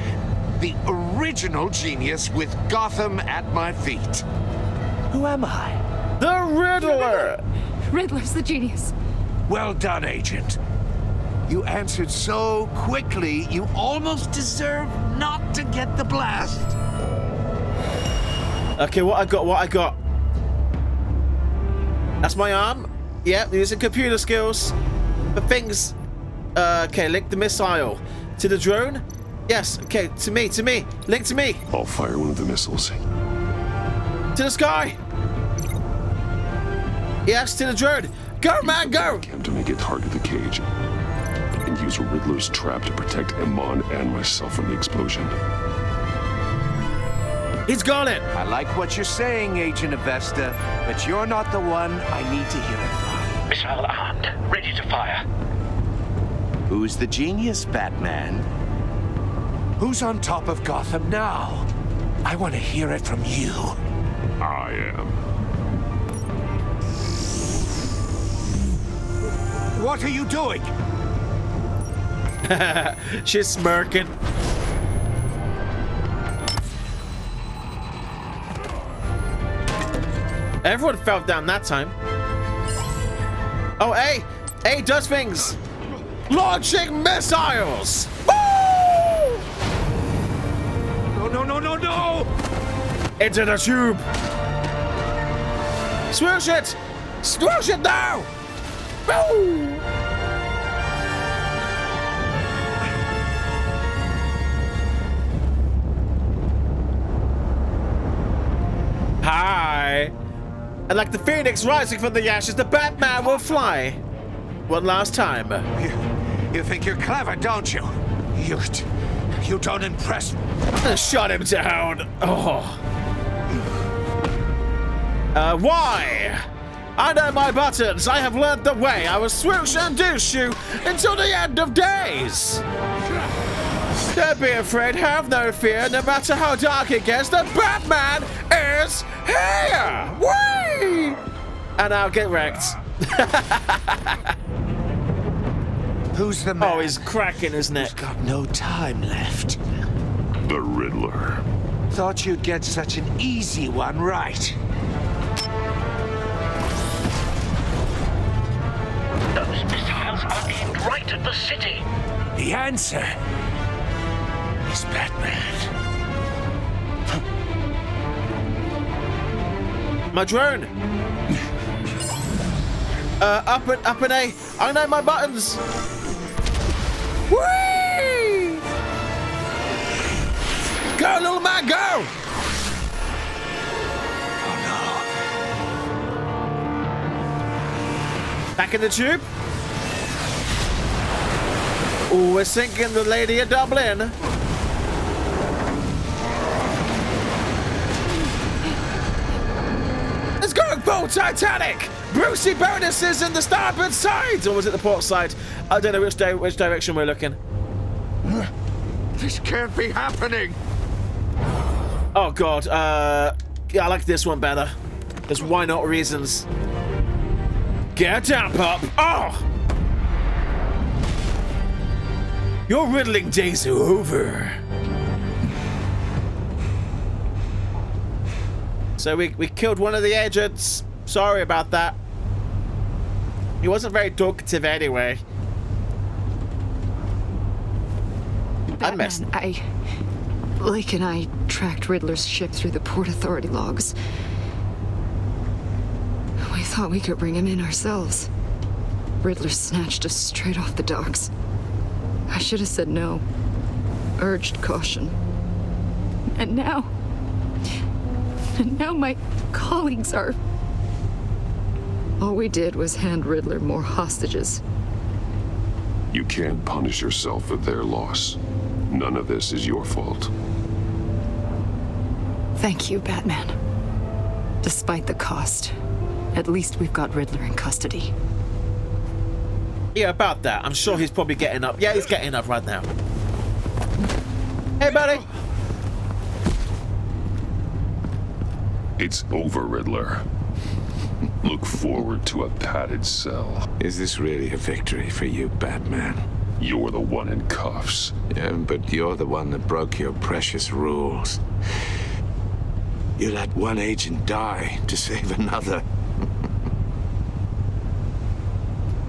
The original genius with Gotham at my feet. Who am I? The Riddler! Riddler's the genius. Well done, Agent. You answered so quickly, you almost deserve not to get the blast. Okay, what I got? That's my arm. Yep, using computer skills. But things... okay, link the missile. To the drone? Yes, okay, to me. Link to me. I'll fire one of the missiles. To the sky. Yes, to the drone. Go, man, go! Attempt to make it target the cage. And use Riddler's trap to protect Iman and myself from the explosion. He's got it! I like what you're saying, Agent Avesta, but you're not the one I need to hear it from. Missile armed, ready to fire. Who's the genius, Batman? Who's on top of Gotham now? I want to hear it from you. I am. What are you doing? She's smirking. Everyone fell down that time. Oh, A! A does things! Launching missiles! Woo! No! Into the tube! Swoosh it! Swoosh it now! Woo! Hi! And like the phoenix rising from the ashes, the Batman will fly. One last time. You think you're clever, don't you? You don't impress me. Shut him down. Oh. Why? I know my buttons. I have learned the way. I will swoosh and douche you until the end of days. Don't be afraid. Have no fear. No matter how dark it gets, the Batman is here. Whee! And I'll get wrecked. Who's the man? Oh, he's cracking his neck. He's got no time left. The Riddler. Thought you'd get such an easy one right. Those missiles are aimed right at the city. The answer is Batman. My drone. Up and A. I know my buttons. Whee! Go, little man, go! Back in the tube. Oh, we're sinking the Lady of Dublin. Oh, Titanic! Brucey bonuses in the starboard side! Or was it the port side? I don't know which direction we're looking. This can't be happening! Oh, God. Yeah, I like this one better. There's why not reasons. Get down, pup! Oh! Your riddling days are over. So we killed one of the agents. Sorry about that. He wasn't very talkative anyway. Batman, Lake and I tracked Riddler's ship through the Port Authority logs. We thought we could bring him in ourselves. Riddler snatched us straight off the docks. I should have said no. Urged caution. And now my colleagues are... All we did was hand Riddler more hostages. You can't punish yourself for their loss. None of this is your fault. Thank you, Batman. Despite the cost, at least we've got Riddler in custody. Yeah, about that. I'm sure he's probably getting up. Yeah, he's getting up right now. Hey, buddy. It's over, Riddler. Look forward to a padded cell. Is this really a victory for you, Batman? You're the one in cuffs. Yeah, but you're the one that broke your precious rules. You let one agent die to save another.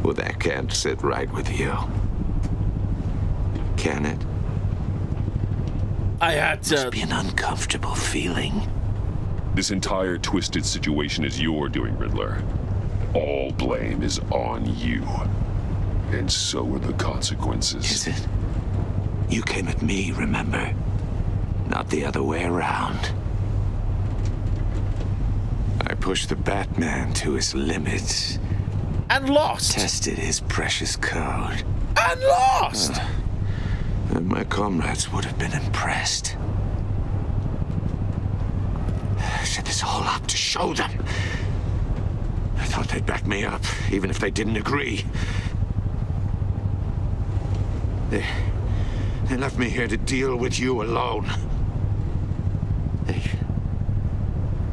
Well, that can't sit right with you. Can it? I had to... Must be an uncomfortable feeling. This entire twisted situation is your doing, Riddler. All blame is on you. And so are the consequences. Is it? You came at me, remember? Not the other way around. I pushed the Batman to his limits. And lost. Tested his precious code. And lost! And my comrades would have been impressed. I set this all up to show them. I thought they'd back me up, even if they didn't agree. They left me here to deal with you alone.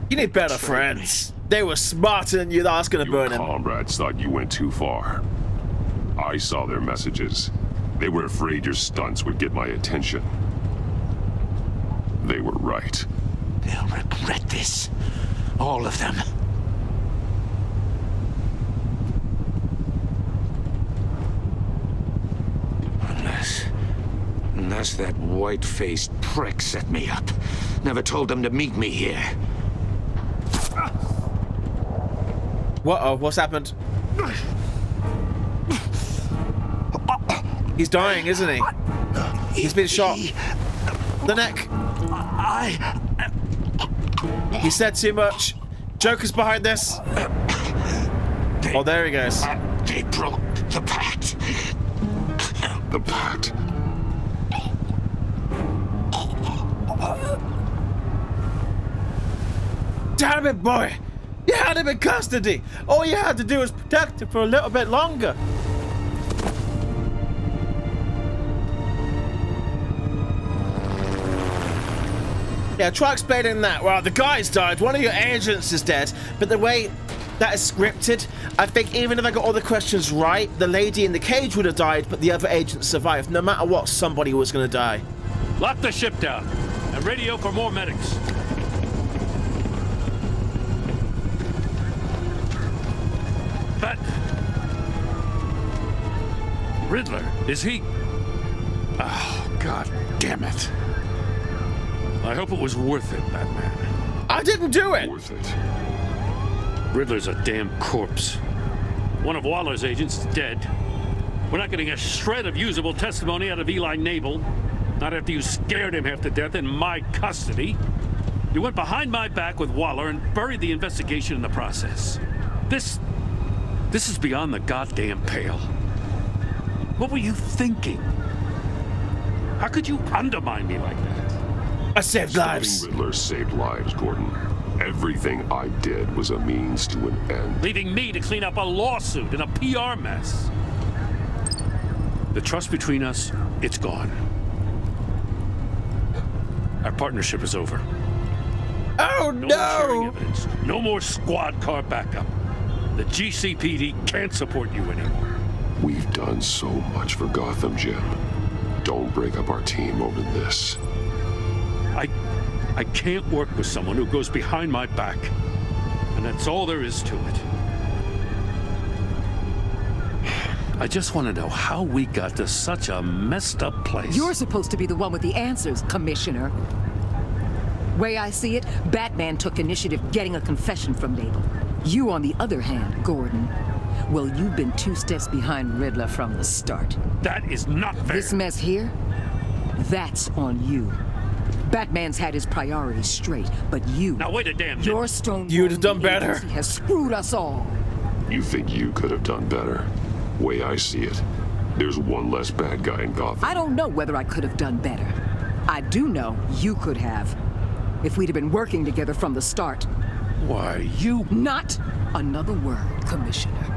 You need better friends. They were smarter than you. That's gonna burn him. Your comrades thought you went too far. I saw their messages. They were afraid your stunts would get my attention. They were right. They'll regret this. All of them. Unless that white-faced prick set me up. Never told them to meet me here. Uh-oh, what's happened? He's dying, isn't he? He's been shot. The neck. He said too much. Joker's behind this. Oh, there he goes. They broke the pact. The pact. Damn it, boy! You had him in custody! All you had to do was protect him for a little bit longer. Yeah, try explaining that. Well, the guy's died, one of your agents is dead, but the way that is scripted, I think even if I got all the questions right, the lady in the cage would have died, but the other agent survived. No matter what, somebody was going to die. Lock the ship down and radio for more medics. But Riddler, is he? Oh, God damn it. I hope it was worth it, Batman. I didn't do it! Worth it. Riddler's a damn corpse. One of Waller's agents is dead. We're not getting a shred of usable testimony out of Eli Nabel. Not after you scared him half to death in my custody. You went behind my back with Waller and buried the investigation in the process. This is beyond the goddamn pale. What were you thinking? How could you undermine me like that? I saved lives. Riddler saved lives, Gordon. Everything I did was a means to an end. Leaving me to clean up a lawsuit and a PR mess. The trust between us, it's gone. Our partnership is over. Oh no! More sharing evidence. No more squad car backup. The GCPD can't support you anymore. We've done so much for Gotham, Jim. Don't break up our team over this. I can't work with someone who goes behind my back. And that's all there is to it. I just want to know how we got to such a messed up place. You're supposed to be the one with the answers, Commissioner. Way I see it, Batman took initiative getting a confession from Mabel. You, on the other hand, Gordon, well, you've been 2 steps behind Riddler from the start. That is not fair. This mess here, that's on you. Batman's had his priorities straight, but you... Now wait a damn minute. Your stone... You'd have done better. ...has screwed us all. You think you could have done better? Way I see it, there's one less bad guy in Gotham. I don't know whether I could have done better. I do know you could have. If we'd have been working together from the start. Why, you... Not another word, Commissioner.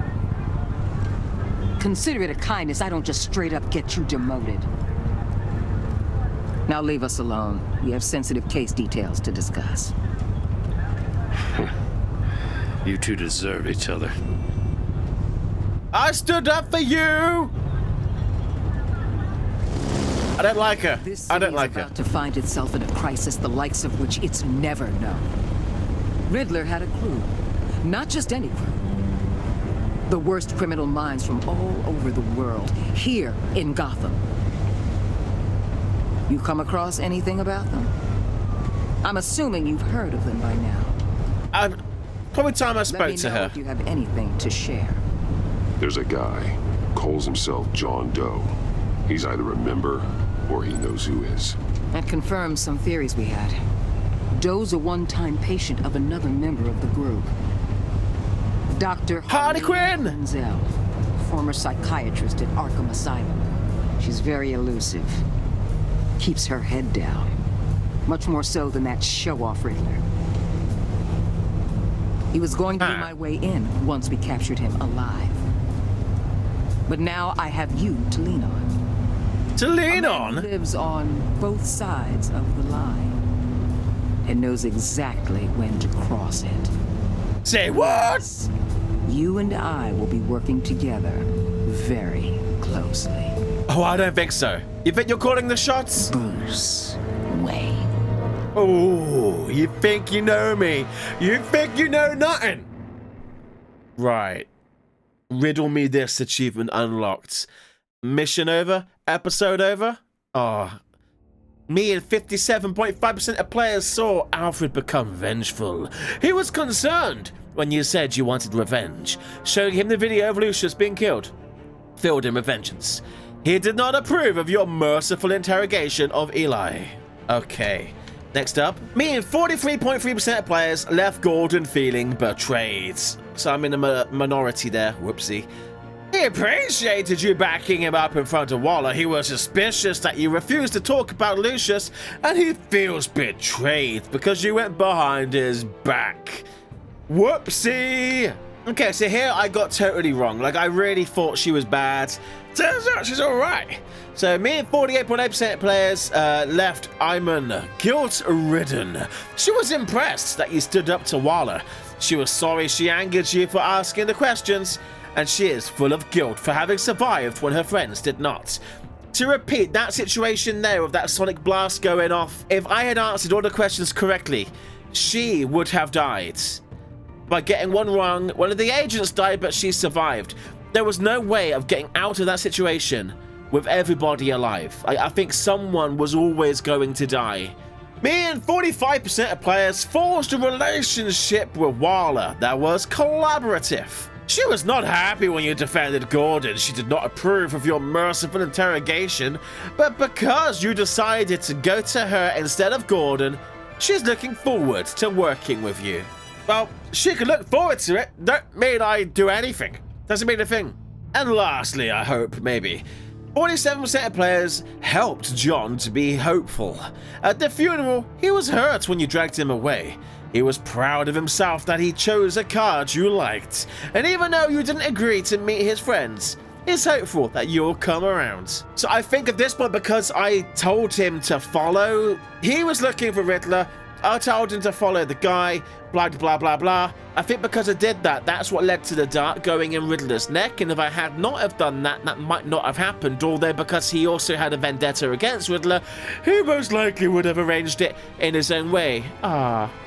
Consider it a kindness I don't just straight up get you demoted. Now leave us alone. We have sensitive case details to discuss. You two deserve each other. I stood up for you! I don't like her. I don't like her. About to find itself in a crisis the likes of which it's never known. Riddler had a crew. Not just any crew. The worst criminal minds from all over the world, here in Gotham. You come across anything about them? I'm assuming you've heard of them by now. Probably time I spoke to her. If you have anything to share. There's a guy, calls himself John Doe. He's either a member or he knows who is. That confirms some theories we had. Doe's a one-time patient of another member of the group. Dr. Harley Quinn! Menzel, former psychiatrist at Arkham Asylum. She's very elusive. Keeps her head down. Much more so than that show-off Riddler. He was going to be my way in once we captured him alive. But now I have you to lean on. To lean on? He lives on both sides of the line. And knows exactly when to cross it. Say what? You and I will be working together very closely. Oh, I don't think so. You think you're calling the shots? Bruce Wayne. Oh, you think you know me? You think you know nothing? Right. Riddle me this. Achievement unlocked. Mission over? Episode over? Oh. Me and 57.5% of players saw Alfred become vengeful. He was concerned when you said you wanted revenge. Showing him the video of Lucius being killed filled him with vengeance. He did not approve of your merciful interrogation of Eli. Okay. Next up, me and 43.3% of players left Gordon feeling betrayed. So I'm in a minority there. Whoopsie. He appreciated you backing him up in front of Waller. He was suspicious that you refused to talk about Lucius, and he feels betrayed because you went behind his back. Whoopsie! Okay, so here I got totally wrong. Like, I really thought she was bad. Turns out she's alright. So me and 48.8% players left Iman guilt-ridden. She was impressed that you stood up to Waller. She was sorry she angered you for asking the questions, and she is full of guilt for having survived when her friends did not. To repeat, that situation there with that sonic blast going off, if I had answered all the questions correctly, she would have died. By getting one wrong, one of the agents died, but she survived. There was no way of getting out of that situation with everybody alive. I think someone was always going to die. Me and 45% of players forged a relationship with Waller that was collaborative. She was not happy when you defended Gordon. She did not approve of your merciful interrogation, but because you decided to go to her instead of Gordon, she's looking forward to working with you. Well, she could look forward to it. Don't mean I do anything. Doesn't mean a thing. And lastly, I hope, maybe, 47% of players helped John to be hopeful. At the funeral, he was hurt when you dragged him away. He was proud of himself that he chose a card you liked, and even though you didn't agree to meet his friends, he's hopeful that you'll come around. So I think at this point, because I told him to follow, he was looking for Riddler, I told him to follow the guy, blah, blah, blah, blah. I think because I did that, that's what led to the dart going in Riddler's neck, and if I had not have done that, that might not have happened, although because he also had a vendetta against Riddler, he most likely would have arranged it in his own way.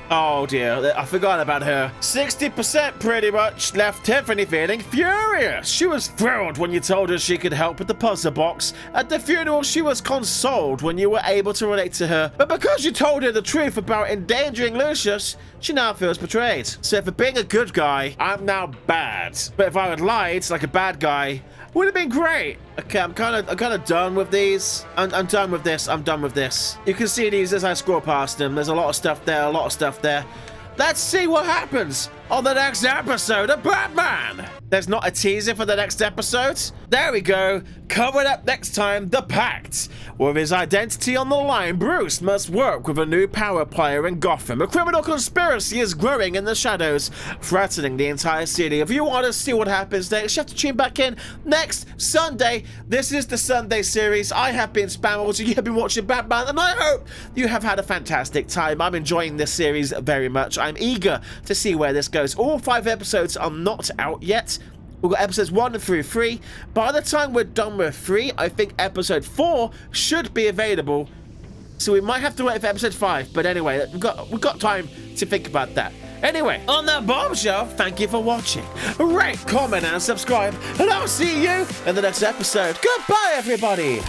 Oh dear, I forgot about her. 60% pretty much left Tiffany feeling furious. She was thrilled when you told her she could help with the puzzle box. At the funeral, she was consoled when you were able to relate to her. But because you told her the truth about endangering Lucius, she now feels betrayed. So for being a good guy, I'm now bad. But if I had lied like a bad guy, would have been great. Okay, I'm kind of done with these. I'm done with this. I'm done with this. You can see these as I scroll past them. There's a lot of stuff there, a lot of stuff there. Let's see what happens on the next episode of Batman. There's not a teaser for the next episode. There we go. Coming up next time, The Pact. With his identity on the line, Bruce must work with a new power player in Gotham. A criminal conspiracy is growing in the shadows, threatening the entire city. If you want to see what happens next, you have to tune back in next Sunday. This is the Sunday series. I have been Spammals, you have been watching Batman, and I hope you have had a fantastic time. I'm enjoying this series very much. I'm eager to see where this goes. All 5 episodes are not out yet. We've got episodes 1 through 3. By the time we're done with 3, I think episode 4 should be available. So we might have to wait for episode 5. But anyway, we've got time to think about that. Anyway, on that bombshell, thank you for watching. Rate, comment, and subscribe. And I'll see you in the next episode. Goodbye, everybody.